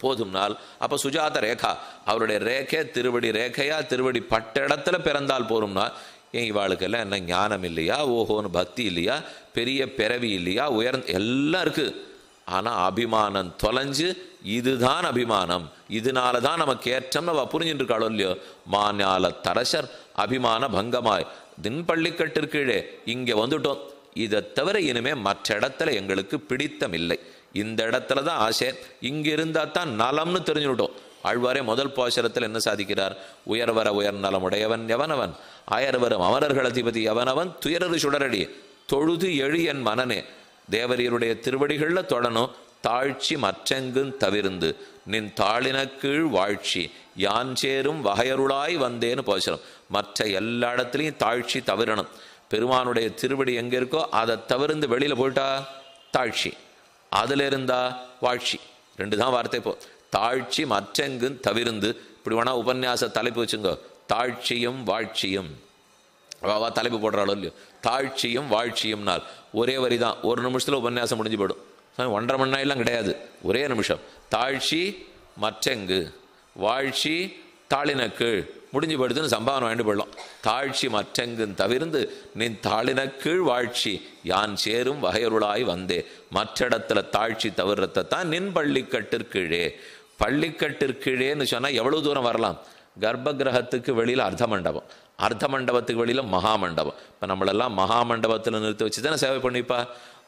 போதும்னால், அப்போ சுஜாத ரேகா அவருடைய ரேகை திருவடி ரேகையா திருவடி பட்ட இடத்துல பிறந்தால் போரும்னா, ஏன் இவாளுக்கெல்லாம் என்ன ஞானம் இல்லையா, ஓஹோன்னு பக்தி இல்லையா, பெரிய பிறவி இல்லையா, உயர்ந்த எல்லாம் இருக்குது. ஆனால் அபிமானம் தொலைஞ்சு இதுதான் அபிமானம், இதனால தான் நமக்கு ஏற்றம் நம்ம புரிஞ்சுட்டு இருக்காளோ இல்லையோ. மாஞால தரசர் அபிமான பங்கமாய் தின் பள்ளிக்கட்டிற்கீழே இங்கே வந்துட்டோம், இதை தவிர இனிமே மற்ற இடத்துல எங்களுக்கு பிடித்தம் இல்லை, இந்த இடத்துல தான் ஆசை, இங்கே இருந்தால் தான் நலம்னு தெரிஞ்சுட்டோம். ஆழ்வாரே முதல் பாசுரத்தில் என்ன சாதிக்கிறார்? உயர்வர உயர் நலமுடையவன் எவனவன், அயர்வரும் அமரர்கள் அதிபதி எவனவன், துயரரு சுடரடி தொழுது எழு என் மனனே. தேவரீருடைய திருவடிகளில் தொடணும். தாழ்ச்சி மற்றெங்கும் தவிர்ந்து நின் தாளின கீழ் வாழ்ச்சி யான் சேரும் வகையருளாய் வந்தேன்னு பாசுரம். மற்ற எல்லா இடத்துலையும் தாழ்ச்சி தவிரணும். பெருமானுடைய திருவடி எங்கே இருக்கோ அதை தவிர்ந்து வெளியில் போயிட்டா தாழ்ச்சி, அதில் இருந்தா வாழ்ச்சி. ரெண்டு தான் வார்த்தை. இப்போ தாழ்ச்சி மற்றெங்கும் தவிர்ந்து, இப்படி வேணா உபன்யாச தலைப்பு வச்சுங்க, தாழ்ச்சியும் வாழ்ச்சியும். அவா தலைப்பு போடுறாளோ இல்லையோ, தாழ்ச்சியும் வாழ்ச்சியும்னால் ஒரே வரி தான், ஒரு நிமிஷத்தில் உபன்யாசம் முடிஞ்சு போயிடும். 1.5 மணி நேரம் கிடையாது, ஒரே நிமிஷம். தாழ்ச்சி மற்றெங்கு வாழ்ச்சி தாளின கீழ் முடிஞ்சு போயிடுதுன்னு சம்பாவனை வாங்கிட்டு போயிடலாம். தாழ்ச்சி மற்றெங்கும் தவிர்ந்து நின் தாளின கீழ் வாழ்ச்சி யான் சேரும் வகையருளாய் வந்தே. மற்ற இடத்துல தாழ்ச்சி தவிரத்தை தான் நின் பள்ளிக்கட்டிற்கீழே. பள்ளிக்கட்டிற்கீழேன்னு சொன்னால் எவ்வளவு தூரம் வரலாம்? கர்ப்ப கிரகத்துக்கு வெளியில் அர்த்த மண்டபம், அர்த்த மண்டபத்துக்கு வெளியில் மகாமண்டபம். இப்போ நம்மளெல்லாம் மகாமண்டபத்தில் நிறுத்தி வச்சு தானே சேவை பண்ணிப்பா.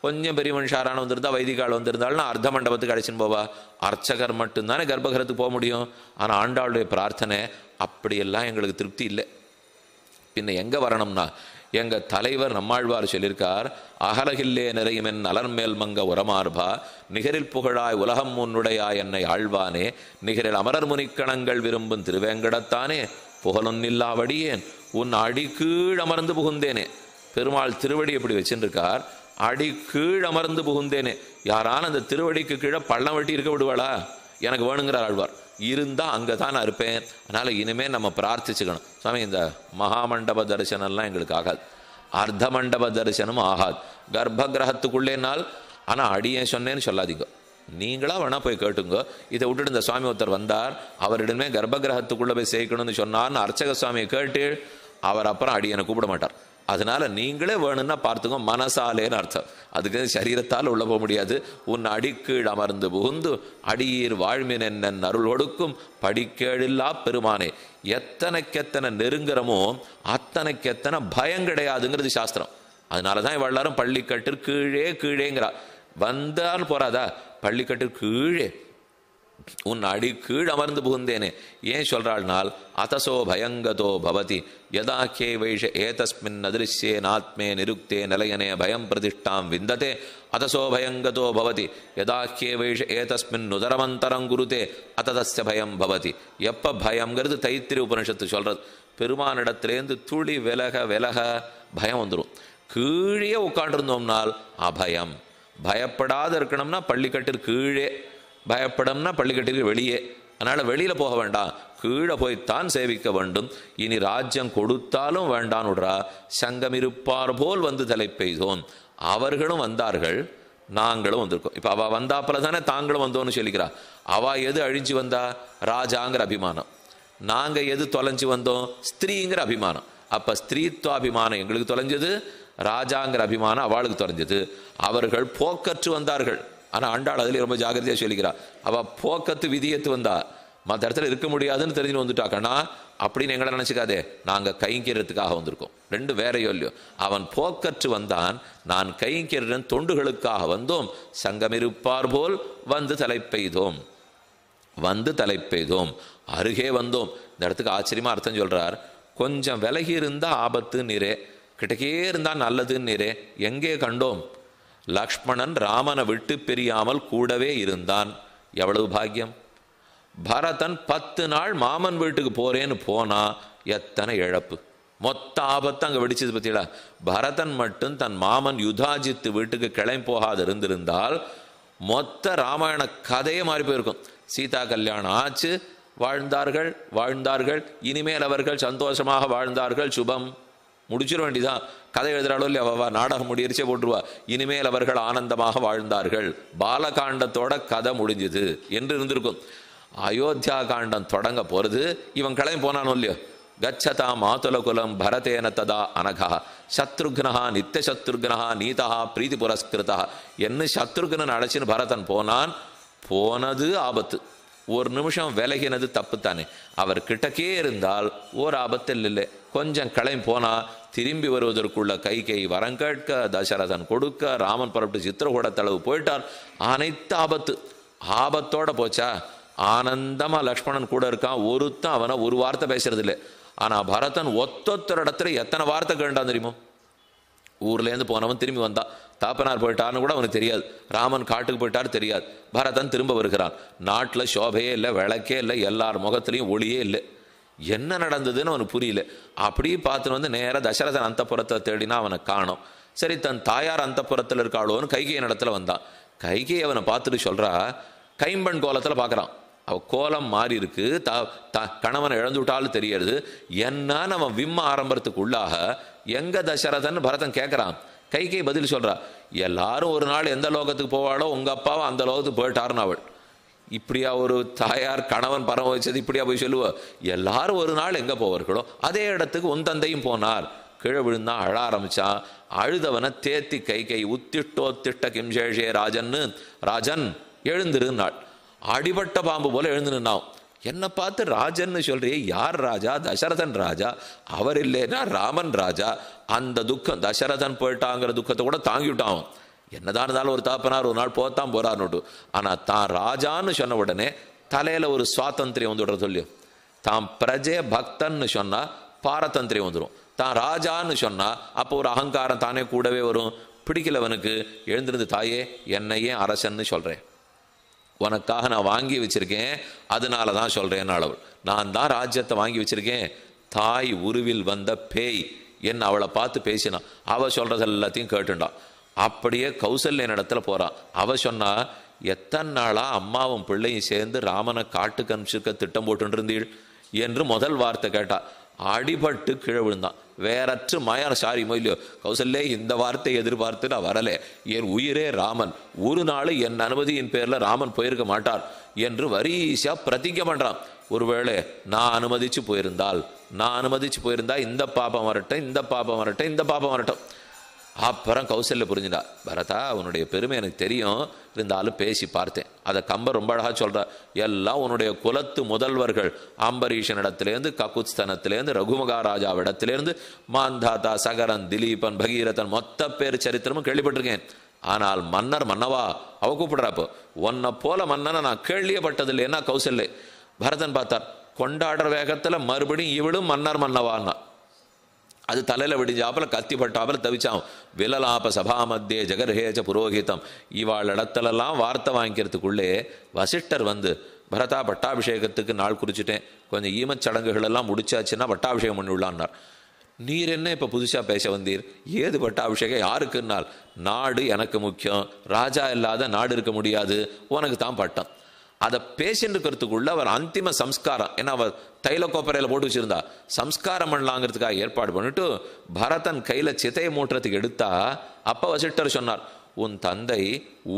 கொஞ்சம் பெரிய மனுஷாரான வந்திருந்தா வைதிகால் வந்திருந்தாலும் அர்த்த மண்டபத்துக்கு அழைச்சின்னு போவா. அர்ச்சகர் மட்டும்தானே கர்ப்பகிரகத்துக்கு போக முடியும். ஆனால் ஆண்டாளுடைய பிரார்த்தனை அப்படியெல்லாம் எங்களுக்கு திருப்தி இல்லை. பின்ன எங்கே வரணும்னா, எங்கள் தலைவர் நம்மாழ்வார் சொல்லியிருக்கார், அகலகில்லே நிறையுமென் அலர்மேல் மங்க உரமார்பா நிகரில் புகழாய் உலகம் முன்னுடையா என்னை ஆழ்வானே நிகரில் அமரர் முனிக்கணங்கள் விரும்பும் திருவேங்கடத்தானே புகழொன்னில்லாவடியேன் உன் அடிக்கீழ் அமர்ந்து புகுந்தேனே. பெருமாள் திருவடி எப்படி வச்சுருக்கார்? அடிக்கீழ் அமர்ந்து புகுந்தேனே. யாரான அந்த திருவடிக்கு கீழே பள்ளம் வெட்டி இருக்க விடுவாளா? எனக்கு வேணுங்கிறார் ஆழ்வார். இருந்தால் அங்கே தான் நான் இருப்பேன். அதனால் இனிமேல் நம்ம பிரார்த்திச்சுக்கணும், சுவாமி இந்த மகாமண்டப தரிசனம்லாம் எங்களுக்கு ஆகாது, அர்த்த மண்டப தரிசனம் ஆகாது, கர்ப்ப கிரகத்துக்குள்ளேனால். ஆனால் அடியேன் சொன்னேன்னு சொல்லாதீங்க, நீங்களா வேணா போய் கேட்டுங்க. இதை விட்டுட்டு இந்த சுவாமி ஒருத்தர் வந்தார், அவரிடமே கர்ப்ப கிரகத்துக்குள்ளே போய் சேர்க்கணும்னு சொன்னார்னு அர்ச்சக சுவாமியை கேட்டு அவர் அப்புறம் அடியனை கூப்பிட மாட்டார். அதனால நீங்களே வேணும்னா பார்த்துங்க, மனசாலேன்னு அர்த்தம். அதுக்கு சரீரத்தால் உள்ள போக முடியாது. உன் அடிக்கீழ் அமர்ந்து புகுந்து அடியீர் வாழ்மின் என்ன அருள் கொடுக்கும் படிக்கேழில்லா பெருமானே. எத்தனைக்கெத்தனை நெருங்குறமோ அத்தனைக்கெத்தனை பயம் கிடையாதுங்கிறது சாஸ்திரம். அதனால தான் எல்லாரும் பள்ளிக்கட்டு கீழே கீழேங்கிறா. வந்தால் போறாதா, பள்ளிக்கட்டு கீழே உன் அடி கீழ் அமர்ந்து புகுந்தேனே. ஏன் சொல்றாள்னால், அதசோ பயங்கதோ பவதி யதா கே வைஷ ஏதஸ்மின் அதிருஷ்யேன் ஆத்மே நிருக்தே நிலையனே பயம் பிரதிஷ்டாம் விந்ததே அதசோ பயங்கதோ பவதி யதா கே வைஷ ஏதஸ்மின் நுதரமந்தரம் குருதே அததஸ்ய பயம் பவதி. எப்போ பயம்ங்கிறது தைத்திரி உபனிஷத்து சொல்றது. பெருமானிடத்திலேருந்து துளி விலக விலக பயம் வந்துடும். கீழே உட்காண்டிருந்தோம்னால் அபயம். பயப்படாத இருக்கணும்னா பள்ளிக்கட்டிற்கு கீழே, பயப்படம்னா பள்ளிக்கட்டிற்கு வெளியே. அதனால் வெளியில் போக வேண்டாம், கீழே போய்த்தான் சேவிக்க வேண்டும். இனி ராஜ்யம் கொடுத்தாலும் வேண்டான்னு விடுறா. சங்கம் இருப்பார் போல் வந்து தலை பெய்தோம். அவர்களும் வந்தார்கள், நாங்களும் வந்திருக்கோம். இப்போ அவள் வந்தாப்பில் தானே தாங்களும் வந்தோன்னு சொல்லிக்கிறா. அவள் எது அழிஞ்சு வந்தா? ராஜாங்கிற அபிமானம். நாங்கள் எது தொலைஞ்சு வந்தோம்? ஸ்திரீங்கிற அபிமானம். அப்போ ஸ்திரீத்வாபிமானம் எங்களுக்கு தொலைஞ்சது, ராஜாங்கிற அபிமானம் அவளுக்கு தொலைஞ்சது. அவர்கள் போக்கற்று வந்தார்கள். ஆனால் ஆண்டாள் அதிலே ரொம்ப ஜாகிரதையாக சொல்லிக்கிறாள். அவள் போக்கத்து விதியத்து வந்தா, மற்ற இடத்துல இருக்க முடியாதுன்னு தெரிஞ்சுன்னு வந்துட்டாக்கண்ணா அப்படின்னு எங்களை நினச்சிக்காதே, நாங்கள் கைங்கிறதுக்காக வந்திருக்கோம். ரெண்டு வேறையோ இல்லையோ. அவன் போக்கற்று வந்தான், நான் கைங்கிறன் தொண்டுகளுக்காக வந்தோம். சங்கமிருப்பார் போல் வந்து தலை பெய்தோம், வந்து தலை பெய்தோம், அருகே வந்தோம். இந்த இடத்துக்கு ஆச்சரியமாக அர்த்தம் சொல்கிறார். கொஞ்சம் விலகி இருந்தால் ஆபத்து நீரே, கிட்டக்கே இருந்தால் நல்லதுன்னு நீரே. எங்கே கண்டோம்? லக்ஷ்மணன் ராமனை விட்டு பிரியாமல் கூடவே இருந்தான். எவ்வளவு பாக்கியம்! பரதன் 10 நாள் மாமன் வீட்டுக்கு போறேன்னு போனா எத்தனை இழப்பு! மொத்த ஆபத்து அங்கே வெடிச்சது பத்தியா. பரதன் மட்டும் தன் மாமன் யுதாஜித்து வீட்டுக்கு கிளம்பி போகாது இருந்திருந்தால் மொத்த ராமாயண கதையே மாறி போயிருக்கும். சீதா கல்யாணம் ஆச்சு, வாழ்ந்தார்கள் வாழ்ந்தார்கள், இனிமேல் அவர்கள் சந்தோஷமாக வாழ்ந்தார்கள், சுபம். முடிச்சிட வேண்டிதான். கதை எழுதுறாளோ இல்லையா, அவ நாடகம் முடியரிச்சே போட்டுருவா. இனிமேல் அவர்கள் ஆனந்தமாக வாழ்ந்தார்கள், பாலகாண்டத்தோட கதை முடிஞ்சுது என்று இருந்திருக்கும். அயோத்தியா காண்டம் தொடங்க போறது, இவன் கிளம்பி போனானோ இல்லையோ. கச்சதா மாதுலகுலம் பரதேன ததா அனகா சத்ருக்னஹா நித்திய சத்ருக்னஹா நீதா பிரீதி புரஸ்கிருதா என்ன சத்ருக்னன் அழைச்சின்னு பரதன் போனான். போனது ஆபத்து. ஒரு நிமிஷம் விலகினது தப்புத்தானே. அவர் கிட்டக்கே இருந்தால் ஓர் ஆபத்து இல்லை. கொஞ்சம் கிளம்பி போனா திரும்பி வருவதற்குள்ள கைகை வரம் கேட்க, தசரதன் கொடுக்க, ராமன் புறப்பட்டு சித்திரகூடத்தளவு போயிட்டார். அனைத்து ஆபத்து. ஆபத்தோட போச்சா, ஆனந்தமா லக்ஷ்மணன் கூட இருக்கான். ஒருத்தன் அவனை ஒரு வார்த்தை பேசுறது இல்லை. ஆனா பரதன் ஒத்தொத்தர் இடத்துல எத்தனை வார்த்தை கேட்டான் தெரியுமோ. ஊர்லேருந்து போனவன் திரும்பி வந்தான். தாப்பனார் போயிட்டார்னு கூட அவனுக்கு தெரியாது. ராமன் காட்டுக்கு போயிட்டார் தெரியாது. பரதன் திரும்ப வருகிறான். நாட்டில் சோபையே இல்லை, விளக்கே இல்லை, எல்லார் முகத்துலையும் ஒளியே இல்லை. என்ன நடந்ததுன்னு அவனுக்கு புரியல. அப்படியே பார்த்துன்னு வந்து நேராக தசரதன் அந்தப்புறத்தை தேடினா அவனை காணோம். சரி, தன் தாயார் அந்தப்புறத்தில் இருக்காளோன்னு கைகையின் இடத்துல வந்தான். கைகை அவனை பார்த்துட்டு சொல்றா, கைம்பெண் கோலத்தில் பார்க்குறான். அவ கோலம் மாறி இருக்கு. கணவனை இழந்து விட்டாலும் தெரியறது. என்ன நம்ம விம்ம ஆரம்பத்துக்கு உள்ளாக எங்க தசரதன் பரதன் கேட்கறான். கைகை பதில் சொல்றா, எல்லாரும் ஒரு நாள் எந்த லோகத்துக்கு போவாளோ உங்க அப்பாவை அந்த லோகத்துக்கு போயிட்டாருன்னு அவள். இப்படியா ஒரு தாயார் கணவன் பரம வச்சது இப்படியா போய் சொல்லுவா? எல்லாரும் ஒரு நாள் எங்க போவார்களோ அதே இடத்துக்கு உன் தந்தையும் போனார். கீழே விழுந்தான், அழ ஆரம்பிச்சான். அழுதவனை தேத்தி கைகை உத்திட்டோ திட்ட கிம்சேஷே ராஜன்னு, ராஜன் எழுந்திருந்தாள். அடிபட்ட பாம்பு போல எழுந்து நின்னான். என்ன பார்த்து ராஜன்னு சொல்றியே, யார் ராஜா? தசரதன் ராஜா. அவர் இல்லைன்னா ராமன் ராஜா. அந்த துக்கம், தசரதன் போயிட்டாங்கிற துக்கத்தை கூட தாங்கிவிட்டான். என்னதான் இருந்தாலும் ஒரு தாப்பனார் ஒரு நாள் போத்தான் போறாருன்னு. ஆனா தான் ராஜான்னு சொன்ன உடனே தலையில ஒரு சுவாதந்திரியம் வந்துடுற சொல்லியோ. தான் பிரஜே பக்தன்னு சொன்னா பாரதந்திரியம் வந்துடும். தான் ராஜான்னு சொன்னா அப்போ ஒரு அகங்காரம் தானே கூடவே வரும். பிடிக்கலவனுக்கு எழுந்திருந்து, தாயே என்னையே அரசன்னு சொல்றேன், உனக்காக நான் வாங்கி வச்சிருக்கேன், அதனால தான் சொல்றேன் அளவு. நான் தான் ராஜ்யத்தை வாங்கி வச்சிருக்கேன். தாய் உருவில் வந்த பேய் என்ன அவளை பார்த்து பேசினான். அவ சொல்றது எல்லாத்தையும் கேட்டுண்டான். அப்படியே கௌசல்யன் இடத்துல போறான். அவ சொன்னா, எத்தனை நாளா அம்மாவும் பிள்ளையும் சேர்ந்து ராமனை காட்டுக்கு அனுப்பிச்சிருக்க திட்டம் போட்டு இருந்தீள் என்று முதல் வார்த்தை கேட்டா. அடிபட்டு கீழே விழுந்தான். வேறற்று மாயார் சாரி மொழியோ, கௌசல்யே இந்த வார்த்தை எதிர்பார்த்து நான் வரலே. என் உயிரே ராமன், ஒரு நாள் என் அனுமதியின் பேர்ல ராமன் போயிருக்க மாட்டார் என்று வரிசையா பிரதிஜை பண்றான். ஒருவேளை நான் அனுமதிச்சு போயிருந்தா இந்த பாப்பம் வரட்டும், இந்த பாப்பம் வரட்டும், இந்த பாப்பம் வரட்டும். அப்புறம் கௌசல்யா புரிஞ்சுட்டா, பரதா உன்னுடைய பெருமை எனக்கு தெரியும், இருந்தாலும் பேசி பார்த்தேன். அதை கம்பர் ரொம்ப அழகா சொல்ற. எல்லாம் உன்னுடைய குலத்து முதல்வர்கள், அம்பரீஷன் இடத்திலேருந்து, ககுஸ்தனத்திலேருந்து, ரகுமகாராஜாவிடத்திலேருந்து, மாந்தாத்தா, சகரன், திலீபன், பகீரதன், மொத்த பேர் சரித்திரமும் கேள்விப்பட்டிருக்கேன். ஆனால் மன்னர் மன்னவா அவ கூப்பிடுறாப்போ, உன்னை போல மன்னனை நான் கேள்வியப்பட்டது இல்லைன்னா கௌசல்யே. பரதன் பார்த்தார், கொண்டாடுற வேகத்துல மறுபடியும் இவளும் மன்னர் மன்னவான்னா. அது தலையில விடிஞ்சாப்புல கத்தி பட்டாப்புல தவிச்சான். விலலாப சபா மத்தியே ஜெகர்ஹேஜ புரோஹிதம். இவாள் இடத்துலலாம் வார்த்தை வாங்கிக்கிறதுக்குள்ளே வசிஷ்டர் வந்து, பரதா பட்டாபிஷேகத்துக்கு நாள் குறிச்சிட்டேன், கொஞ்சம் ஈமச்சடங்குகள் எல்லாம் முடிச்சாச்சுன்னா பட்டாபிஷேகம் பண்ணி உள்ளான்னார். நீர் என்ன இப்போ புதுசாக பேச வந்தீர்? ஏது பட்டாபிஷேகம்? யாருக்குன்னால், நாடு எனக்கு முக்கியம், ராஜா இல்லாத நாடு இருக்க முடியாது, உனக்கு தான் பட்டம். அதை பேசின்னு இருக்கிறதுக்குள்ள அவர் அந்திம சம்ஸ்காரம், ஏன்னா அவர் தைல கோப்பரையில் போட்டு வச்சிருந்தா, சம்ஸ்காரம் பண்ணலாங்கிறதுக்காக ஏற்பாடு பண்ணிட்டு பரதன் கையில சிதையை மூட்டுறதுக்கு எடுத்தா. அப்ப வசிஷ்டர் சொன்னார், உன் தந்தை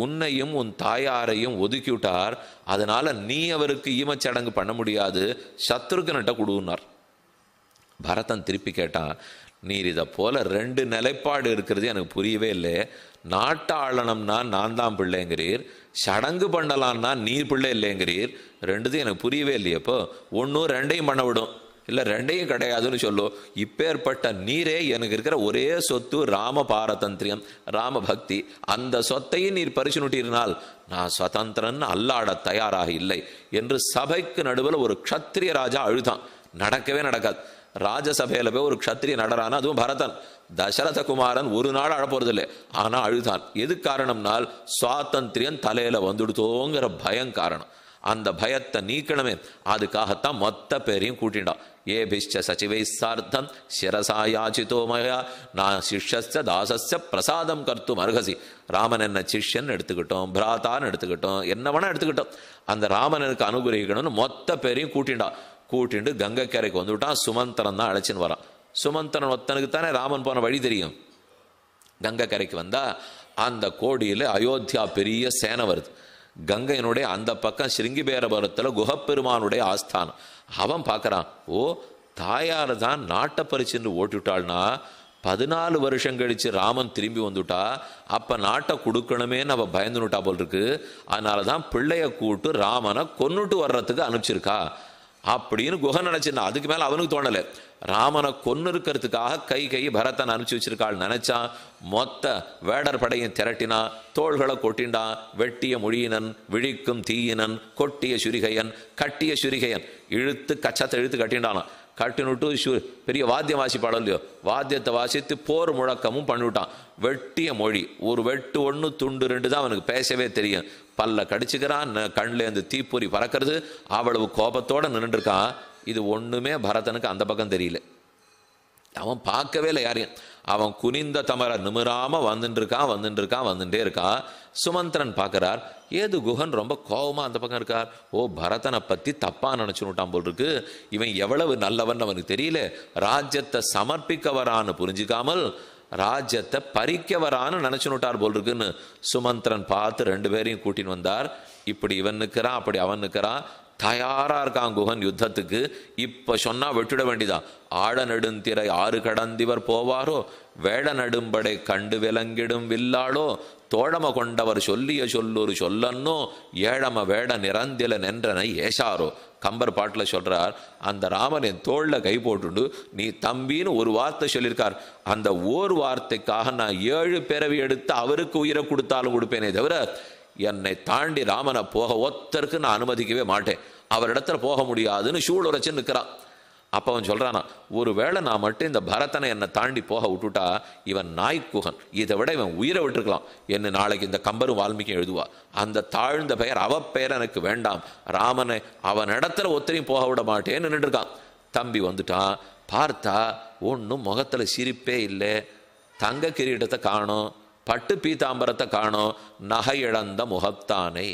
உன்னையும் உன் தாயாரையும் ஒதுக்கிவிட்டார், அதனால நீ அவருக்கு ஈமச்சடங்கு பண்ண முடியாது, சத்ருகன்கிட்ட கொடுன்னார். பரதன் திருப்பி கேட்டான், நீர் இதை போல ரெண்டு நிலைப்பாடு இருக்கிறது எனக்கு புரியவே இல்லை. நாட்டை ஆளணும்னா நான் தான் பிள்ளைங்கிறீர், சடங்கு பண்ணலான்னா நீர் பிள்ளை இல்லைங்கிறீர். ரெண்டுத்தையும் எனக்கு புரியவே இல்லையப்போ. ஒன்றும் ரெண்டையும் பண்ண விடும், இல்லை ரெண்டையும் கிடையாதுன்னு சொல்லும். இப்பேற்பட்ட நீரே எனக்கு இருக்கிற ஒரே சொத்து ராம பாரதந்திரியம், ராம பக்தி. அந்த சொத்தையும் நீர் பரிசு நுட்டினால் நான் சுதந்திரன் அல்லாட தயாராக இல்லை என்று சபைக்கு நடுவில் ஒரு க்ஷத்திரிய ராஜா அழுதான். நடக்கவே நடக்காது. ராஜசபையில போய் ஒரு க்ஷத்திரிய நடரான, அதுவும் பரதன், தசரத குமாரன் ஒரு நாள் அழப்போறது இல்லை, ஆனா அழுதான். எது காரணம்னால் சுவாதந்திரியம் தலையில வந்துடுத்தோங்கிற பயம் காரணம். அந்த பயத்தை நீக்கணுமே, அதுக்காகத்தான் மொத்த பேரையும் கூட்டிண்டான். ஏபிஷ்ச சச்சிவை சார்த்தம் சிரசா யாச்சிதோ மயா நான் சிஷ்யஸ்ய தாசஸ்ய பிரசாதம் கர்த்தும் அர்ஹசி. ராமன் என்ன சிஷ்யன் எடுத்துக்கிட்டோம், பிராத்தான்னு எடுத்துக்கிட்டோம், என்ன வேணா எடுத்துக்கிட்டோம். அந்த ராமனுக்கு அனுகிரகிக்கணும்னு மொத்த பேரையும் கூட்டிண்டு கங்கைக்கரைக்கு வந்துவிட்டான். சுமந்திரன் தான் அழைச்சின்னு வரான். சுமந்திரன் ஒத்தனுக்கு தானே ராமன் போன வழி தெரியும். கங்கைக்கரைக்கு வந்தா அந்த கோடியில் அயோத்தியா பெரிய சேனை வருது. கங்கையினுடைய அந்த பக்கம் ஸ்ருங்கிபேரபுரத்தில் குஹப்பெருமானுடைய ஆஸ்தானம். அவன் பார்க்குறான், ஓ தாயார் தான் நாட்டை பறிச்சுன்னு ஓட்டுவிட்டாள்னா 14 வருஷம் கழிச்சு ராமன் திரும்பி வந்துட்டா, அப்போ நாட்டை கொடுக்கணுமேன்னு அவள் பயந்துனுட்டா போல் இருக்கு. அதனால தான் பிள்ளைய கூட்டு ராமனை கொன்னுட்டு வர்றதுக்கு அனுப்பிச்சிருக்கா அப்படின்னு குஹன் நினைச்சிருந்தா. அதுக்கு மேலே அவனுக்கு தோணலை. ராமனை கொன்னு இருக்கிறதுக்காக கை பரதன் அனுப்பிச்சு வச்சிருக்காள் நினைச்சான். மொத்த வேடர் படையும் திரட்டினா, தோள்களை கொட்டிண்டான். வெட்டிய மொழியினன், விழிக்கும் தீயினன், கொட்டிய சுரிகையன், கட்டிய சுரிகையன் இழுத்து கச்சத்தை இழுத்து கட்டிண்டானான். கட்டினுட்டு பெரிய வாத்தியம் வாசிப்பாடோ இல்லையோ, வாத்தியத்தை வாசித்து போர் முழக்கமும் பண்ணிவிட்டான். வெட்டிய மொழி, ஒரு வெட்டு ஒன்று துண்டு 2 தான் அவனுக்கு பேசவே தெரியும். பல்ல கடிச்சுக்கிறான், கண்ணில் அந்த தீப்பொறி பறக்கிறது. அவ்வளவு கோபத்தோடு நின்றுருக்கான். இது ஒன்றுமே பரதனுக்கு அந்த பக்கம் தெரியல. அவன் பார்க்கவே இல்லை யாரையும். அவன் குனிந்த தமரை நிமிராம வந்துட்டே இருக்கான். சுமந்திரன் பார்க்கிறார், ஏது குஹன் ரொம்ப கோபமா அந்த பக்கம் இருக்கார். ஓ பரதனை பத்தி தப்பா நினைச்சுட்டான் போல் இருக்கு. இவன் எவ்வளவு நல்லவன் அவனுக்கு தெரியல. ராஜ்யத்தை சமர்ப்பிக்க வரான்னு புரிஞ்சுக்காமல் ராஜ்யத்தை பறிக்க வரான்னு நினைச்சுட்டார் போல் இருக்குன்னு சுமந்திரன் பார்த்து 2 பேரையும் கூட்டின்னு வந்தார். இப்படி இவன் நிற்கிறான், அப்படி அவன் நிற்கிறான். தயாரா இருக்கான் குஹன் யுத்தத்துக்கு. இப்ப சொன்னா வெட்டிட வேண்டிதான். ஆழ நெடுந்திரை 6 கடந்திவர் போவாரோ, வேட நடும்படை கண்டு விலங்கிடும் வில்லாளோ, தோழம கொண்டவர் சொல்லிய சொல்லொரு சொல்லன்னோ, ஏழம வேட நிறந்தில நின்றனை ஏசாரோ. கம்பர் பாட்டில் சொல்றார், அந்த ராமன் என் தோளில் கை போட்டுண்டு நீ தம்பின்னு ஒரு வார்த்தை சொல்லியிருக்கார். அந்த ஒரு வார்த்தைக்காக நான் 7 பிறவி எடுத்து அவருக்கு உயிரை கொடுத்தாலும் கொடுப்பேனே தவிர என்னை தாண்டி ராமனை போக ஒத்தருக்கு நான் அனுமதிக்கவே மாட்டேன். அவரிடத்துல போக முடியாதுன்னு சூளுரைச்சு நிற்கிறான். அப்போ அவன் சொல்றானா, ஒரு வேளை நான் மட்டும் இந்த பரதனை என்னை தாண்டி போக விட்டுட்டா இவன் நாய்க்குகன், இதை விட இவன் உயிரை விட்டுருக்கலாம் என்ன நாளைக்கு இந்த கம்பரும் வால்மீகியும் எழுதுவா. அந்த தாழ்ந்த பெயர் அவ பெயர் எனக்கு வேண்டாம். ராமனை அவன் இடத்துல ஒத்தரையும் போக விட மாட்டேன்னு நின்றுருக்கான். தம்பி வந்துட்டான். பார்த்தா ஒன்றும் முகத்தில் சிரிப்பே இல்லை. தங்க கிரீடத்தை காணோம், பட்டு பீதாம்பரத்தை காணோம். நகை இழந்த முகத்தானை,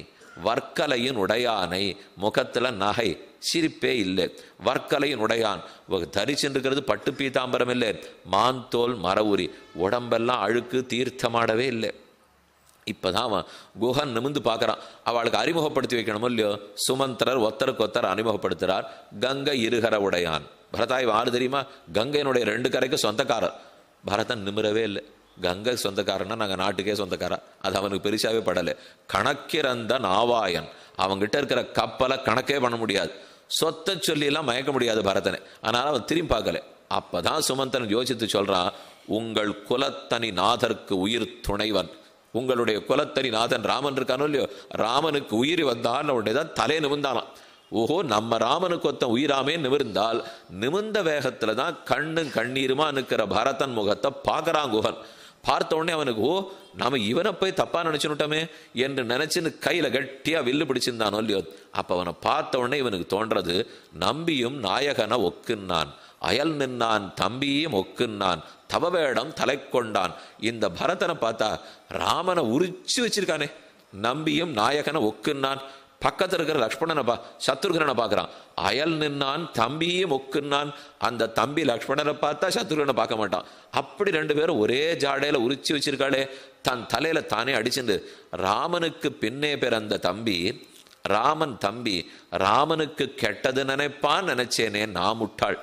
வர்க்கலையின் உடையானை, முகத்துல நகை சிரிப்பே இல்லை. வர்க்கலையின் உடையான் தரிச்சுருக்கிறது பட்டு பீதாம்பரம் இல்லை, மாந்தோல் மரவுரி, உடம்பெல்லாம் அழுக்கு தீர்த்தமாடவே இல்லை. இப்போதான் அவன் குஹன் நிமிந்து பார்க்குறான். அவளுக்கு அறிமுகப்படுத்தி வைக்கணுமோ இல்லையோ. சுமந்திரர் ஒத்தருக்கு ஒத்தர் அறிமுகப்படுத்துகிறார். கங்கை இருகர உடையான். பரதாய் ஆறு தெரியுமா? கங்கையினுடைய 2 கரைக்கு சொந்தக்காரர். பரதன் நிமிரவே இல்லை. கங்கை சொந்தக்காரன்னா நாங்கள் நாட்டுக்கே சொந்தக்காரன். அது அவனுக்கு பெருசாகவே படலை. கணக்கிறந்த நாவாயன். அவங்ககிட்ட இருக்கிற கப்பலை கணக்கே பண்ண முடியாது. சொத்தை சொல்லியெல்லாம் மயக்க முடியாது பரதனை. அதனால் அவன் திரும்பி பார்க்கல. அப்போதான் சுமந்தன் யோசித்து சொல்கிறான், உங்கள் குலத்தனி நாதற்கு உயிர் துணைவன். உங்களுடைய குலத்தனி நாதன் ராமன் இருக்கானோ இல்லையோ, ராமனுக்கு உயிர் வந்தான்னு உடனே தான் தலை நிமிந்தானான். ஓஹோ, நம்ம ராமனுக்கு ஒருத்தன் உயிராமே நிமிர்ந்தால் நிமிர்ந்த வேகத்தில் தான் கண்ணும் கண்ணீருமா நிற்கிற பரதன் முகத்தை பார்க்குறான் குஹன். பார்த்த உடனே அவனுக்கு, ஓ நம்ம இவனை போய் தப்பா நினைச்சுட்டோமே என்று நினைச்சுன்னு கையில கட்டியா வில்லு பிடிச்சிருந்தானோ இல்லையோ. அப்ப அவனை பார்த்த உடனே இவனுக்கு தோன்றது, நம்பியும் நாயகனை ஒக்குன்னான், அயல் நின்னான் தம்பியும் ஒக்குன்னான், தவவேடம் தலை கொண்டான். இந்த பரதனை பார்த்தா ராமனை உரிச்சு வச்சிருக்கானே. நம்பியும் நாயகனை ஒக்குன்னான். பக்கத்தில் இருக்கிற லக்ஷ்மணனை சத்ருகனை பார்க்குறான். அயல் நின்னான் தம்பியும் ஒக்குன்னான். அந்த தம்பி லக்ஷ்மணனை பார்த்தா சத்ருகனை பார்க்க மாட்டான். அப்படி 2 பேரும் ஒரே ஜாடையில உரிச்சு வச்சிருக்காளே. தன் தலையில தானே அடிச்சுண்டு ராமனுக்கு பின்னே பிறந்த தம்பி, ராமன் தம்பி ராமனுக்கு கெட்டது நினைப்பான் நினைச்சேனே நான் முட்டாள்.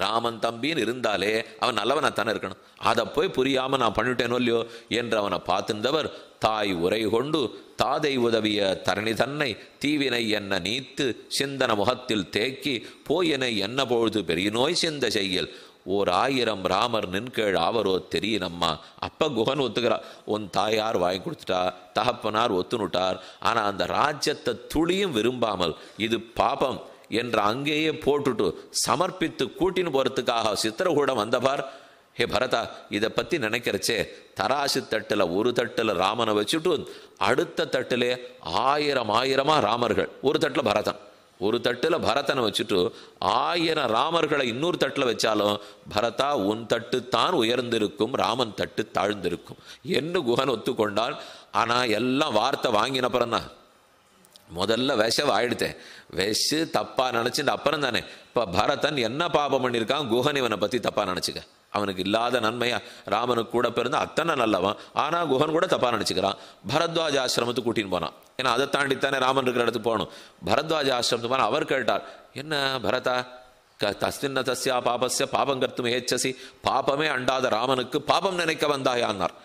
ராமன் தம்பின்னு இருந்தாலே அவன் நல்லவனா தானே இருக்கணும். அதை போய் புரியாம நான் பண்ணிட்டேனோ இல்லையோ என்று அவனை பார்த்திருந்தவர், தாய் உரை கொண்டு தாதை உதவிய தரணி தன்னை தீவினை என்ன நீத்து சிந்தன முகத்தில் தேக்கி போயினை என்ன பொழுது பெரிய நோய் சிந்த செய்யல் 1000 ராமர் நின்கேள் ஆவரோ தெரியனம்மா. அப்ப குஹன் ஒத்துக்கிறா, உன் தாயார் வாங்கி கொடுத்துட்டா, தகப்பனார் ஒத்துனுட்டார், ஆனா அந்த ராஜ்யத்தை துளியும் விரும்பாமல் இது பாபம் என்று அங்கேயே போட்டுட்டு சமர்ப்பித்து கூட்டின்னு போறதுக்காக சித்திரகூடம் வந்தபார். ஹே பரதா, இதை பற்றி நினைக்கிறச்சே தராசு தட்டில் ஒரு தட்டில் ராமனை வச்சுட்டு அடுத்த தட்டிலே 1000 ராமர்கள், ஒரு தட்டில் பரதன். ஒரு தட்டுல பரதனை வச்சுட்டு 1000 ராமர்களை இன்னொரு தட்டுல வச்சாலும் பரதா உன் தட்டு தான் உயர்ந்திருக்கும், ராமன் தட்டு தாழ்ந்திருக்கும் என்று குஹன் ஒத்துக்கொண்டான். ஆனா எல்லாம் வார்த்தை வாங்கின அப்புறம் தான். முதல்ல ஆயிடுத்தேன், விஷு தப்பா நினைச்சுட்டு அப்புறம் தானே. இப்ப பரதன் என்ன பாபம் பண்ணியிருக்கான், குஹன் இவனை பத்தி தப்பா நினைச்சுக்க. அவனுக்கு இல்லாத நன்மையா, ராமனுக்கு கூட பிறந்த அத்தனை நல்லவன், ஆனா குஹன் கூட தப்பா நினைச்சுக்கிறான். பரத்வாஜ ஆசிரமத்துக்கு கூட்டின்னு போனான். ஏன்னா அதை தாண்டித்தானே ராமன் இருக்கிற இடத்துக்கு போகணும். பரத்வாஜ ஆசிரமத்துக்கு போனா அவர் கேட்டார், என்ன பரதா தஸ்மின்ன தஸ்யா பாபஸ்ய பாபம் கர்த்தும் ஏச்சசி, பாபமே அண்டாத ராமனுக்கு பாபம் நினைக்க வந்தாயான்னார்.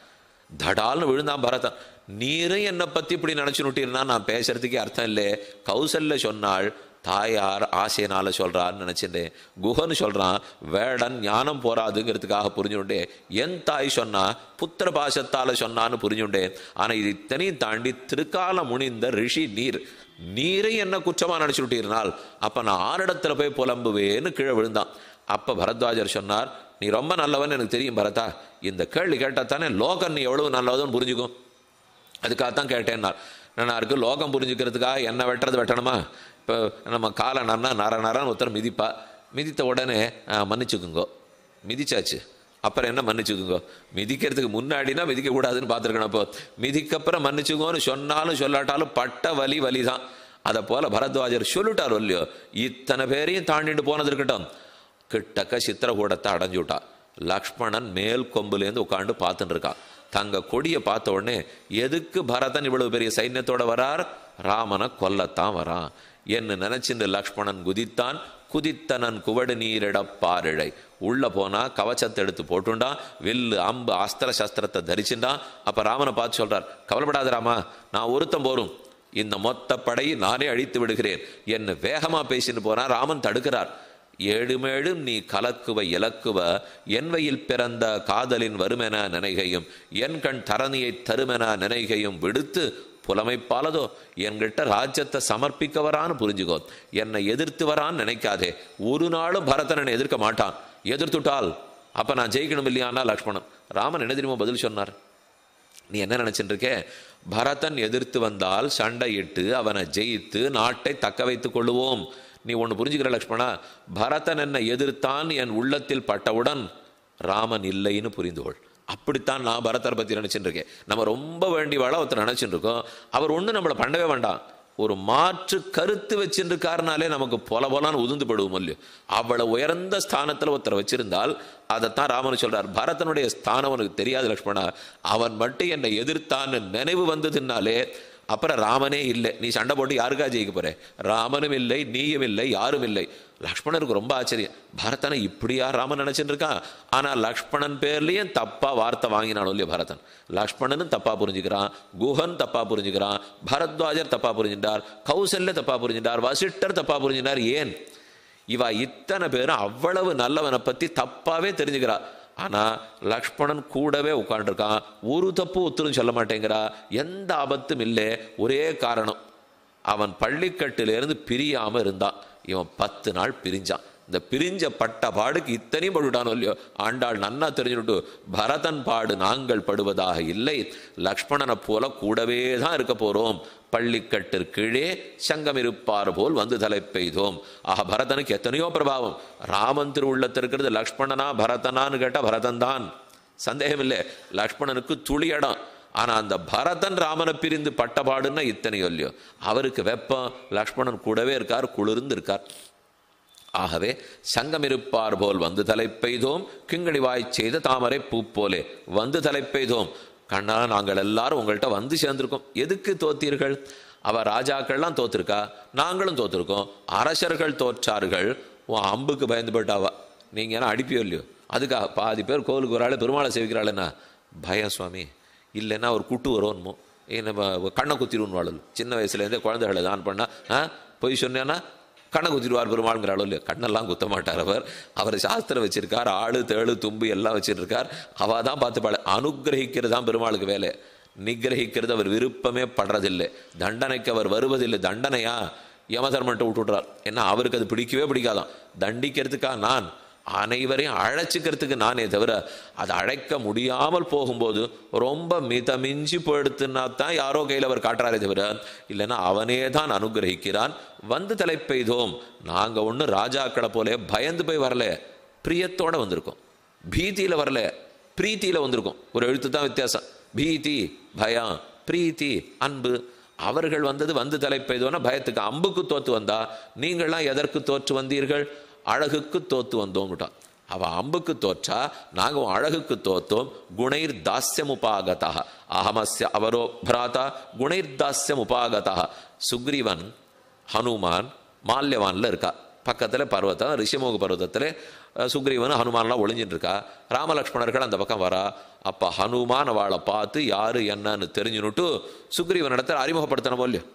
தடால்னு விழுந்தான் பரதன். நீரும் என்னை பத்தி இப்படி நினைச்சு நுட்டிருந்தா நான் பேசுறதுக்கே அர்த்தம் இல்லை. கௌசல்ய சொன்னாள், தாயார் ஆசையினால சொல்றான்னு நினைச்சிட்டேன். குஹன் சொல்றான் வேடன் ஞானம் போராதுங்கிறதுக்காக புரிஞ்சுட்டேன். என் தாய் சொன்னா புத்திர பாசத்தால சொன்னான்னு புரிஞ்சுட்டேன். ஆனா இது இத்தனையும் தாண்டி திருக்கால முனிந்த ரிஷி நீரை என்ன குற்றமா நினைச்சு விட்டீர்னால் அப்ப நான் ஆரிடத்துல போய் புலம்புவேன்னு கீழே விழுந்தான். அப்ப பரத்வாஜர் சொன்னார், நீ ரொம்ப நல்லவன் எனக்கு தெரியும் பரதா, இந்த கேள்வி கேட்டா தானே லோகம் நீ எவ்வளவு நல்லதுன்னு புரிஞ்சுக்கும், அதுக்காகத்தான் கேட்டேன்னார். நான் இருக்கு லோகம் புரிஞ்சுக்கிறதுக்காக என்ன வெட்டணுமா? இப்போ நம்ம காலை நரன்னு ஒருத்தர் மிதிப்பா, மிதித்த உடனே மன்னிச்சுக்குங்கோ, மிதிச்சாச்சு அப்புறம் என்ன மன்னிச்சுக்குங்கோ, மிதிக்கிறதுக்கு முன்னாடினா மிதிக்கக்கூடாதுன்னு பார்த்துருக்கணும். அப்போ மிதிக்கப்புறம் மன்னிச்சுக்கோன்னு சொன்னாலும் சொல்லாட்டாலும் பட்ட வலி தான். அதை போல பரத்வாஜர் சொல்லிட்டார் இல்லையோ, இத்தனை பேரையும் தாண்டிட்டு போனது இருக்கட்டும். கிட்டக்க சித்திரகூடத்தை அடைஞ்சு விட்டா. லக்ஷ்மணன் மேல் கொம்புலேருந்து உட்காந்து பார்த்துட்டு இருக்கா. தங்க கொடியை பார்த்த உடனே எதுக்கு பரதன் இவ்வளவு பெரிய சைன்யத்தோட வரார், ராமனை கொல்லத்தான் வரான் என்று நினைச்சிட்டு லக்ஷ்மணன் குதித்தான். குதித்தனன் குவடு நீரிடப்பாரிழை. உள்ள போனா கவச்சத்தை எடுத்து போட்டுண்டா, வில்லு அம்பு அஸ்திர சஸ்திரத்தை தரிச்சுண்டான். அப்ப ராமனை பார்த்து சொல்றார், கவலைப்படாத ராமா, நான் ஒருத்தம் போரும், இந்த மொத்த படையை நானே அழித்து விடுகிறேன் என்று வேகமா பேசிட்டு போறான். ராமன் தடுக்கிறார். ஏழுமேழும் நீ கலக்குவ இலக்குவ, என் வயில் பிறந்த காதலின் வருமென நினைகையும் என் கண் தரணியை தருமென நினைகையும் விடுத்து புலமைப்பாலதோ என்கிட்ட ராஜ்யத்தை சமர்ப்பிக்க வரான்னு புரிஞ்சுக்கோ. என்னை எதிர்த்து வரான்னு நினைக்காதே. ஒரு நாளும் பரதனை எதிர்க்க மாட்டான். எதிர்த்துட்டால் அப்ப நான் ஜெயிக்கணும் இல்லையான்னா லக்ஷ்மணன். ராமன் என்ன தெரியுமா பதில் சொன்னார், நீ என்ன நினைச்சிட்டு இருக்கே, பரதன் எதிர்த்து வந்தால் சண்டையிட்டு அவனை ஜெயித்து நாட்டை தக்க வைத்துக் கொள்ளுவோம். நீ ஒன்று புரிஞ்சுக்கிற லக்ஷ்மணா, பரதன் என்னை எதிர்த்தான் என் உள்ளத்தில் பட்டவுடன் ராமன் இல்லைன்னு புரிந்துகொள். அப்படித்தான் நான் பரதரை பற்றி நினைச்சுட்டு இருக்கேன். நம்ம ரொம்ப வேண்டி வாழ ஒருத்தர் நினைச்சுட்டு இருக்கோம், அவர் ஒன்றும் நம்மளை பண்ணவே வேண்டாம், ஒரு மாற்று கருத்து வச்சிருக்காருனாலே நமக்கு போலான்னு உதிர்ந்து படுவோம் இல்லையோ. அவ்வளவு உயர்ந்த ஸ்தானத்தில் ஒருத்தரை வச்சிருந்தால் அதைத்தான் ராமன் சொல்றார். பரதனுடைய ஸ்தானம் அவனுக்கு தெரியாது லக்ஷ்மணா, அவன் மட்டும் என்னை எதிர்த்தான்னு நினைவு வந்ததுனாலே அப்புறம் ராமனே இல்லை. நீ சண்டை போட்டு யாருக்கா ஜெயிக்க போற, ராமனும் இல்லை நீயும் இல்லை யாரும் இல்லை. லக்ஷ்மணனுக்கு ரொம்ப ஆச்சரியம், பரதனை இப்படியா ராமன் நினைச்சிட்டு இருக்கான். ஆனா லக்ஷ்மணன் பேர்லயும் தப்பா வார்த்தை வாங்கினாலும் இல்லையா பரதன். லக்ஷ்மணனும் தப்பா புரிஞ்சுக்கிறான், குஹன் தப்பா புரிஞ்சுக்கிறான், பரத்வாஜர் தப்பா புரிஞ்சுட்டார், கௌசல்ய தப்பா புரிஞ்சுட்டார், வசிஷ்டர் தப்பா புரிஞ்சுட்டார். ஏன் இவா இத்தனை பேரும் அவ்வளவு நல்லவனை பத்தி தப்பாவே தெரிஞ்சுக்கிறா. ஆனா லக்ஷ்மணன் கூடவே உட்காந்துருக்கான், ஒரு தப்பு ஒத்துரும் சொல்ல மாட்டேங்கிறா, எந்த ஆபத்தும் இல்லை. ஒரே காரணம், அவன் பள்ளிக்கட்டிலிருந்து பிரியாம இருந்தான். இவன் 10 நாள் பிரிஞ்சான். இந்த பிரிஞ்ச பட்ட பாடுக்கு இத்தனையும் படுவிட்டானோ இல்லையோ. ஆண்டாள் நன்னா தெரிஞ்சுட்டு, பரதன் பாடு நாங்கள் படுவதாக இல்லை, லக்ஷ்மணனை போல கூடவே தான் இருக்க போறோம், பள்ளிக்கட்டிற்கு கீழே சங்கம் இருப்பார் போல் வந்து தலை பெய்தோம். ஆக பரதனுக்கு எத்தனையோ பிரபாவம். ராமன் திருவுள்ளத்திருக்கிறது லக்ஷ்மணனா பரதனான்னு கேட்டா பரதன் தான், சந்தேகம் இல்லை. லக்ஷ்மணனுக்கு துளி இடம். ஆனா அந்த பரதன் ராமனை பிரிந்து பட்டபாடுன்னா இத்தனையோ இல்லையோ. அவருக்கு வெப்பம், லக்ஷ்மணன் கூடவே இருக்கார், குளிர்ந்து இருக்கார். ஆகவே சங்கம் இருப்பார் போல் வந்து தலை பெய்தோம், கிங்கணிவாய் செய்த தாமரை பூ போலே வந்து தலை பெய்தோம். கண்ணா நாங்கள் எல்லாரும் உங்கள்கிட்ட வந்து சேர்ந்திருக்கோம். எதுக்கு தோத்தீர்கள்? அவ ராஜாக்கள்லாம் தோத்திருக்கா, நாங்களும் தோத்திருக்கோம். அரசர்கள் தோற்றார்கள், உன் அம்புக்கு பயந்து போயிட்டாவா. நீங்க ஏன்னா அடிப்பியோ இல்லையோ, அதுக்காக பாதி பேர் கோவிலுக்கு ஒரு ஆள் பெருமாளை சேவிக்கிறாள்னா பயம் சுவாமி, இல்லைன்னா ஒரு குட்டு வருவோன்மோ, நம்ம கண்ணை குத்திடுவோம் வாழல். சின்ன வயசுலேருந்தே குழந்தைகளை தான் பண்ணா போய் சொன்னேன்னா கண்ணை குத்திடுவார் பெருமாள்ங்கிற அளவு இல்லையா. கண்ணெல்லாம் குத்த மாட்டார் அவர். அவர் சாஸ்திரம் வச்சிருக்கார், ஆளு தேழு தும்பு எல்லாம் வச்சிருக்கார். அவ தான் பார்த்து பாட. அனுகிரகிக்கிறது தான் பெருமாளுக்கு வேலை, நிகிரகிக்கிறது அவர் விருப்பமே படுறதில்லை. தண்டனைக்கு அவர் வருவதில்லை. தண்டனையா யமதர்மன்ட்ட விட்டுடுறார். ஏன்னா அவருக்கு அது பிடிக்கவே பிடிக்காதான். தண்டிக்கிறதுக்கா நான் அனைவரையும் அழைச்சிக்கிறதுக்கு நானே தவிர அதை அழைக்க முடியாமல் போகும்போது ரொம்ப மிதமிஞ்சி போயிடுத்துன்னா தான் யாரோ கையில் அவர் காட்டுறாரே தவிர, இல்லைன்னா அவனே தான் அனுகிரகிக்கிறான். வந்து தலைப்பெய்தோம். நாங்கள் ஒன்று ராஜாக்களை போல பயந்து போய் வரல, பிரியத்தோடு வந்திருக்கோம். பீதியில் வரல, பிரீத்தியில் வந்திருக்கோம். ஒரு எழுத்து தான் வித்தியாசம். பீதி பயம், பிரீத்தி அன்பு. அவர்கள் வந்தது வந்து தலைப்பெய்தோன்னா பயத்துக்கு. அம்புக்கு தோற்று வந்தா நீங்கள்லாம் எதற்கு தோற்று வந்தீர்கள்? அழகுக்கு தோத்து வந்தோம்ட்டான். அவ அம்புக்கு தோற்றா, நாங்கள் அழகுக்கு தோத்தோம். குணைர் தாஸ்யம் உபாகதா அகமஸ்ய அவரோ பிராதா குணைர் தாஸ்யம் உபாகதா. சுக்ரீவன் ஹனுமான் மால்யவான்ல இருக்கா, பக்கத்தில் பர்வத்தம் ரிஷிமுக பர்வதத்தில் சுக்ரீவன் ஹனுமான்லாம் ஒளிஞ்சிட்டு இருக்கா. ராமலக்ஷ்மணர்கள் அந்த பக்கம் வரா. அப்போ ஹனுமான் அவளை பார்த்து யாரு என்னன்னு தெரிஞ்சுன்னுட்டு சுக்ரீவன் இடத்துல அறிமுகப்படுத்தணும் இல்லையோ.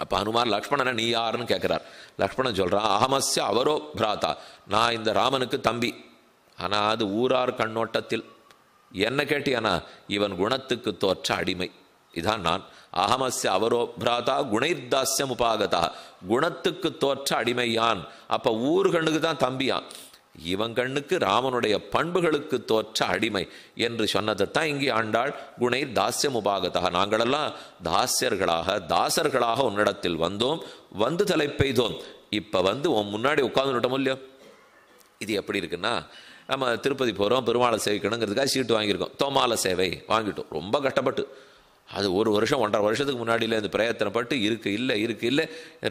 அப்போ ஹனுமான் லக்ஷ்மணனை நீ யாருன்னு கேட்குறார். லக்ஷ்மணன் சொல்கிறான், அகமஸ்ய அவரோ பிராதா, நான் இந்த ராமனுக்கு தம்பி. ஆனால் அது ஊரார் கண்ணோட்டத்தில் என்ன கேட்டியானா, இவன் குணத்துக்கு தோற்ற அடிமை. இதான் நான். அகமஸ்ய அவரோ பிராதா குணைர்தாஸ்யம் உபாகதா, குணத்துக்கு தோற்ற அடிமையான். அப்போ ஊர் கண்ணுக்கு தான் தம்பியான், இவன் கண்ணுக்கு ராமனுடைய பண்புகளுக்கு தோற்ற அடிமை என்று சொன்னதைத்தான் இங்கே ஆண்டாள் குணைர் தாஸ்யம் உபாகதா. நாங்களெல்லாம் தாசியர்களாக தாசர்களாக உன்னிடத்தில் வந்தோம், வந்து தலைப்பெய்தோம். இப்போ வந்து உன் முன்னாடி உட்காந்துட்டோம் இல்லையோ. இது எப்படி இருக்குன்னா, நம்ம திருப்பதி போகிறோம், பெருமாளை சேவிக்கணுங்கிறதுக்காக சீட்டு வாங்கியிருக்கோம். தோமால சேவை வாங்கிட்டோம் ரொம்ப கஷ்டப்பட்டு. அது ஒரு வருஷம் 1.5 வருஷத்துக்கு முன்னாடியில் இந்த பிரயத்தனப்பட்டு இருக்கு இல்லை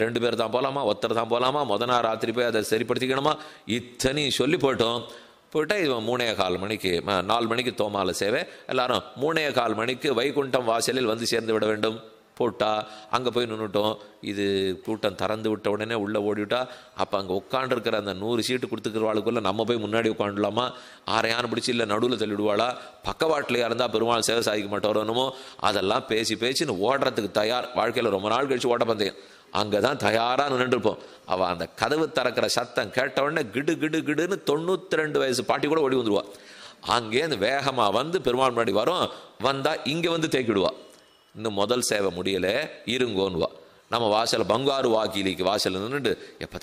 2 பேர் தான் போகலாமா, ஒருத்தர் தான் போகலாமா, நாள் ராத்திரி போய் அதை சரிப்படுத்திக்கணுமா, இத்தனையும் சொல்லி போயிட்டா இவன் 3:15 மணிக்கு 4 மணிக்கு தோமால சேவை, எல்லாரும் 3:15 மணிக்கு வைகுண்டம் வாசலில் வந்து சேர்ந்து விட வேண்டும். போட்டா அங்கே போய் நின்றுட்டோம். இது கூட்டம் திறந்து விட்ட உடனே உள்ளே ஓடிவிட்டா, அப்போ அங்கே உட்காண்டிருக்கிற அந்த 100 சீட்டு கொடுத்துக்கிறவாளுக்குள்ளே நம்ம போய் முன்னாடி உட்காந்துலாமா, ஆரையானு பிடிச்சி இல்லை நடுவில் தள்ளிவிடுவாளா, பக்கவாட்டிலையாக இருந்தால் பெருமாள் சேவை சாதிக்க மாட்டோரணுமோ, அதெல்லாம் பேசின்னு ஓடுறதுக்கு தயார். வாழ்க்கையில் ரொம்ப நாள் கழிச்சு ஓட்ட பந்தயம் அங்கே தான் தயாராக நின்றுருப்போம். அவள் அந்த கதவு திறக்கிற சத்தம் கேட்ட உடனே கிடு கிடு கிடுன்னு 92 வயசு பாட்டி கூட ஓடி வந்துடுவா. அங்கேருந்து வேகமாக வந்து பெருமாள் முன்னாடி வரும். வந்தால் இங்கே வந்து தேக்கிடுவா. இன்னும் முதல் சேவை முடியலை இருங்கோன்னுவா. நம்ம வாசல் பங்காரு வாக்கிலிக்கு வாசல் நின்றுட்டு எப்போ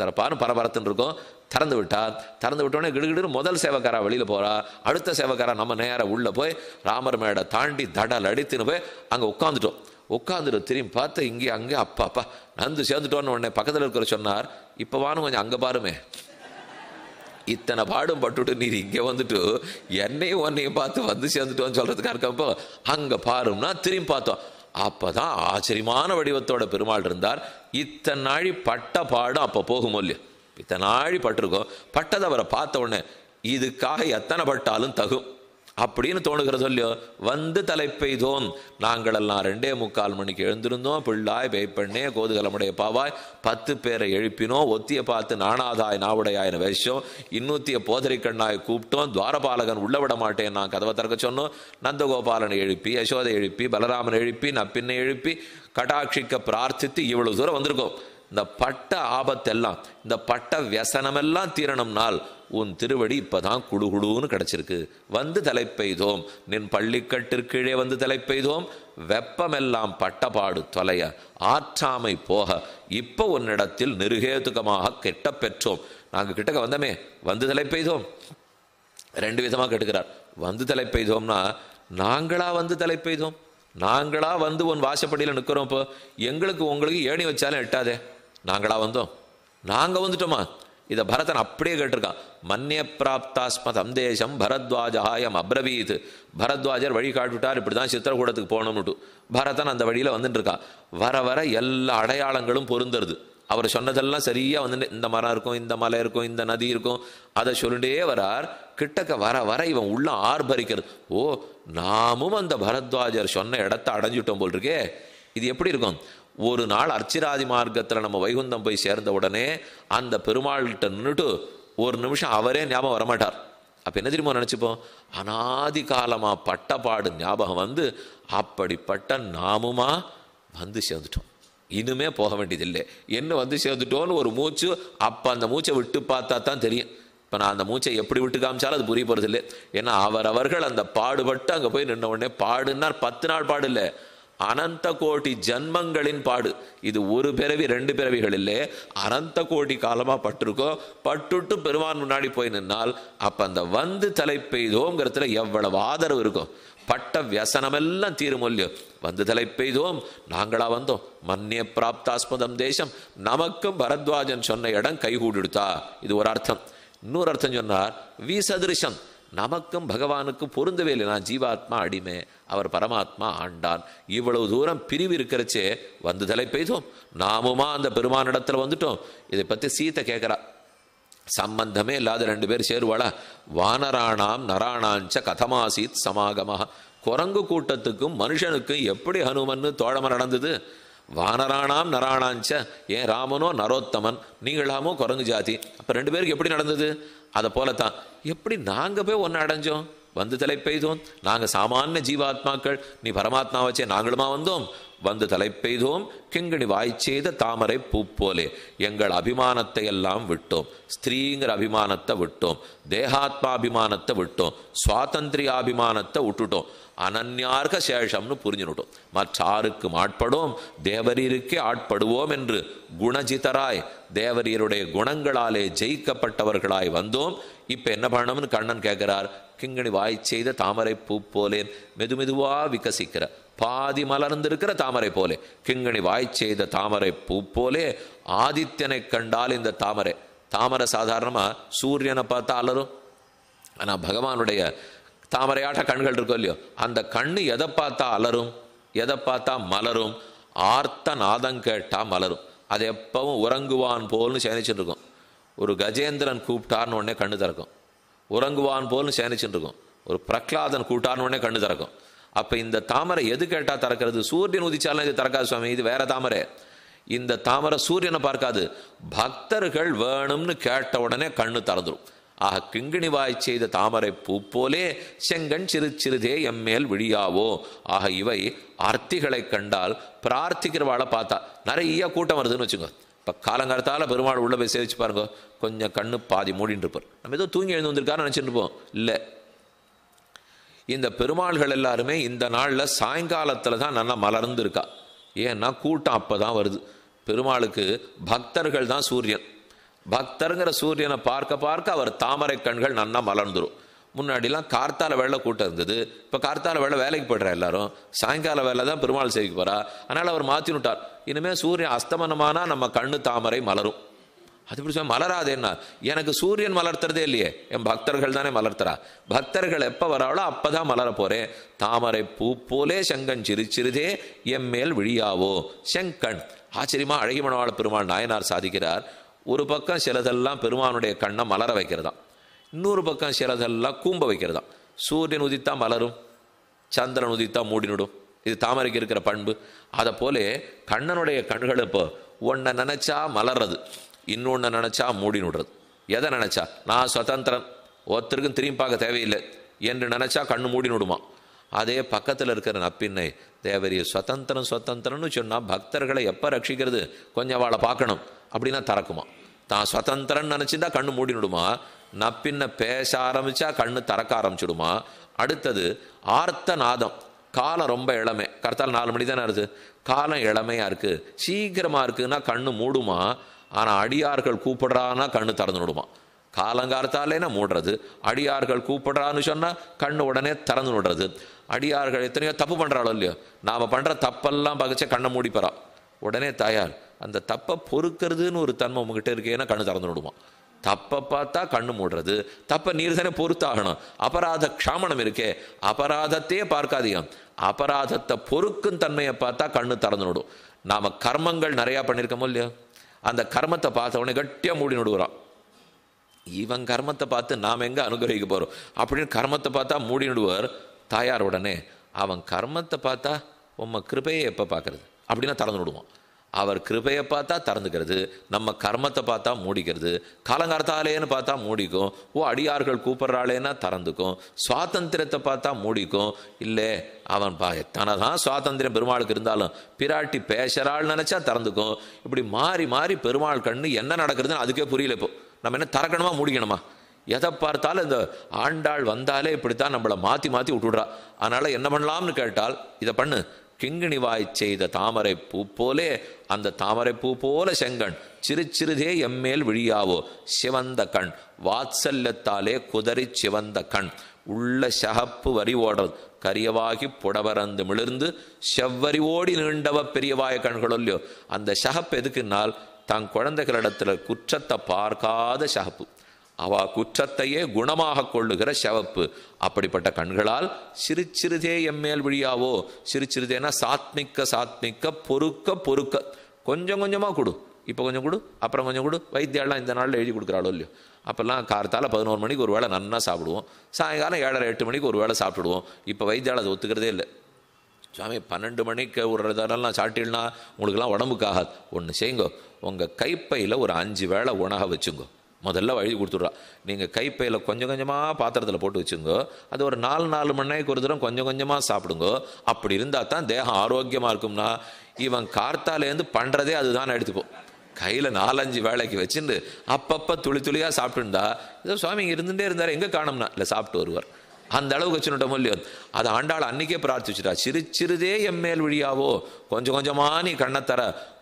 தரப்பான்னு பரபரத்துன்னு இருக்கோம். திறந்து விட்டோடனே கிடுகிடுன்னு முதல் சேவைக்காரா வெளியில் போகிறா. அடுத்த சேவைக்காரா நம்ம நேரம் உள்ளே போய் ராமர் மேடை தாண்டி தடல் அடித்துன்னு போய் அங்கே உட்காந்துட்டு திரும்பி பார்த்து இங்கே அங்கே அப்பா நந்து சேர்ந்துட்டோன்னு உடனே பக்கத்தில் இருக்கிற சொன்னார், இப்போ வானும் கொஞ்சம் அங்கே பாருமே, இத்தனை பாடும் பட்டுட்டு நீர் இங்கே வந்துட்டு என்னையும் உன்னையும் பார்த்து வந்து சேர்ந்துட்டோன்னு சொல்கிறதுக்காக இருக்கப்போ அங்கே பாரும்னா திரும்பி பார்த்தோம். அப்போ தான் ஆச்சரியமான வடிவத்தோட பெருமாள் இருந்தார். இத்தனை நாழி பட்ட பாடும் அப்போ போகுமோ இல்லையோ, இத்தனை நாழி பட்டிருக்கோம். பட்டதை அவரை பார்த்த உடனே இதுக்காக எத்தனை பட்டாலும் தகும் அப்படின்னு தோணுகிறது இல்லையோ. வந்து தலைப்பெய்தோம். நாங்களெல்லாம் 2:45 மணிக்கு எழுந்திருந்தோம். பிள்ளாய் பெய்ப்பண்ணே கோதுகலமுடைய பாவாய் 10 பேரை எழுப்பினோம். ஒத்தியை பார்த்து நாணாதாய் நாவுடையாயின வேஷம். இன்னூத்திய போதரி கண்ணாய் கூப்பிட்டோம். துவாரபாலகன் உள்ள விட மாட்டேன் நான் கதவை திறக்க சொன்னோம். நந்தகோபாலனை எழுப்பி, யசோதை எழுப்பி, பலராமனை எழுப்பி, நப்பின்னை எழுப்பி கடாட்சிக்க பிரார்த்தித்து இவ்வளவு தூரம் வந்திருக்கோம். இந்த பட்ட ஆபத்தெல்லாம், இந்த பட்ட வியசனமெல்லாம் தீரணும்னால் உன் திருவடி இப்பதான் குடுகுடுன்னு கிடைச்சிருக்கு. வந்து தலைப்பெய்தோம். நின் பள்ளிக்கட்டிற்கீழே வந்து தலைப்பெய்தோம். வெப்பமெல்லாம் பட்டபாடு தொலைய ஆற்றாமை போக இப்போ உன்னிடத்தில் நிருகேதுகமாக கெட்ட பெற்றோம். நாங்கள் கிட்டக்க வந்தமே வந்து தலைப்பெய்தோம். 2 விதமாக கேட்டுக்கிறார். வந்து தலைப்பெய்தோம்னா நாங்களா வந்து தலைப்பெய்தோம், நாங்களா வந்து உன் வாசப்படியில் நிற்கிறோம். இப்போ எங்களுக்கு உங்களுக்கு ஏணி வச்சாலும் எட்டாதே, நாங்களா வந்தோம், நாங்கள் வந்துட்டோமா. இதை பரதன் அப்படியே கேட்டிருக்கான். மன்னிய பிராப்தாஸ்ம சந்தேசம் பரத்வாஜாயம் அப்ரவீத். பரத்வாஜர் வழி காட்டுவிட்டார், இப்படி தான் சித்திரகூடத்துக்கு போகணும்னுட்டு. பரதன் அந்த வழியில் வந்துட்டு இருக்கான். வர எல்லா அடையாளங்களும் பொருந்துருது. அவர் சொன்னதெல்லாம் சரியாக வந்துட்டு இந்த மரம் இருக்கும், இந்த மலை இருக்கும், இந்த நதி இருக்கும், அதை சொல்லிட்டே வரார். கிட்டக்க வர இவன் உள்ள ஆர்ப்பரிக்கிறது. ஓ, நாமும் அந்த பரத்வாஜர் சொன்ன இடத்த அடைஞ்சிட்டோம் போல் இருக்கே. இது எப்படி இருக்கும்? ஒரு நாள் அர்ச்சிராதி மார்க்கத்தில் நம்ம வைகுந்தம் போய் சேர்ந்த உடனே அந்த பெருமாள்கிட்ட நின்றுட்டு ஒரு நிமிஷம் அவரே ஞாபகம் வரமாட்டார். அப்போ என்ன தெரியுமோ நினச்சிப்போம், அனாதி காலமாக பட்டப்பாடு ஞாபகம் வந்து அப்படிப்பட்ட நாமுமா வந்து சேர்ந்துட்டோம், இனிமே போக வேண்டியதில்லை, என்ன வந்து சேர்ந்துட்டோன்னு ஒரு மூச்சு. அப்போ அந்த மூச்சை விட்டு பார்த்தா தான் தெரியும். இப்போ நான் அந்த மூச்சை எப்படி விட்டு காமிச்சாலும் அது புரிய போகிறது இல்லை. ஏன்னா அவர்கள் அந்த பாடுபட்டு அங்கே போய் நின்ன உடனே, பாடுன்னா 10 நாள் பாடு இல்லை, அனந்த கோடி ஜன்மங்களின் பாடு. இது ஒரு பிறவி 2 பிறவிகள் இல்லை, அனந்த கோடி காலமா பட்டிருக்கோம். பட்டுட்டு பெருமான் முன்னாடி போய் நின்னால் அப்ப அந்த வந்து தலை பெய்தோங்கிறதுல எவ்வளவு ஆதரவு இருக்கும். பட்ட வியசனமெல்லாம் தீருமொல்லியோ. வந்து தலை பெய்தோம், நாங்களா வந்தோம். மன்னிய பிராப்தாஸ்பதம் தேசம், நமக்கும் பரத்வாஜன் சொன்ன இடம் கைகூடிடுத்தா. இது ஒரு அர்த்தம். இன்னொரு அர்த்தம் சொன்னார், விசதிருஷம், நமக்கும் பகவானுக்கும் பொருந்தவே இல்லை. நான் ஜீவாத்மா அடிமை, அவர் பரமாத்மா ஆண்டான். இவ்வளவு தூரம் பிரிவு இருக்கிறச்சே வந்து தலை பெய்தோம், நாமுமா அந்த பெருமானிடத்துல வந்துட்டோம். இதை பத்தி சீத்தை கேட்கிறா. சம்பந்தமே இல்லாத 2 பேர் சேருவாளா? வானராணாம் நராணாஞ்ச கதமாசீத் சமாகமாக. குரங்கு கூட்டத்துக்கும் மனுஷனுக்கும் எப்படி ஹனுமன்னு தோழமை நடந்தது? வானராணாம் நராணாஞ்ச, ஏன் ராமனோ நரோத்தமன், நீங்களாமோ குரங்கு ஜாதி. அப்ப 2 பேருக்கு எப்படி நடந்தது? அதை போலத்தான் எப்படி நாங்க போய் ஒன்னு அடைஞ்சோம்? வந்து தலை பெய்தோம், நாங்க சாமானிய ஜீவாத்மாக்கள், நீ பரமாத்மா வச்சே நாங்களுமா வந்தோம். வந்து தலை பெய்தோம், கிங்கிணி வாய்ச்செய்த தாமரை பூ போலே. எங்கள் அபிமானத்தை எல்லாம் விட்டோம். ஸ்திரீங்கிற அபிமானத்தை விட்டோம், தேகாத்மாபிமானத்தை விட்டோம், சுவாதந்திரியாபிமானத்தை விட்டுட்டோம். அனன்யார்க சேஷம்னு புரிஞ்சுட்டோம். மற்றாருக்கும் ஆட்படும், தேவரீருக்கே ஆட்படுவோம் என்று குணஜிதராய் தேவரீருடைய குணங்களாலே ஜெயிக்கப்பட்டவர்களாய் வந்தோம். இப்ப என்ன பண்ணணும்னு கண்ணன் கேட்கிறார். கிங்கணி வாய் செய்த தாமரை பூ போலேன், மெதுமெதுவா விகசிக்கிற பாதி மலர்ந்திருக்கிற தாமரை போலே. கிங்கணி வாய் செய்த தாமரை பூ போலே ஆதித்யனை கண்டால் இந்த தாமரை. தாமரை சாதாரணமா சூரியனை பார்த்தா அலரும். ஆனா பகவானுடைய தாமரையாட்ட கண்கள் இருக்கும் இல்லையோ, அந்த கண்ணு எதை பார்த்தா அலரும், எதை பார்த்தா மலரும்? ஆர்த்த நாதம் கேட்டா மலரும். அது எப்பவும் உறங்குவான் போல்னு சேனிச்சுட்டு இருக்கும். ஒரு கஜேந்திரன் கூப்பிட்டார்னு உடனே கண்ணு திறக்கும், உறங்குவான் போல்னு சேனிச்சுட்டு இருக்கும். ஒரு பிரகலாதன் கூப்பிட்டார்னு உடனே கண்ணு திறக்கும். அப்ப இந்த தாமரை எது கேட்டா திறக்கிறது? சூரியன் உதிச்சாலும் இது திறக்காது சுவாமி, இது வேற தாமரை. இந்த தாமரை சூரியனை பார்க்காது, பக்தர்கள் வேணும்னு கேட்ட உடனே கண்ணு திறந்துடும். ஆக கிங்கிணி வாய் செய்த தாமரை பூ போலே செங்கண் சிறு சிறுதே எம்மேல் விழியாவோ. ஆக இவை அர்த்திகளை கண்டால் பிரார்த்திக்கிறவாளை பார்த்தா நிறைய கூட்டம் வருதுன்னு வச்சுக்கோ. இப்போ காலங்காலத்தால பெருமாள் உள்ள போய் சேவிச்சு பாருங்க, கொஞ்சம் கண்ணு பாதி மூடின்னு இருப்பார். நம்ம ஏதோ தூங்கி எழுந்து வந்திருக்காரு நினச்சிட்டு இருப்போம். இல்லை, இந்த பெருமாள்கள் எல்லாருமே இந்த நாளில் சாயங்காலத்தில் தான் நல்லா மலர்ந்து இருக்கா. ஏன்னா கூட்டம் அப்போ தான் வருது. பெருமாளுக்கு பக்தர்கள் தான் சூரியன். பக்தருங்கிற சூரியனை பார்க்க பார்க்க அவர் தாமரை கண்கள் நன்னா மலர்ந்துடும். முன்னாடிலாம் கார்த்தால வேலை கூட்டம் இருந்தது, இப்போ கார்த்தால வேலை வேலைக்கு போய்ட்றா எல்லாரும், சாயங்கால வேலை தான் பெருமாள் சேவிக்க போறா. அதனால் அவர் மாற்றினுட்டார். இனிமேல் சூரியன் அஸ்தமனமானா நம்ம கண்ணு தாமரை மலரும். அது இப்படி சொல்ல மலராது. என்ன, எனக்கு சூரியன் மலர்த்துறதே இல்லையே, என் பக்தர்கள் தானே மலர்த்துறா. பக்தர்கள் எப்போ வராளோ அப்போதான் மலர போறேன். தாமரை பூ போலே செங்கண் சிறு சிறுதே எம்மேல் விழியாவோ. செங்கண் ஆச்சரியமா அழகிமணவாள பெருமாள் நாயனார் சாதிக்கிறார். ஒரு பக்கம் சிலதெல்லாம் பெருமானுடைய கண்ணை மலர வைக்கிறதாம், இன்னொரு பக்கம் சிலதெல்லாம் கூம்ப வைக்கிறதாம். சூரியன் உதித்தா மலரும், சந்திரன் உதித்தா மூடினுடும். இது தாமரைக்கு இருக்கிற பண்பு. அதை போலே கண்ணனுடைய கண்கள் இப்போ ஒன்றை நினைச்சா மலர்றது, இன்னொன்று நினைச்சா மூடினுடுறது. எதை நினைச்சா நான் சுதந்திரன், ஒருத்தருக்கும் திரும்பி பார்க்க தேவையில்லை என்று நினைச்சா கண்ணு மூடினுடுமா. அதே பக்கத்தில் இருக்கிற நப்பின்னை தேவரிய சுதந்திரன் சுதந்திரன்னு சொன்னால் பக்தர்களை எப்போ ரட்சிக்கிறது, கொஞ்சம் அவளை பார்க்கணும் அப்படின்னா திறக்குமா. தான் சுதந்திரன் நினச்சிருந்தா கண்ணு மூடினுடுமா. நப்பின்ன பேச ஆரம்பிச்சா கண்ணு திறக்க ஆரம்பிச்சுடுமா. அடுத்தது ஆர்த்த நாதம். காலம் ரொம்ப இளமை, கரெக்டாக 4 மணி தானே இருக்குது. காலம் இளமையாக இருக்குது, சீக்கிரமாக இருக்குதுன்னா கண்ணு மூடுமா. ஆனால் அடியார்கள் கூப்பிடுறான்னா கண்ணு திறந்து விடுமா. காலங்காலத்தாலேனா மூடுறது, அடியார்கள் கூப்பிடுறான்னு சொன்னால் கண்ணு உடனே திறந்து விடுறது. அடியார்கள் எத்தனையோ தப்பு பண்ணுறாளோ இல்லையோ, நாம் பண்ணுற தப்பெல்லாம் பகச்சா கண்ணை மூடிப்பறா. உடனே தாயார் அந்த தப்பை பொறுக்கிறதுன்னு ஒரு தன்மை உங்ககிட்ட இருக்கேன்னா கண்ணு திறந்து விடுமா. தப்பை பார்த்தா கண்ணு மூடுறது, தப்பை நீர் தானே பொறுத்தாகணும். அபராத க்ஷாமணம் இருக்கே, அபராதத்தையே பார்க்காதீங்க, அபராதத்தை பொறுக்கும் தன்மையை பார்த்தா கண்ணு திறந்து விடும். நாம் கர்மங்கள் நிறையா பண்ணியிருக்கோமோ இல்லையோ, அந்த கர்மத்தை பார்த்த உடனே கட்டியாக மூடி விடுவான். இவன் கர்மத்தை பார்த்து நாம் எங்கே அனுகிரகிக்க போகிறோம் அப்படின்னு கர்மத்தை பார்த்தா மூடி விடுவார் தாயார். உடனே அவன் கர்மத்தை பார்த்தா உம்ம கிருபையை எப்போ பார்க்கறது அப்படின்னா திறந்து விடுவான். அவர் கிருபையை பார்த்தா திறந்துக்கிறது, நம்ம கர்மத்தை பார்த்தா மூடிக்கிறது. காலங்காலத்தாலேன்னு பார்த்தா மூடிக்கும், ஓ அடியார்கள் கூப்பிட்றாளேன்னா திறந்துக்கும். சுவாதந்திரத்தை பார்த்தா மூடிக்கும். இல்லை அவன் எத்தனை தான் சுவாதந்திரம் பெருமாளுக்கு இருந்தாலும் பிராட்டி பேசுகிறாள் நினச்சா திறந்துக்கும். இப்படி மாறி மாறி பெருமாள் கண்ணு என்ன நடக்கிறதுன்னு அதுக்கே புரியல. இப்போ நம்ம என்ன திறக்கணுமா மூடிக்கணுமா? எதை பார்த்தாலும் இந்த ஆண்டாள் வந்தாலே இப்படித்தான் நம்மளை மாற்றி மாற்றி விட்டுடுறா. அதனால் என்ன பண்ணலாம்னு கேட்டால் இதை பண்ணு, கிங்கிணிவாய் செய்த தாமரை பூ போலே அந்த தாமரை பூ போல செங்கண் சிறுச்சிறுதே எம்மேல் விழியாவோ சிவந்த கண் வாத்சல்யத்தாலே குதறி சிவந்த கண் உள்ள சகப்பு வரி ஓடுறது கரியவாகி புடவரந்து மிளிர்ந்து செவ்வரி ஓடி நீண்டவ பெரியவாய கண்களொல்லையோ. அந்த சகப்பு எதுக்குன்னால் தன் குழந்தைகளிடத்துல குற்றத்தை பார்க்காத சகப்பு, அவ குற்றத்தையே குணமாக கொள்ளுகிற சிவப்பு. அப்படிப்பட்ட கண்களால் சிறுச்சிறுதே எம்மேல் விழியாவோ. சிறுச்சிறுதேனா சாத்மிக்க பொறுக்க கொஞ்சம் கொஞ்சமாக கொடு, இப்போ கொஞ்சம் கொடு அப்புறம் கொஞ்சம் கொடு. வைத்தியாலாம் இந்த நாளில் எழுதி கொடுக்குறாளோ இல்லையோ. அப்போல்லாம் கார்த்தால 11 மணிக்கு ஒரு வேளை நன்னா சாப்பிடுவோம், சாயங்காலம் 7:30 8 மணிக்கு ஒரு வேளை சாப்பிடுவோம். இப்போ வைத்தியால் அதை ஒத்துக்கிறதே இல்லை. சுவாமி 12 மணிக்கு ஒரு இதெல்லாம் சாப்பிட்டீங்கன்னா உங்களுக்குலாம் உடம்புக்காகாது. ஒன்று செய்யுங்க, உங்கள் கைப்பையில் ஒரு 5 வேளை உணவை வச்சுங்கோ. முதல்ல எழுதி கொடுத்துட்றா. நீங்கள் கைப்பையில் கொஞ்சம் கொஞ்சமாக பாத்திரத்தில் போட்டு வச்சுங்கோ. அது ஒரு 4 மணி நேரத்துக்கு ஒரு தரம் கொஞ்சம் கொஞ்சமாக சாப்பிடுங்கோ. அப்படி இருந்தால் தான் தேகம் ஆரோக்கியமாக இருக்கும்னா. இவன் கார்த்தாலேருந்து பண்ணுறதே அதுதான் எடுத்துப்போம். கையில் 4-5 வேலைக்கு வச்சுட்டு அப்பப்போ துளியாக சாப்பிட்டுருந்தா ஏதோ சுவாமி இருந்துகிட்டே இருந்தார், எங்கே காணும்னா இல்லை சாப்பிட்டு வருவார். அந்த அளவுக்கு வச்சுட்டோமோ இல்லையோ. அதை ஆண்டாள் அன்னைக்கே பிரார்த்திச்சுட்டா. சிறுச்சிறுதே எம்மேல் விழியாவோ. கொஞ்சம் கொஞ்சமாக நீ கண்ணை தர.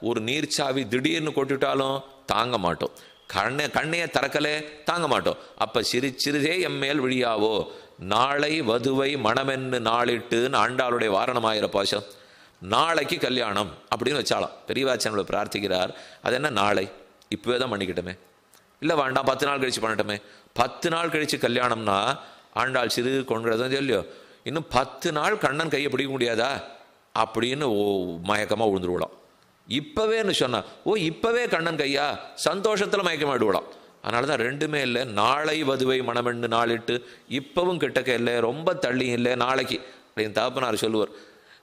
ஒரு நீர்ச்சாவி திடீர்னு கொட்டுட்டாலும் தாங்க மாட்டோம், கண்ணையை திறக்கலே தாங்க மாட்டோம். அப்போ சிறுச்சிறுதே எம்மேல் விழியாவோ. நாளை வதுவை மணமென்னு நாளிட்டுன்னு ஆண்டாளுடைய வாரணமாயிர பாசம். நாளைக்கு கல்யாணம் அப்படின்னு வச்சாலாம். பெரியவாச்சனோட பிரார்த்திக்கிறார். அது என்ன நாளை? இப்போவே தான் பண்ணிக்கிட்டோமே, இல்லை வேண்டாம் 10 நாள் கழிச்சு பண்ணட்டோமே. 10 நாள் கழிச்சு கல்யாணம்னா ஆண்டாள் சிறு கொண்டுறதும் சொல்லியோ. இன்னும் 10 நாள் கண்ணன் கையை பிடிக்க முடியாதா அப்படின்னு மயக்கமாக விழுந்துருவிடலாம். இப்போவேன்னு சொன்னா இப்போவே கண்ணன் கையா சந்தோஷத்தில் மயக்கமாயிடுவிடலாம். அதனால தான் ரெண்டுமே இல்லை. நாளை வதுவை மணமென்னு நாளிட்டு இப்பவும் கிட்டக்க இல்லை, ரொம்ப தள்ளி இல்லை, நாளைக்கு அப்படின்னு தகப்பனார் சொல்லுவார்.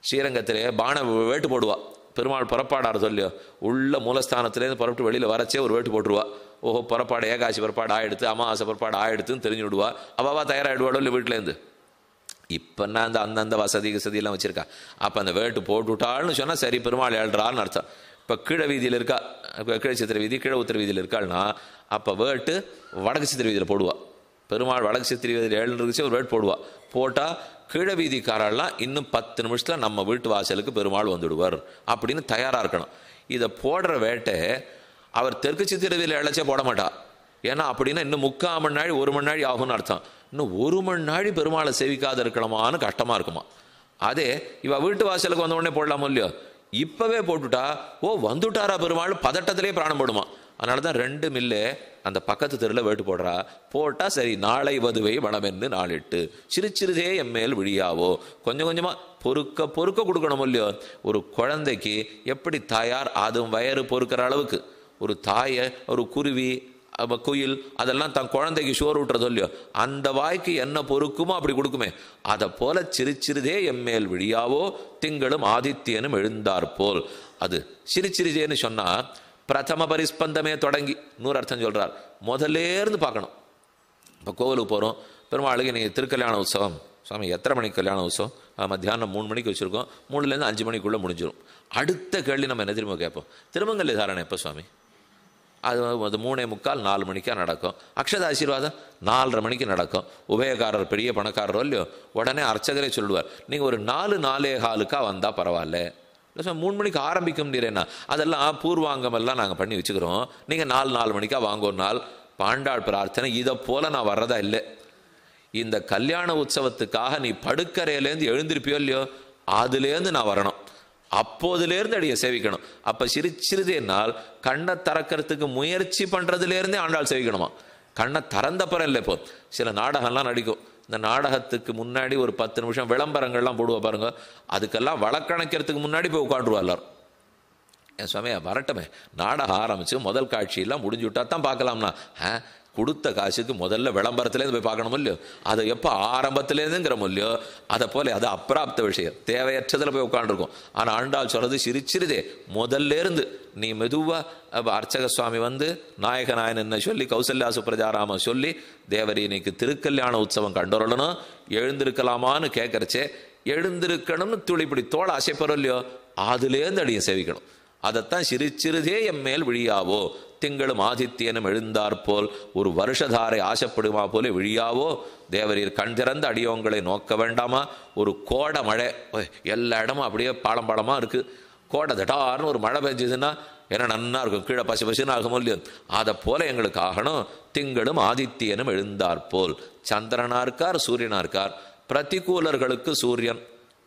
ஸ்ரீரங்கத்திலே பானை வேட்டு போடுவா. பெருமாள் புறப்பாடார் சொல்லியோ. உள்ள மூலஸ்தானத்திலேருந்து புறப்பட்டு வெளியில் வரச்சே ஒரு வேட்டு போட்டுருவா. ஓஹோ புறப்பாடு ஏகாசி புறப்பாடு ஆயிடுத்து, அமாவாசை புறப்பாடு ஆயிடுத்துன்னு தெரிஞ்சு விடுவா. அவாவா தயாராகிடுவாடோ இல்லை வீட்டிலேருந்து. இப்போ நான் அந்த அந்தந்த வசதியெல்லாம் வச்சுருக்கா. அப்போ அந்த வேட்டு போட்டுவிட்டாள்னு சொன்னால் சரி பெருமாள் ஏழ்றாள்னு அர்த்தம். இப்போ கீழே வீதியில் இருக்கா, கீழே சித்திர வீதி கீழே உத்திர வீதியில் இருக்காள்னா அப்போ வேட்டு வடக்கு சித்திர வீதியில் போடுவா. பெருமாள் வடக்கு சித்திர வீதியில் ஏழுன்னு ஒரு வேட்டு போடுவா. போட்டால் கீழ வீதிக்காரெல்லாம் இன்னும் 10 நிமிஷத்தில் நம்ம வீட்டு வாசலுக்கு பெருமாள் வந்துடுவார் அப்படின்னு தயாராக இருக்கணும். இதை போடுற வேட்டை அவர் தெற்கு சித்திரவியில் இழைச்சே போட மாட்டா. ஏன்னா அப்படின்னா இன்னும் 3/4 மணி நாள் 1 மணி நாள் ஆகும்னு அர்த்தம். இன்னும் 1 மணி நாள் பெருமாளை சேவிக்காத இருக்கணுமான்னு கஷ்டமாக இருக்குமா. அதே இவ வீட்டு வாசலுக்கு வந்த உடனே போடலாமோ இல்லையோ. இப்போவே போட்டுட்டா வந்துட்டாரா பெருமாள் பதட்டத்திலே பிராணம் போடுமா. அதனால தான் 2 மில்லே அந்த பக்கத்து தெருவில் வேட்டு போடுறா. போட்டால் சரி நாளை வதுவை வனமென்று நாளிட்டு சிறுச்சிறுதே எம்மேல் விழியாவோ. கொஞ்சம் கொஞ்சமாக பொறுக்க கொடுக்கணும் இல்லையோ. ஒரு குழந்தைக்கு எப்படி தாயார் அதுவும் வயறு பொறுக்கிற அளவுக்கு ஒரு தாயை ஒரு குருவி குயில் அதெல்லாம் தன் குழந்தைக்கு சோறு விட்டுறதோ இல்லையோ, அந்த வாய்க்கு என்ன பொறுக்குமோ அப்படி கொடுக்குமே. அதை போல சிறுச்சிறுதே எம்மேல் விழியாவோ திங்களும் ஆதித்யனும் எழுந்தாற்போல். அது சிறுச்சிறுதேன்னு சொன்னால் பிரதம பரிஸ்பந்தமே தொடங்கி 100 அர்த்தம் சொல்கிறார். முதல்லேருந்து பார்க்கணும். இப்போ கோவிலுக்கு போகிறோம், பெருமாளுக்கு நீங்கள் திருக்கல்யாண உற்சவம். சுவாமி எத்தனை மணிக்கு கல்யாண உற்சவம்? மத்தியானம் 3 மணிக்கு வச்சுருக்கோம். 3லேருந்து 5 மணிக்குள்ளே முடிஞ்சிடும். அடுத்த கேள்வி நம்ம என்ன திரும்ப கேட்போம், திருமங்கல்ய தாரணை எப்போ சுவாமி? அது 3:45 4 மணிக்காக நடக்கும். அக்ஷத ஆசீர்வாதம் 4:30 மணிக்கு நடக்கும். உபயக்காரர் பெரிய பணக்காரரோ இல்லையோ, உடனே அர்ச்சகரே சொல்லுவார் நீங்கள் ஒரு 4 4:15 வந்தால் பரவாயில்ல. இல்லை சார் 3 மணிக்கு ஆரம்பிக்க முடியலன்னா அதெல்லாம் பூர்வாங்கமெல்லாம் நாங்கள் பண்ணி வச்சுக்கிறோம், நீங்கள் 4 மணிக்கா வாங்க. ஒரு நாள் பாண்டாள் பிரார்த்தனை இதை போல் நான் வர்றதா இல்லை. இந்த கல்யாண உற்சவத்துக்காக நீ படுக்கறையிலேருந்து எழுந்திருப்பியோ இல்லையோ, அதுலேருந்து நான் வரணும், அப்போதுலேருந்து அடியை சேவிக்கணும். அப்போ சிறுதேனால் கண்ணை திறக்கிறதுக்கு முயற்சி பண்ணுறதுலேருந்தே ஆண்டாள் சேவிக்கணுமா. கண்ணை திறந்தப்பறம் இல்லை. இப்போ சில நாடகம்லாம் நடிக்கும். இந்த நாடகத்துக்கு முன்னாடி ஒரு 10 நிமிஷம் விளம்பரங்கள்லாம் போடுவா பாருங்க. அதுக்கெல்லாம் வழக்கணைக்கிறதுக்கு முன்னாடி போய் உட்காந்துருவா எல்லாரும். என் சுவாமியா வரட்டுமே, நாடகம் ஆரம்பித்து முதல் காட்சியெல்லாம் முடிஞ்சு விட்டா தான் பார்க்கலாம்னா கொடுத்த காசுக்கு முதல்ல விளம்பரத்துலேருந்து போய் பார்க்கணும் இல்லையோ, அதை எப்போ ஆரம்பத்துலேருந்துங்கிற இல்லையோ. அதை போல அது அப்பிராப்த விஷயம், தேவையற்றதில் போய் உட்காந்துருக்கும். ஆனால் ஆண்டாள் சொல்கிறது சிரிச்சிருதே முதல்லேருந்து நீ மெதுவாக அர்ச்சக சுவாமி வந்து நாயகநாயன் என்ன சொல்லி கௌசல்யா சுப்ரஜாராம சொல்லி தேவரி இன்னைக்கு திருக்கல்யாண உற்சவம் கண்டுரலணும் எழுந்திருக்கலாமான்னு கேட்கறச்சே எழுந்திருக்கணும்னு துளிப்பிடி தோளை அசைப்பறோம் இல்லையோ, அதுலேருந்து அடியை சேவிக்கணும். அதைத்தான் சிறுச்சிறுதே எம்மேல் விழியாவோ திங்களும் ஆதித்யனும் எழுந்தாற்போல் ஒரு வருஷதாரை ஆசைப்படுமா போல விழியாவோ தேவரீர் கண் திறந்த அடியோங்களை நோக்க வேண்டாமா? ஒரு கோடை மழை, எல்லா இடமும் அப்படியே பாலம் பாலமாக இருக்குது. கோடை தட்டார்னு ஒரு மழை பெஞ்சதுன்னா ஏன்னா நன்னா இருக்கும், கீழே பசு பசுன்னு ஆகும் இல்லையோ, அதை போல எங்களுக்கு ஆகணும். திங்களும் ஆதித்யனும் எழுந்தாற்போல். சந்திரனா இருக்கார், சூரியனா இருக்கார். பிரதிகூலர்களுக்கு சூரியன்,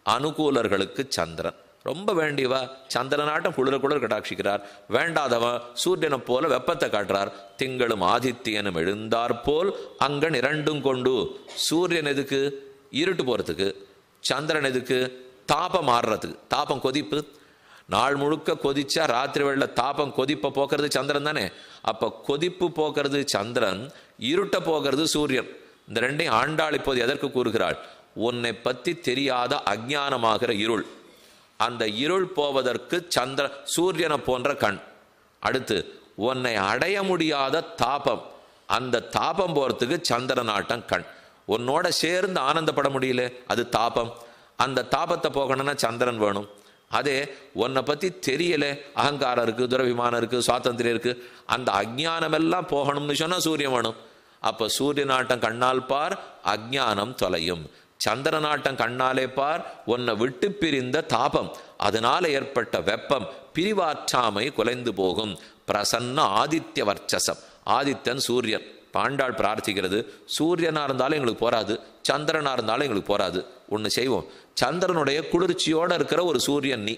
அனுகூலர்களுக்கு சந்திரன். ரொம்ப வேண்டியவா சந்திரனாட்டம் குளிர குளிர் கடாட்சிக்கிறார், வேண்டாதவன் சூரியனை போல வெப்பத்தை காட்டுறார். திங்களும் ஆதித்யனும் எழுந்தாற்போல் அங்கன் இரண்டும் கொண்டு. சூரியன் எதுக்கு? இருட்டு போகிறதுக்கு. சந்திரன் எதுக்கு? தாபம் மாறுறதுக்கு. தாபம் கொதிப்பு, நாள் முழுக்க கொதிச்சா ராத்திரி வேளையில தாபம் கொதிப்பை போக்குறது சந்திரன் தானே. அப்போ கொதிப்பு போக்குறது சந்திரன், இருட்ட போகிறது சூரியன். இந்த ரெண்டையும் ஆண்டாள் இப்போது எதற்கு கூறுகிறாள்? உன்னை பற்றி தெரியாத அஜ்ஞானமாகிற இருள், அந்த இருள் போவதற்கு சூரியனை போன்ற கண். அடுத்து உன்னை அடைய முடியாத தாபம், அந்த தாபம் போகிறதுக்கு சந்திரனாட்டம் கண். உன்னோட சேர்ந்து ஆனந்தப்பட முடியல, அது தாபம். அந்த தாபத்தை போகணும்னா சந்திரன் வேணும். அதே உன்னை பற்றி தெரியல, அகங்காரம் இருக்குது, துரவிமானம் இருக்குது, சுவாதந்திரம் இருக்குது, அந்த அஜ்ஞானமெல்லாம் போகணும்னு சொன்னால் சூரியன் வேணும். அப்போ சூரியனாட்டம் கண்ணால் பார், அஜ்ஞானம் தொலையும். சந்திரனாட்டம் கண்ணாலே பார், உன்னை விட்டு பிரிந்த தாபம், அதனால ஏற்பட்ட வெப்பம், பிரிவாற்றாமை குலைந்து போகும். பிரசன்ன ஆதித்ய வர்ச்சசம். ஆதித்தன் சூரியன். பாண்டாள் பிரார்த்திக்கிறது, சூரியனா இருந்தாலும் எங்களுக்கு போராது, சந்திரனா இருந்தாலும் எங்களுக்கு போராது. ஒன்று செய்வோம், சந்திரனுடைய குளிர்ச்சியோடு இருக்கிற ஒரு சூரியன் நீ.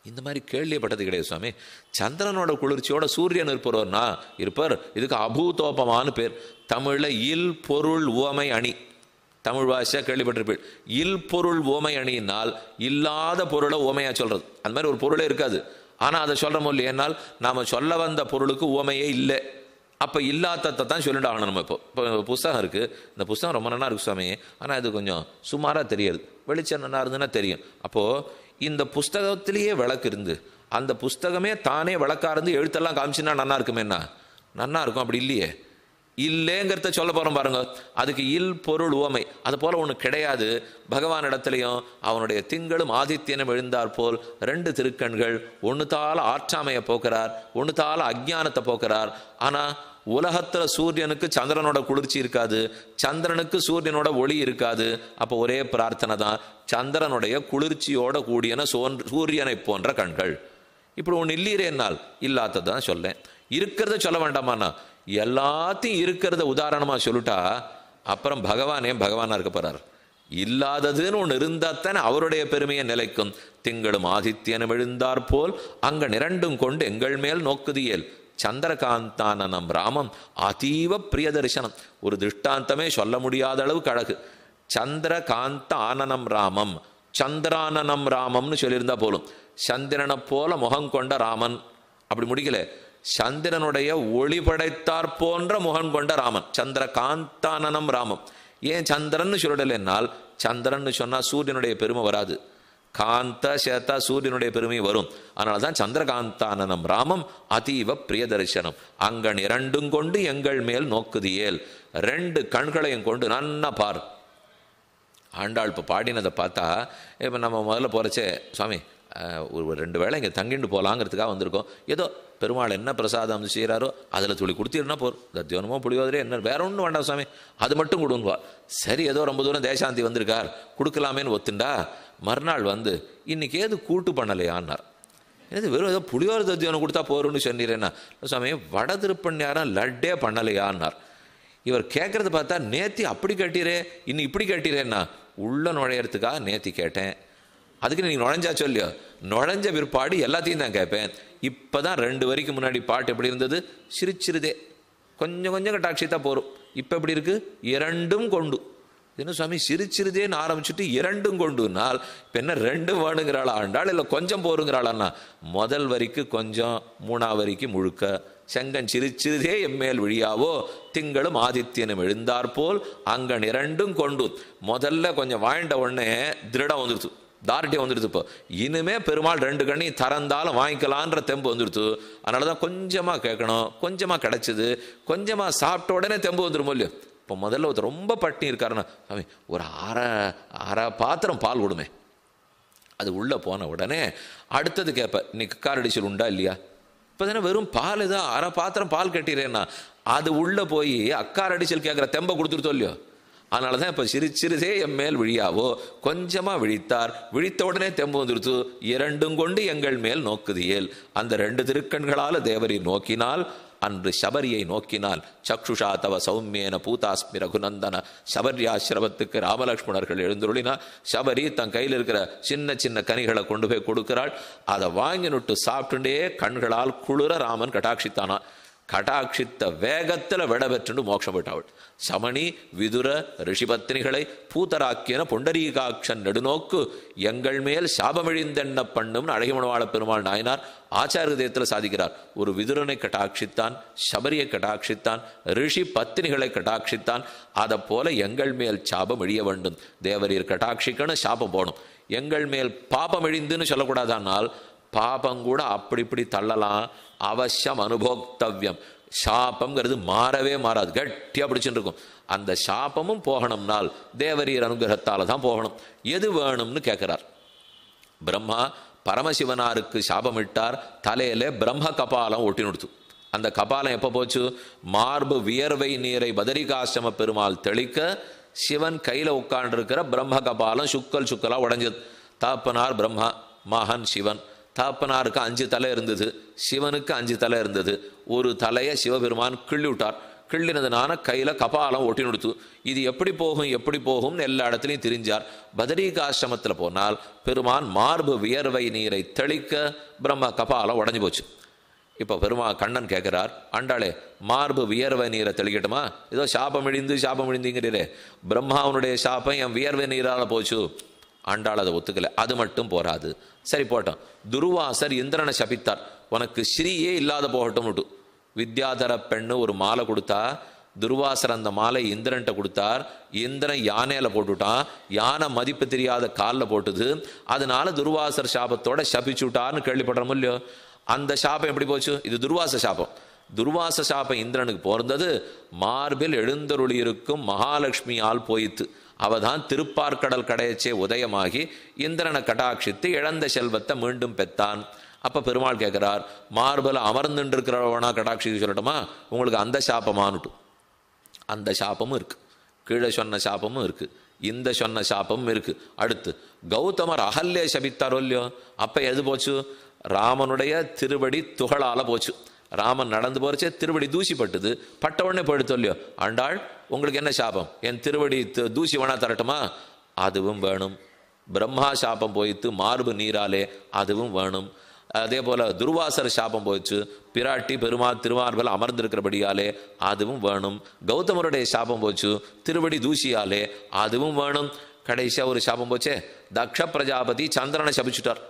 இந்த மாதிரி கேள்விப்பட்டது கிடையாது சுவாமி. சந்திரனோட குளிர்ச்சியோட சூரியன் இருப்பவர்னா இருப்பார். இதுக்கு அபூதோபமான பேர். தமிழில் இல் பொருள் உவமை அணி, தமிழ் பாஷையாக கேள்விப்பட்டிருப்பேன். இல் பொருள் உவமை அணியினால் இல்லாத பொருளை உவமையாக சொல்கிறது. அந்த மாதிரி ஒரு பொருளே இருக்காது, ஆனால் அதை சொல்கிற மொழி. ஏன்னால் நாம் சொல்ல வந்த பொருளுக்கு உவமையே இல்லை. அப்போ இல்லாததை தான் சொல்லிட்டு ஆகணும். நம்ம இப்போ புஸ்தகம் இருக்குது, இந்த புஸ்தகம் ரொம்ப நல்லா இருக்குது சுவாமி, ஆனால் இது கொஞ்சம் சுமாராக தெரியாது, வெளிச்சம் நல்லா இருந்துன்னா தெரியும். அப்போது இந்த புஸ்தகத்திலேயே விளக்கு இருந்து அந்த புஸ்தகமே தானே விளக்காக இருந்து எழுத்தெல்லாம் காமிச்சுன்னா நல்லா இருக்குமேண்ணா, நல்லா இருக்கும். அப்படி இல்லையே, இல்லைங்கிறத சொல்ல போகிறோம் பாருங்க. அதுக்கு இல் பொருள் உவமை, அது போல் ஒன்று கிடையாது. பகவான் இடத்துலையும் அவனுடைய திங்களும் ஆதித்யனும் எழுந்தார் போல் ரெண்டு திருக்கண்கள். ஒன்று தால ஆற்றாமையை போக்குறார், ஒன்று தால அஜ்ஞானத்தை போக்குறார். ஆனால் உலகத்தில் சூரியனுக்கு சந்திரனோட குளிர்ச்சி இருக்காது, சந்திரனுக்கு சூரியனோட ஒளி இருக்காது. அப்போ ஒரே பிரார்த்தனை தான், சந்திரனுடைய குளிர்ச்சியோட கூடியன சூரியனை போன்ற கண்கள். இப்படி ஒன்று இல்லீரேனால் இல்லாததான் சொல்லேன். இருக்கிறத சொல்ல வேண்டாமாண்ணா, எல்லாத்தையும் இருக்கிறத உதாரணமாக சொல்லிட்டா அப்புறம் பகவானே பகவானாக இருக்க போறார். இல்லாததுன்னு ஒன்று இருந்தாத்தானே அவருடைய பெருமையை நிலைக்கும். திங்களும் ஆதித்யனும் எழுந்தார் போல் அங்க நிரண்டும் கொண்டு எங்கள் மேல் நோக்குதியேல். சந்திரகாந்தானனம் ராமம் அதீவ பிரிய தரிசனம். ஒரு திருஷ்டாந்தமே சொல்ல முடியாத அளவுக்கு அழகு. சந்திரகாந்த ஆனனம் ராமம், சந்திரானனம் ராமம்னு சொல்லியிருந்தா போலும். சந்திரனை போல முகம் கொண்ட ராமன் அப்படி முடிக்கல, சந்திரனுடைய ஒளி படைத்தார் போன்ற முகம் கொண்ட ராமன், சந்திரகாந்தானனம் ராமம். ஏன் சந்திரன் சொல்லலைன்னால், சந்திரன் சொன்னா சூரியனுடைய பெருமை வராது, காந்த சேத்தா சூரியனுடைய பெருமை வரும். அதனால தான் சந்திரகாந்தானனம் ராமம் அதீவ பிரிய தரிசனம். அங்கன் இரண்டும் கொண்டு எங்கள் மேல் நோக்குதியேல். ரெண்டு கண்களையும் கொண்டு நன்னா பார். ஆண்டாள் இப்போ பாடினதை பார்த்தா, இப்போ நம்ம முதல்ல போகிறச்சே சுவாமி ஒரு 2 வேளை இங்கே தங்கிட்டு போகலாங்கிறதுக்காக வந்திருக்கோம். ஏதோ பெருமாள் என்ன பிரசாதம் செய்கிறாரோ அதில் துளி கொடுத்திருந்தா போர், தத்தியோனமோ புளியோதரே என்ன வேற ஒன்றும் வேண்டாம் சுவாமி, அது மட்டும் கொடுங்குவா. சரி, ஏதோ ரொம்ப தூரம் தேசாந்தி வந்திருக்கார் கொடுக்கலாமேன்னு ஒத்துண்டா. மறுநாள் வந்து இன்னைக்கு ஏது கூட்டு பண்ணலையான்னார். ஏது வெறும் ஏதோ புளியோர தத்தியோனம் கொடுத்தா போருன்னு சொன்னீரேன்னா, சுவாமி வட திருப்பண்ணியாரம் லட்டே பண்ணலையான்னார். இவர் கேட்கறது பார்த்தா நேத்தி அப்படி கேட்டீரே இன்னும் இப்படி கேட்டீரேன்னா, உள்ள நுழையறதுக்காக நேத்தி கேட்டேன், அதுக்கு நீ நுழைஞ்சா சொல்லியோ, நுழைஞ்ச பிற்பாடு எல்லாத்தையும் தான் கேட்பேன். இப்போ தான் 2 வரிக்கு முன்னாடி பாட்டு எப்படி இருந்தது, சிரிச்சிருதே கொஞ்சம் கொஞ்சம் கட்டாட்சித்தா போகிறோம். இப்போ எப்படி இருக்கு, இரண்டும் கொண்டு. என்ன சுவாமி சிரிச்சிருதேன்னு ஆரம்பிச்சுட்டு இரண்டும் கொண்டுனால் இப்போ என்ன 2 வேணுங்கிறாளா ஆண்டாள், இல்லை கொஞ்சம் போருங்கிறாளான்னா? முதல் வரிக்கு கொஞ்சம், 3ஆம் வரிக்கு முழுக்க. செங்கன் சிரிச்சிருதே எம்மேல் விழியாவோ திங்களும் ஆதித்யனும் எழுந்தார் போல் அங்கன் இரண்டும் கொண்டு. முதல்ல கொஞ்சம் வாழ்ந்த உடனே திருடம் வந்துடுத்து, தார்ட்டியம் வந்துடுது. இப்போ இனிமே பெருமாள் 2 கண்ணையும் திறந்தாலும் வாங்கிக்கலான்ற தெம்பு வந்துடுத்து. அதனால தான் கொஞ்சமாக கேட்கணும், கொஞ்சமாக கிடைச்சிது, கொஞ்சமாக சாப்பிட்ட உடனே தெம்பு வந்துடும் இல்லையோ. இப்போ முதல்ல ஒருத்தர் ரொம்ப பட்டினி இருக்காருன்னா, சாமி ஒரு அரை பாத்திரம் பால் விடுமே, அது உள்ளே போன உடனே அடுத்தது கேட்பேன், இன்னைக்கு காரடிச்சல் உண்டா இல்லையா. இப்போ தானே வெறும் பால் தான், அரை பாத்திரம் பால் கட்டிடுறேன்னா அது உள்ளே போய் அக்கார் அடிச்சல் கேட்குற தெம்பை கொடுத்துருத்தோ இல்லையோ. அதனால தான் இப்போ சிரிச்சிருதே எம் மேல் விழியாவோ, கொஞ்சமாக விழித்தார், விழித்த உடனே தெம்பு வந்துருத்து, இரண்டும் கொண்டு எங்கள் மேல் நோக்குதியேல். அந்த 2 திருக்கண்களால் தேவரை நோக்கினால், அன்று சபரியை நோக்கினால், சக்ஷுஷா தவ சௌமியேன பூதாஸ்மி ரகுநந்தன, சபரியாசிரமத்துக்கு ராமலக்ஷ்மணர்கள் எழுந்துருளினா, சபரி தன் கையில் இருக்கிற சின்ன சின்ன கனிகளை கொண்டு போய் கொடுக்கிறாள். அதை வாங்கினுட்டு சாப்பிட்டுட்டே கண்களால் குளிர ராமன் கட்டாட்சித்தானா. கட்டாட்சித்த வேகத்தில் விட பெற்று மோட்சம் விட்டாள். சமணி விதுர ரிஷிபத்னிகளை பூத்தராக்கியன பொண்டரீகாட்சன் நெடுநோக்கு எங்கள் மேல் சாபமிழிந்தென்ன பண்ணும்னு அழகிமணவாள பெருமாள் நாயனார் ஆச்சாரதயத்தில் சாதிக்கிறார். ஒரு விதுரனை கட்டாட்சித்தான், சபரியை கட்டாட்சித்தான், ரிஷி பத்தினிகளை கட்டாட்சித்தான். அதை போல எங்கள் மேல் சாபம் இழிய வேண்டும். தேவரீர் கட்டாட்சிக்கணும், சாபம் போகணும். எங்கள் மேல் பாபம் இழிந்துன்னு சொல்லக்கூடாதானால், பாபம் கூட அப்படி இப்படி தள்ளலாம், அவசியம் அனுபோக்தவ்யம். சாபம்ங்கிறது மாறவே மாறாது, கட்டியாக பிடிச்சுட்டு இருக்கும். அந்த சாபமும் போகணும்னால் தேவரீர் அனுகிரகத்தால் தான் போகணும். எது வேணும்னு கேட்கிறார். பிரம்மா பரமசிவனாருக்கு சாபமிட்டார், தலையில பிரம்ம கபாலம் ஒட்டி நிறுத்து. அந்த கபாலம் எப்போ போச்சு? மார்பு வியர்வை நீரை பதரிகாசிரம பெருமாள் தெளிக்க சிவன் கையில் உட்காண்டிருக்கிற பிரம்ம கபாலம் சுக்கலாக உடைஞ்சது. தாப்பனார் பிரம்மா, மகன் சிவன். தாப்பனாருக்கு 5 தலை இருந்தது, சிவனுக்கு 5 தலை இருந்தது. ஒரு தலையை சிவபெருமான் கிள்ளி விட்டார். கிள்ளினதுனால கையில் கபாலம் ஒட்டி நிறுத்து. இது எப்படி போகும்னு எல்லா இடத்துலையும் திரிஞ்சார். பதரிகாசிரமத்தில் போனால் பெருமான் மார்பு வியர்வை நீரை தெளிக்க பிரம்ம கபாலம் உடஞ்சி போச்சு. இப்போ கண்ணன் கேட்கிறார், ஆண்டாளே மார்பு வியர்வை நீரை தெளிக்கட்டுமா? ஏதோ சாபம் இழிந்துங்கிறீரே, பிரம்மாவனுடைய சாபம் என் வியர்வை நீரால் போச்சு. ஆண்டாள் அதை ஒத்துக்கலை. அது மட்டும் போராது, சரி போட்டோம். துர்வாசர் இந்திரனை சபித்தார், உனக்கு ஸ்ரீயே இல்லாத போகட்டும். வித்யாதர பெண்ணு ஒரு மாலை கொடுத்தா, துர்வாசர் அந்த மாலை இந்திரன்ட்ட கொடுத்தார். இந்திரன் யானையில போட்டுட்டான், யானை மதிப்பு தெரியாத காலில் போட்டுது. அதனால துர்வாசர் சாபத்தோட சபிச்சுட்டார்னு கேள்விப்படுறோம் இல்லையோ? அந்த சாபம் எப்படி போச்சு? இது துர்வாச சாபம். துர்வாச சாபம் இந்திரனுக்கு போர்ந்தது மார்பில் எழுந்தருளி இருக்கும் மகாலட்சுமியால் போயித்து. அவதான் திருப்பார்கடல் கடையச்சே உதயமாகி இந்திரனை கட்டாட்சித்து இழந்த செல்வத்தை மீண்டும் பெற்றான். அப்ப பெருமாள் கேட்கிறார், மார்பல் அமர்ந்துட்டு இருக்கிறவனா கட்டாட்சி சொல்லட்டுமா? உங்களுக்கு அந்த சாபமானுட்டு. அந்த சாபமும் இருக்கு, கீழே சொன்ன சாபமும் இருக்கு, இந்த சொன்ன சாபமும் இருக்கு. அடுத்து கௌதமர் அகல்லே சபித்தாரோ இல்லையோ? அப்ப எது போச்சு? ராமனுடைய திருவடி துகளால போச்சு. ராமன் நடந்து போறச்சே திருவடி தூசி பட்டுது, பட்ட உடனே போயிடுத்தோ இல்லையோ? ஆண்டாள் உங்களுக்கு என்ன சாபம்? என் திருவடி தூசி வேணா தரட்டுமா? அதுவும் வேணும். பிரம்மா சாபம் போயிட்டு மார்பு நீராலே, அதுவும் வேணும். அதே போல துர்வாசர் சாபம் போயிடுச்சு, பிராட்டி திருமார்பல் அமர்ந்திருக்கிறபடியாலே, அதுவும் வேணும். கௌதமருடைய சாபம் போச்சு திருவடி தூசியாலே, அதுவும் வேணும். கடைசியா ஒரு சாபம் போச்சே, தக்ஷ பிரஜாபதி சந்திரனை சபிச்சுட்டார்.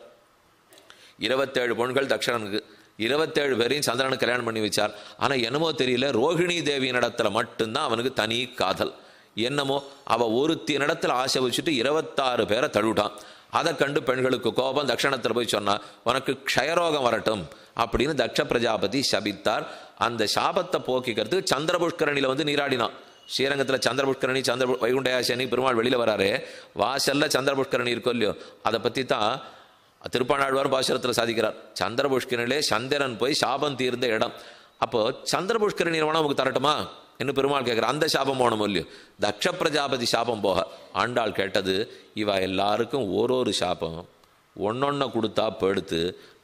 27 பொண்கள் தக்ஷனுக்கு, 27 பேரையும் சந்திரனுக்கு கல்யாணம் பண்ணி வச்சார். ஆனால் என்னமோ தெரியல, ரோஹிணி தேவியின் இடத்துல மட்டும்தான் அவனுக்கு தனி காதல். என்னமோ அவ ஒருத்தி இடத்துல ஆசை வச்சுட்டு 26 பேரை தழுவிட்டான். அதை கண்டு பெண்களுக்கு கோபம். தட்சணத்தில் போய் சொன்னா, உனக்கு க்ஷயரோகம் வரட்டும் அப்படின்னு தக்ஷ பிரஜாபதி சபித்தார். அந்த சாபத்தை போக்கிக்கிறதுக்கு சந்திர புஷ்கரணியில் வந்து நீராடினான். ஸ்ரீரங்கத்தில் சந்திர புஷ்கரணி, வைகுண்டயாசனி பெருமாள் வெளியில வராரு, வாசல்ல சந்திர புஷ்கரணி இருக்கோ இல்லையோ? அதை பற்றி தான் திருப்பாணாழ்வார் பாசுரத்தில் சாதிக்கிறார். சந்திர புஷ்கரணிலே சந்திரன் போய் சாபம் தீர்ந்த இடம். அப்போ சந்திர புஷ்கரணி வேணா நமக்கு தரட்டுமா என்று பெருமாள் கேட்குறார். அந்த சாபம் போகணும் இல்லையோ? தக்ஷ பிரஜாபதி சாபம் போக ஆண்டாள் கேட்டது, இவ எல்லாருக்கும் ஒரு சாபம் ஒன்னொன்ன கொடுத்தா படுத்து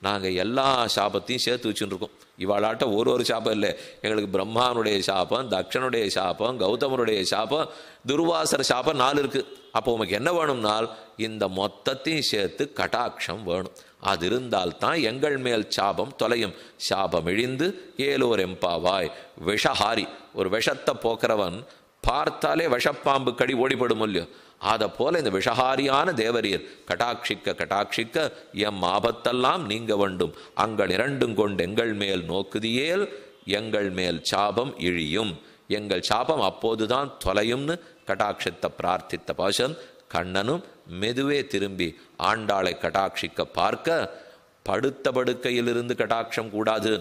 நாங்கள் எல்லா சாபத்தையும் சேர்த்து வச்சுட்டு இருக்கோம். இவாளாட்ட ஒரு சாபம் இல்லை, எங்களுக்கு பிரம்மானுடைய சாபம், தக்ஷனுடைய சாபம், கௌதமனுடைய சாபம், துர்வாசர சாபம் 4 இருக்கு. அப்போ உமக்கு என்ன வேணும்னால் இந்த மொத்தத்தையும் சேர்த்து கட்டாட்சம் வேணும். அது இருந்தால்தான் எங்கள் மேல் சாபம் தொலையும். சாபம் இழிந்து ஏலோர் எம்பாவாய். விஷஹாரி, ஒரு விஷத்தை போக்குறவன் பார்த்தாலே விஷப்பாம்பு கடி ஓடிப்படும் இல்லையோ? அதை போல இந்த விஷஹாரியான தேவரீர் கட்டாட்சிக்க எம் ஆபத்தெல்லாம் நீங்க வேண்டும். அங்கள் 2 கொண்டு எங்கள் மேல் நோக்குதியேல் எங்கள் மேல் சாபம் இழியும். எங்கள் சாபம் அப்போதுதான் தொலையும்னு கட்டாட்சத்தை பிரார்த்தித்த பாசன் கண்ணனும் மெதுவே திரும்பி ஆண்டாளை கட்டாட்சிக்க பார்க்க, படுத்த படுக்கையிலிருந்து கட்டாட்சம் கூடாது.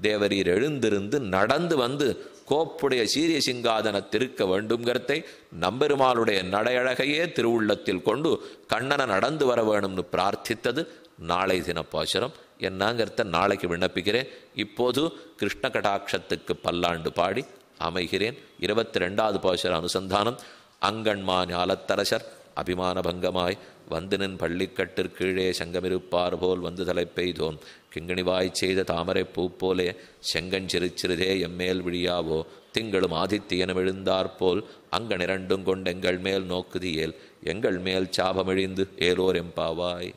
தேவரீர் எழுந்திருந்து நடந்து வந்து கோப்புடைய சீரிய சிங்காதனத்திருக்க வேண்டும்ங்கிறதை நம்பெருமாளுடைய நடையழகையே திருவுள்ளத்தில் கொண்டு கண்ணனை நடந்து வர வேணும்னு பிரார்த்தித்தது நாளை தின பாசுரம். என்னங்கிறத நாளைக்கு விண்ணப்பிக்கிறேன். இப்போது கிருஷ்ண கடாட்சத்துக்கு பல்லாண்டு பாடி அமைகிறேன். 22வது பாசுர அனுசந்தானம். அங்கண்மா ஞாலத்தரசர் அபிமான பங்கமாய் வந்து நின் பள்ளிக்கட்டிற்கீழே சங்கமிருப்பார் போல் வந்து தலை பெய்தோம். கிங்கிணிவாய் செய்த தாமரை பூ போலே செங்கஞ்சிறுச்சிறுதே எம்மேல் விழியாவோ. திங்களும் ஆதித்தியனும் எழுந்தாற்போல் அங்கனிரண்டும் கொண்டெங்கள் மேல் நோக்குதியேல். எங்கள் மேல் சாபமிழிந்து ஏலோர் எம்பாவாய்.